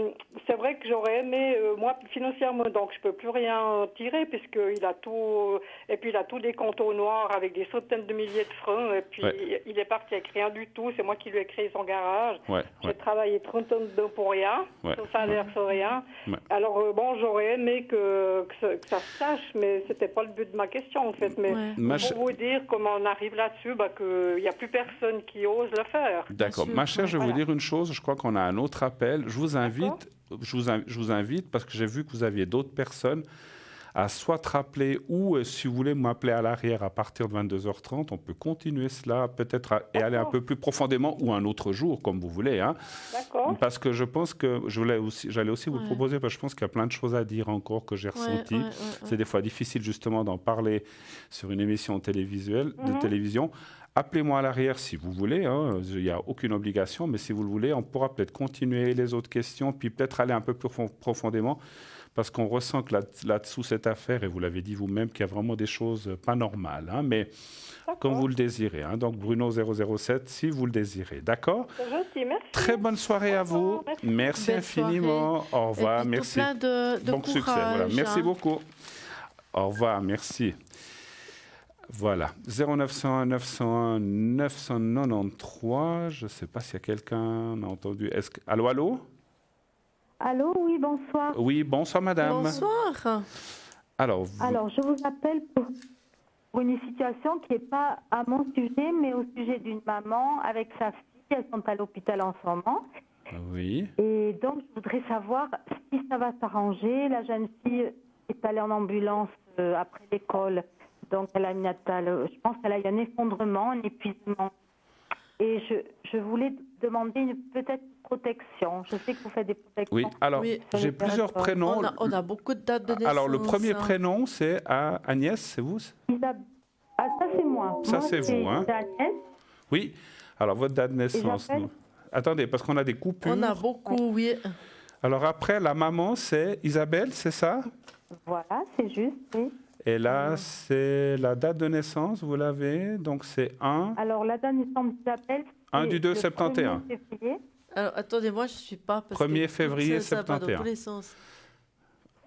c'est vrai que j'aurais aimé, moi, financièrement, donc je peux plus rien tirer, puisqu'il a tout, et puis il a tous des comptes au noir avec des centaines de milliers de francs, et puis il est parti avec rien du tout. C'est moi qui lui ai créé son garage. J'ai travaillé 30 ans dedans pour rien, son salaire sans rien. Alors j'aurais aimé que ça se sache, mais c'était pas le but de ma question en fait. Mais pour vous dire comment on arrive là-dessus, qu'il n'y a plus personne qui ose le faire. D'accord. Ma chère, je vais vous dire une chose. Je crois qu'on a un autre appel. Je vous invite, parce que j'ai vu que vous aviez d'autres personnes, à soit te rappeler ou, si vous voulez m'appeler à l'arrière à partir de 22h30, on peut continuer cela peut-être et aller un peu plus profondément, ou un autre jour, comme vous voulez. Hein. D'accord. Parce que je pense que j'allais aussi vous le proposer, parce que je pense qu'il y a plein de choses à dire encore que j'ai ressenties. C'est des fois difficile justement d'en parler sur une émission télévisuelle, de télévision. Appelez-moi à l'arrière si vous voulez, hein. Il n'y a aucune obligation, mais si vous le voulez, on pourra peut-être continuer les autres questions, puis peut-être aller un peu plus profondément, parce qu'on ressent que là-dessous cette affaire, et vous l'avez dit vous-même, qu'il y a vraiment des choses pas normales, hein, mais comme vous le désirez. Hein. Donc Bruno 007, si vous le désirez. D'accord? C'est gentil, merci. Très bonne soirée à vous. Merci infiniment. Au revoir, et puis merci. Plein de bon courage, succès. Voilà. Merci hein. beaucoup. Au revoir, merci. Voilà, 0901 901 993. Je ne sais pas s'il y a quelqu'un a entendu. Allô, allô? Allô, oui, bonsoir. Oui, bonsoir, madame. Bonsoir. Alors, je vous appelle pour une situation qui n'est pas à mon sujet, mais au sujet d'une maman avec sa fille. Elles sont à l'hôpital en ce moment. Oui. Et donc, je voudrais savoir si ça va s'arranger. La jeune fille est allée en ambulance après l'école. Donc, elle a une natale. Je pense qu'elle a eu un effondrement, un épuisement. Et je voulais demander peut-être une protection. Je sais que vous faites des protections. Oui, alors Oui. j'ai plusieurs prénoms. On a beaucoup de dates de naissance. Alors, le premier hein. prénom, c'est Agnès, c'est vous? Ah, ça, c'est moi. Ça, c'est vous, hein? Agnès. Oui. Alors, votre date de naissance. j'appelle- Attendez, parce qu'on a des coupures. On a beaucoup, oui. Alors, après, la maman, c'est Isabelle, c'est ça? Voilà, c'est juste, oui. Et là, c'est la date de naissance, vous l'avez. Donc, c'est 1. Alors, la date naissance d'Isabelle, 1 du 2 le 71. 1er février, Alors, attendez, moi, je ne suis pas... Parce 1er que février ça va dans 71. tous les sens.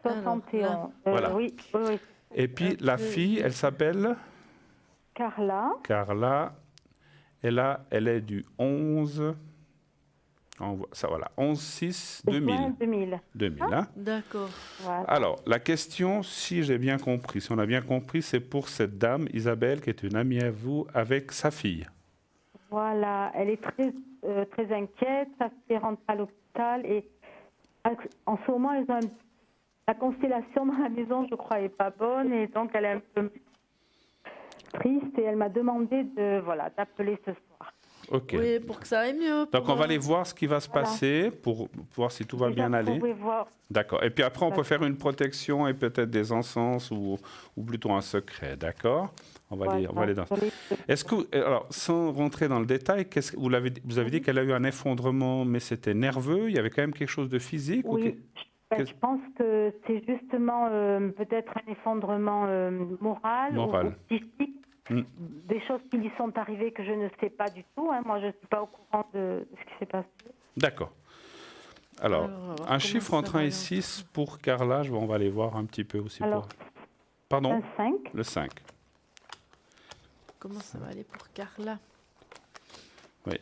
61. Voilà. Oui, oui. Et puis, la fille, elle s'appelle Carla, Carla. Et là, elle est du 11... Ça, voilà, 11-6-2000. juin 2000. 2000, hein? D'accord. Voilà. Alors, la question, si j'ai bien compris, si on a bien compris, c'est pour cette dame, Isabelle, qui est une amie à vous, avec sa fille. Voilà, elle est très inquiète, sa fille rentre à l'hôpital et en ce moment, la constellation dans la maison, je crois, n'est pas bonne et donc elle est un peu triste et elle m'a demandé d'appeler ce soir. OK. Oui, pour que ça aille mieux. Donc, on va aller voir ce qui va se Voilà. passer pour voir si tout va Déjà, bien aller. vous pouvez voir. D'accord. Et puis après, on peut faire une protection et peut-être des encens ou plutôt un secret. D'accord? On va aller dans ça. Est-ce que, alors, sans rentrer dans le détail, vous avez dit qu'elle a eu un effondrement, mais c'était nerveux? Il y avait quand même quelque chose de physique? Oui, je pense que c'est justement peut-être un effondrement moral ou psychique. Des choses qui lui sont arrivées que je ne sais pas du tout. Hein. Moi, je ne suis pas au courant de ce qui s'est passé. D'accord. Alors, un chiffre entre 1 et 6 pour Carla, on va aller voir un petit peu aussi. Pardon? Un 5. Le 5. Comment ça va aller pour Carla? Oui.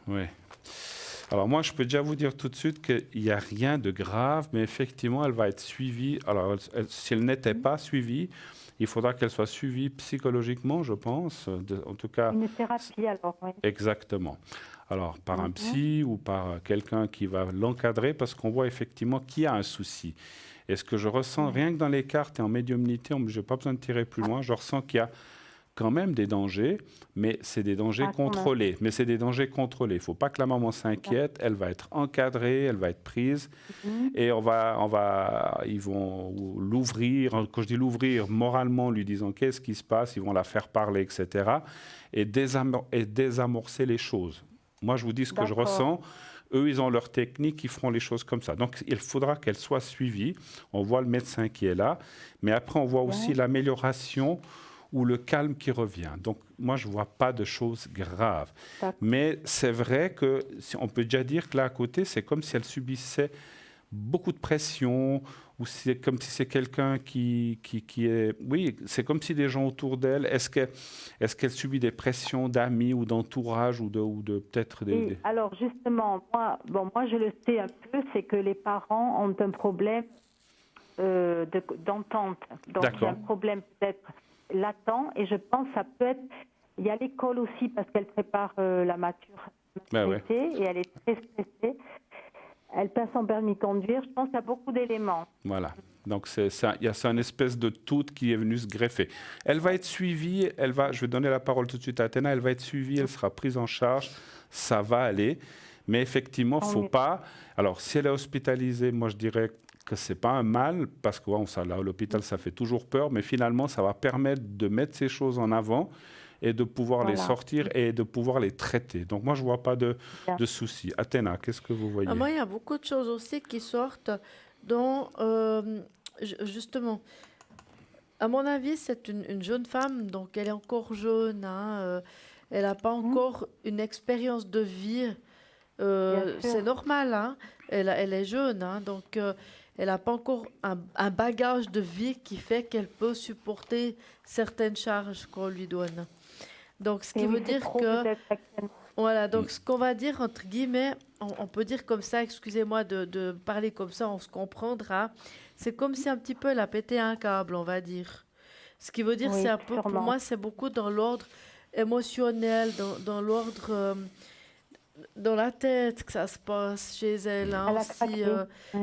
Oui. Alors moi, je peux déjà vous dire tout de suite qu'il n'y a rien de grave, mais effectivement, elle va être suivie. Alors, si elle n'était pas suivie, il faudra qu'elle soit suivie psychologiquement, je pense. En tout cas. Une thérapie, alors, oui. Exactement. Alors, par un psy ou par quelqu'un qui va l'encadrer, parce qu'on voit effectivement qu'il y a un souci. Et ce que je ressens, rien que dans les cartes et en médiumnité, je n'ai pas besoin de tirer plus loin, je ressens qu'il y a quand même des dangers, mais c'est des dangers contrôlés. Mais c'est des dangers contrôlés. Il ne faut pas que la maman s'inquiète. Elle va être encadrée, elle va être prise. Et ils vont l'ouvrir. Quand je dis l'ouvrir, moralement, lui disant qu'est-ce qui se passe, ils vont la faire parler, etc. Et désamorcer les choses. Moi, je vous dis ce que je ressens. Eux, ils ont leur technique, ils feront les choses comme ça. Donc, il faudra qu'elle soit suivie. On voit le médecin qui est là. Mais après, on voit aussi l'amélioration ou le calme qui revient. Donc, moi, je ne vois pas de choses graves. Mais c'est vrai que, on peut déjà dire que là, à côté, c'est comme si elle subissait beaucoup de pression, ou c'est comme si c'est quelqu'un qui est... Oui, c'est comme si des gens autour d'elle... Est-ce qu'elle subit des pressions d'amis ou d'entourage ou de peut-être des... Alors, justement, moi, je le sais un peu, c'est que les parents ont un problème d'entente. Donc, il y a un problème peut-être latent, et je pense que ça peut être... Il y a l'école aussi, parce qu'elle prépare la maturité, et elle est très stressée. Elle passe son permis de conduire. Je pense qu'il y a beaucoup d'éléments. Voilà. Donc, c'est une espèce de tout qui est venu se greffer. Elle va être suivie. Je vais donner la parole tout de suite à Athéna. Elle va être suivie. Elle sera prise en charge. Ça va aller. Mais effectivement, il ne faut pas... Alors, si elle est hospitalisée, moi, je dirais que ce n'est pas un mal, parce que là, à l'hôpital, ça fait toujours peur, mais finalement, ça va permettre de mettre ces choses en avant et de pouvoir les sortir et de pouvoir les traiter. Donc, moi, je ne vois pas de souci. Athéna, qu'est-ce que vous voyez? Moi, il y a beaucoup de choses aussi qui sortent dont, justement, à mon avis, c'est une jeune femme, donc elle est encore jeune, elle n'a pas encore une expérience de vie. C'est normal, hein, elle est jeune, donc elle n'a pas encore un bagage de vie qui fait qu'elle peut supporter certaines charges qu'on lui donne. Donc, ce qui veut dire que... Voilà, donc ce qu'on va dire, entre guillemets, on peut dire comme ça, excusez-moi de parler comme ça, on se comprendra, c'est comme si un petit peu elle a pété un câble, on va dire. Ce qui veut dire, c'est un peu, pour moi, c'est beaucoup dans l'ordre émotionnel, dans l'ordre... dans la tête que ça se passe chez elle. Aussi,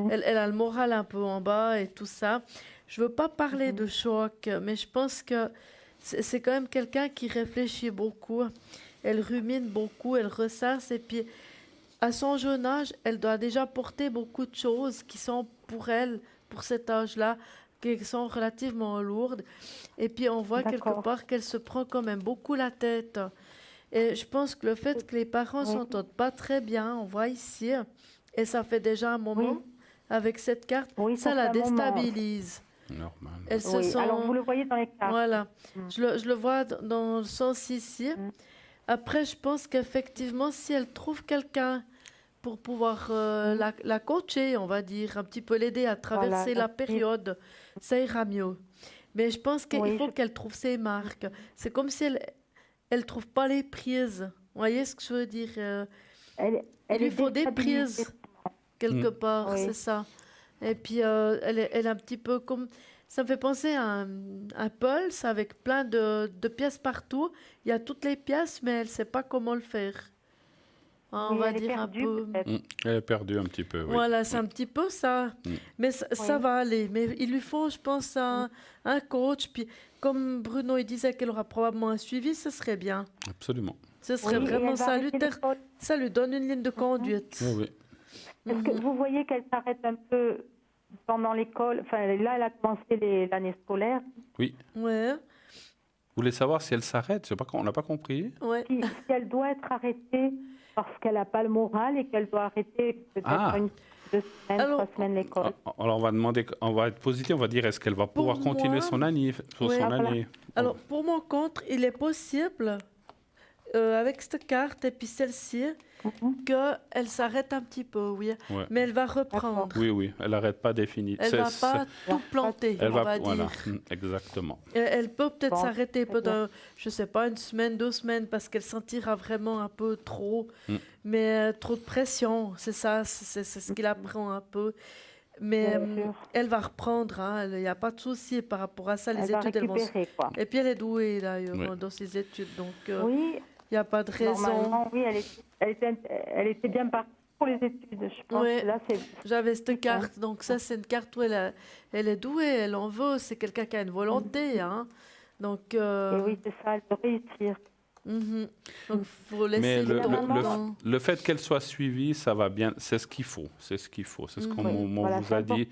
elle a le moral un peu en bas et tout ça. Je ne veux pas parler de choc, mais je pense que c'est quand même quelqu'un qui réfléchit beaucoup. Elle rumine beaucoup, elle ressasse. Et puis, à son jeune âge, elle doit déjà porter beaucoup de choses qui sont pour elle, pour cet âge-là, qui sont relativement lourdes. Et puis, on voit quelque part qu'elle se prend quand même beaucoup la tête. Et je pense que le fait que les parents ne s'entendent pas très bien, on voit ici, et ça fait déjà un moment avec cette carte, ça la déstabilise. Normal. Elle se sent... Alors vous le voyez dans les cartes. Voilà, je le vois dans le sens ici. Après, je pense qu'effectivement, si elle trouve quelqu'un pour pouvoir la coacher, on va dire, un petit peu l'aider à traverser la période, ça ira mieux. Mais je pense qu'il faut qu'elle trouve ses marques. C'est comme si elle ne trouve pas les prises. Vous voyez ce que je veux dire? Il lui faut des prises, quelque part, c'est ça. Et puis, elle est un petit peu comme... Ça me fait penser à un pulse avec plein de pièces partout. Il y a toutes les pièces, mais elle ne sait pas comment le faire. On va dire un peu... Elle est perdue un petit peu, oui. Voilà, c'est un petit peu ça. Mais ça va aller. Mais il lui faut, je pense, un coach. Puis, comme Bruno il disait qu'elle aura probablement un suivi, ce serait bien. Absolument. Ce serait vraiment salutaire. Ça lui donne une ligne de conduite. Oui. Est-ce que vous voyez qu'elle s'arrête un peu pendant l'école? Enfin, là, elle a commencé l'année scolaire. Oui. Ouais. Vous voulez savoir si elle s'arrête? On n'a pas compris. Ouais. Si elle doit être arrêtée parce qu'elle n'a pas le moral et qu'elle doit arrêter peut-être 2 semaines, 3 semaines l'école. Alors on va demander, on va être positif, on va dire est-ce qu'elle va pouvoir continuer son année, Alors pour mon compte, il est possible avec cette carte et puis celle-ci qu'elle s'arrête un petit peu, mais elle va reprendre. Oui, elle n'arrête pas définitivement. Elle ne va pas tout planter, on va dire. Exactement. Elle peut peut-être s'arrêter pendant, je ne sais pas, 1 semaine, 2 semaines, parce qu'elle sentira vraiment un peu trop, mais trop de pression, c'est ça, c'est ce qui la prend un peu. Mais elle va reprendre, il n'y a pas de souci par rapport à ça. Les études, elles vont... Et puis elle est douée d'ailleurs dans ses études, donc il n'y a pas de raison. Normalement, oui, elle était bien partie pour les études, je pense. Là, j'avais cette carte, donc ça c'est une carte où elle est douée, elle en veut, c'est quelqu'un qui a une volonté. Donc, et oui, c'est ça, elle peut réussir. Donc, faut laisser le fait qu'elle soit suivie, ça va bien, c'est ce qu'il faut. C'est ce qu'on vous a dit.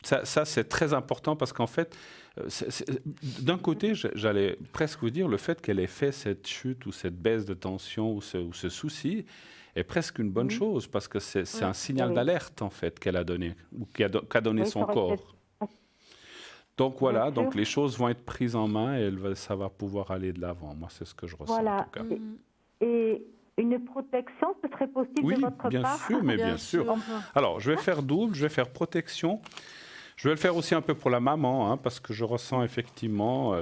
Ça, c'est très important parce qu'en fait, d'un côté, j'allais presque vous dire, le fait qu'elle ait fait cette chute ou cette baisse de tension ou ce souci est presque une bonne chose parce que c'est un signal d'alerte, en fait, qu'elle a donné ou qu'a donné son corps. Donc voilà, donc les choses vont être prises en main et ça va pouvoir aller de l'avant. Moi, c'est ce que je ressens en tout cas. Et une protection, ce serait possible de votre part? Oui, bien sûr, mais bien sûr. Alors, je vais faire double, je vais faire protection. Je vais le faire aussi un peu pour la maman, parce que je ressens effectivement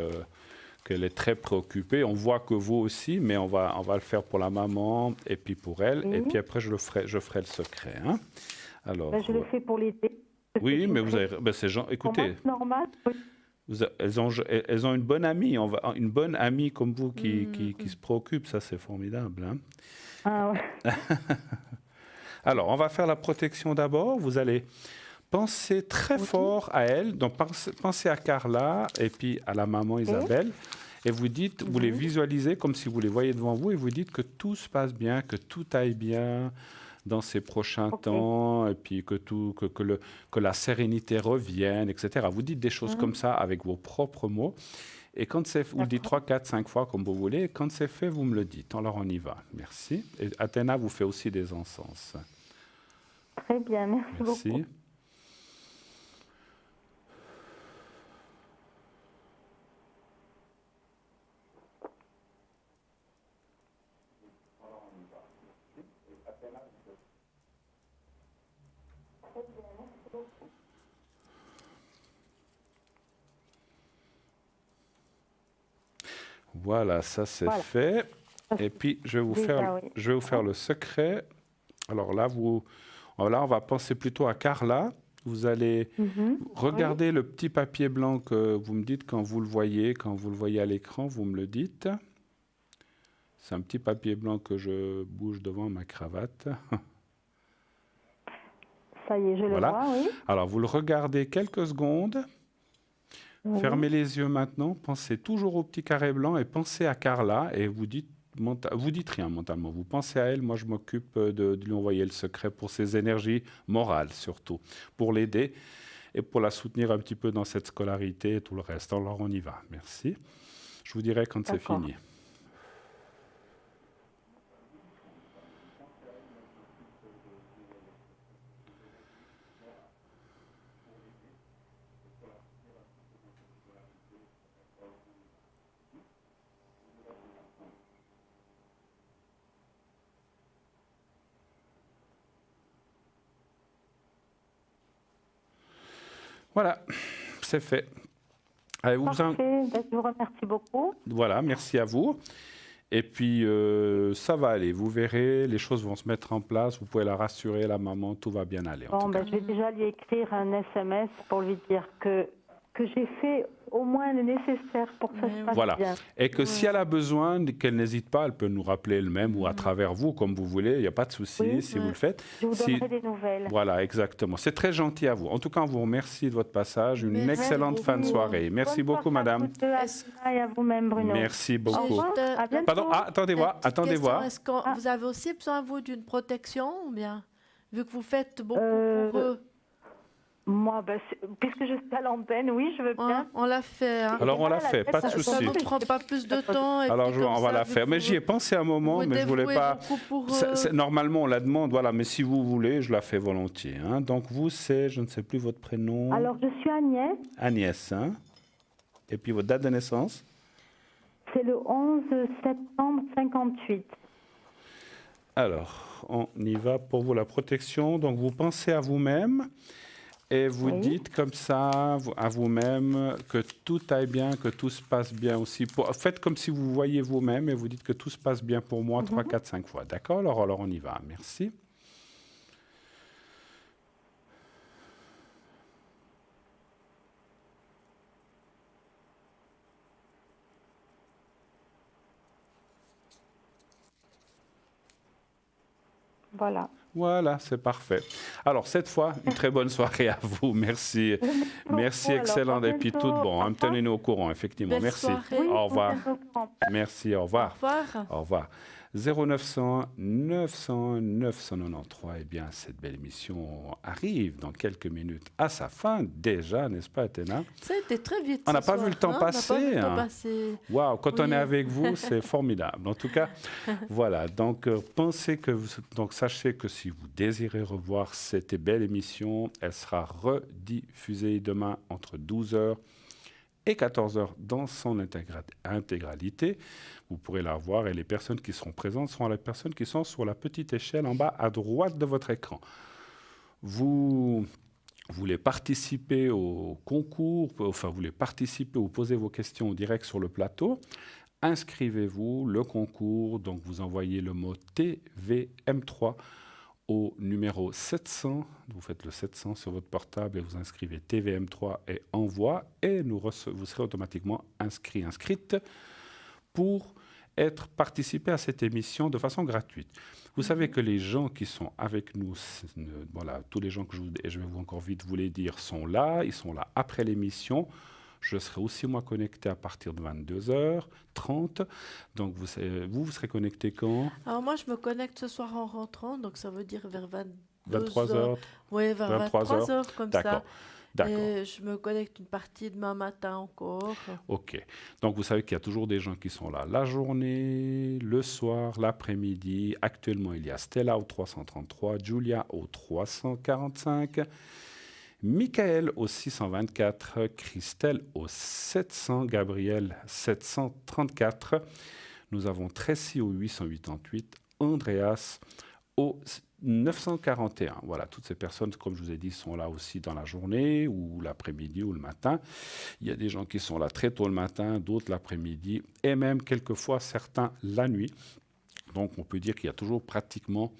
qu'elle est très préoccupée. On voit que vous aussi, mais on va le faire pour la maman et puis pour elle. Et puis après, je ferai le secret. Alors, je le fais pour l'été. Oui, mais vous avez... c'est écoutez, c'est normal. Elles ont une bonne amie, une bonne amie comme vous qui se préoccupe. Ça, c'est formidable. Ah ouais. Alors, on va faire la protection d'abord. Vous allez... Pensez très fort à elle, donc pensez à Carla et puis à la maman Isabelle. Et vous dites, vous les visualisez comme si vous les voyez devant vous et vous dites que tout se passe bien, que tout aille bien dans ces prochains temps et puis que la sérénité revienne, etc. Vous dites des choses comme ça avec vos propres mots. Et quand c'est, vous le dites 3, 4, 5 fois comme vous voulez. Et quand c'est fait, vous me le dites. Alors on y va. Merci. Et Athéna vous fait aussi des encens. Très bien, merci beaucoup. Voilà, ça c'est fait. Et puis, je vais vous faire le secret. Alors là, on va penser plutôt à Carla. Vous allez regarder le petit papier blanc que vous me dites quand vous le voyez à l'écran, vous me le dites. C'est un petit papier blanc que je bouge devant ma cravate. Ça y est, je le vois, oui. Alors, vous le regardez quelques secondes. Fermez les yeux maintenant, pensez toujours au petit carré blanc et pensez à Carla et vous dites rien mentalement. Vous pensez à elle, moi je m'occupe de lui envoyer le secret pour ses énergies morales surtout, pour l'aider et pour la soutenir un petit peu dans cette scolarité et tout le reste. Alors on y va, merci. Je vous dirai quand c'est fini. Voilà, c'est fait. Allez, je vous remercie beaucoup. Voilà, merci à vous. Et puis, ça va aller. Vous verrez, les choses vont se mettre en place. Vous pouvez la rassurer, la maman, tout va bien aller. Je vais déjà lui écrire un SMS pour lui dire que j'ai fait au moins le nécessaire pour que ça se passe bien. Et que si elle a besoin, qu'elle n'hésite pas, elle peut nous rappeler elle-même ou à travers vous, comme vous voulez. Il n'y a pas de souci si vous le faites. Je vous donnerai des nouvelles. Voilà, exactement. C'est très gentil à vous. En tout cas, on vous remercie de votre passage. Une excellente fin de soirée. Merci beaucoup, madame. Et à vous-même, Bruno. Merci beaucoup. Pardon, attendez voir. Est-ce que vous avez aussi besoin, vous, d'une protection ou bien, vu que vous faites beaucoup pour eux? Moi, puisque je suis à l'antenne, oui, je veux bien. On l'a fait. Alors, on l'a fait, pas de souci. Ça ne prend pas plus de temps. Alors, on va la faire. Mais j'y ai pensé un moment, mais je ne voulais pas. Normalement, on la demande, voilà. Mais si vous voulez, je la fais volontiers. Donc, vous, c'est, je ne sais plus votre prénom. Alors, je suis Agnès. Agnès, Et puis, votre date de naissance? C'est le 11 septembre 58. Alors, on y va pour vous, la protection. Donc, vous pensez à vous-même. Et vous dites comme ça à vous-même que tout aille bien, que tout se passe bien aussi. Faites comme si vous voyez vous-même et vous dites que tout se passe bien pour moi 3, 4, 5 fois. D'accord? Alors on y va. Merci. Voilà, c'est parfait. Alors, cette fois, une très bonne soirée à vous. Merci. Merci, excellent. Et puis, tout bon. Tenez-nous au courant, effectivement. Merci. Au revoir. Merci, au revoir. Au revoir. 0900 900 993. Eh bien, cette belle émission arrive dans quelques minutes à sa fin déjà, n'est-ce pas, Athéna? Ça a été très vite. On n'a pas vu le temps passer. Waouh, quand on est avec vous, c'est formidable. En tout cas, voilà. Donc, sachez que si vous désirez revoir cette belle émission, elle sera rediffusée demain entre 12h et 14h dans son intégralité. Vous pourrez la voir et les personnes qui seront présentes seront les personnes qui sont sur la petite échelle en bas à droite de votre écran. Vous voulez participer au concours, vous voulez participer ou poser vos questions en direct sur le plateau, inscrivez-vous, le concours, donc vous envoyez le mot TVM3 au numéro 700, vous faites le 700 sur votre portable et vous inscrivez TVM3 et envoi, et vous serez automatiquement inscrite pour participer à cette émission de façon gratuite. Vous savez que les gens qui sont avec nous, tous les gens que je vais encore vite vous les dire, sont là, ils sont là après l'émission. Je serai aussi moi connecté à partir de 22h30. Donc vous serez connecté quand? Alors moi, je me connecte ce soir en rentrant, donc ça veut dire vers 23 heures. heures. Oui, vers 23 heures comme D'accord. ça. D'accord. Et je me connecte une partie demain matin encore. OK. Donc, vous savez qu'il y a toujours des gens qui sont là la journée, le soir, l'après-midi. Actuellement, il y a Stella au 333, Julia au 345, Michael au 624, Christelle au 700, Gabriel 734. Nous avons Tracy au 888, Andreas au 941. Voilà, toutes ces personnes, comme je vous ai dit, sont là aussi dans la journée ou l'après-midi ou le matin. Il y a des gens qui sont là très tôt le matin, d'autres l'après-midi et même quelquefois certains la nuit. Donc on peut dire qu'il y a toujours pratiquement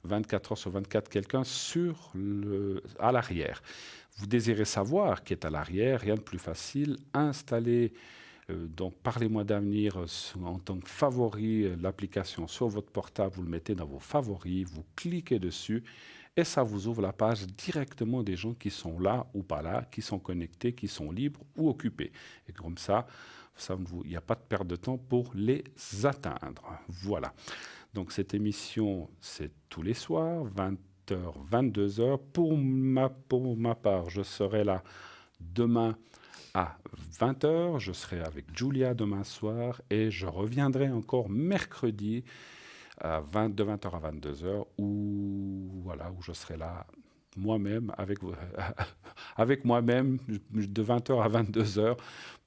24 heures sur 24 quelqu'un à l'arrière. Vous désirez savoir qui est à l'arrière, rien de plus facile, installez donc, Parlez-moi d'avenir en tant que favori, l'application sur votre portable, vous le mettez dans vos favoris, vous cliquez dessus et ça vous ouvre la page directement des gens qui sont là ou pas là, qui sont connectés, qui sont libres ou occupés. Et comme ça, il n'y a pas de perte de temps pour les atteindre. Voilà. Donc, cette émission, c'est tous les soirs, 20h, 22h. Pour ma part, je serai là demain à 20h, je serai avec Julia demain soir et je reviendrai encore mercredi de 20h à 22h où je serai là moi-même avec moi-même de 20h à 22h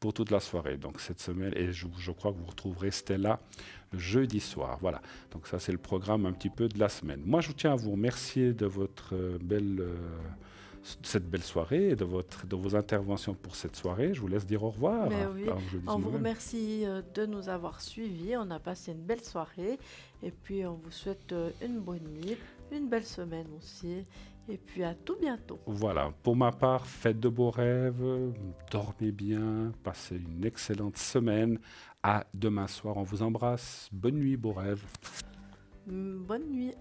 pour toute la soirée. Donc cette semaine, et je crois que vous retrouverez Stella le jeudi soir. Voilà, donc ça c'est le programme un petit peu de la semaine. Moi je tiens à vous remercier de votre cette belle soirée et de vos interventions pour cette soirée. Je vous laisse dire au revoir. Mais oui, on vous remercie de nous avoir suivis. On a passé une belle soirée et puis on vous souhaite une bonne nuit, une belle semaine aussi et puis à tout bientôt. Voilà, pour ma part, faites de beaux rêves, dormez bien, passez une excellente semaine. À demain soir, on vous embrasse. Bonne nuit, beaux rêves. Bonne nuit.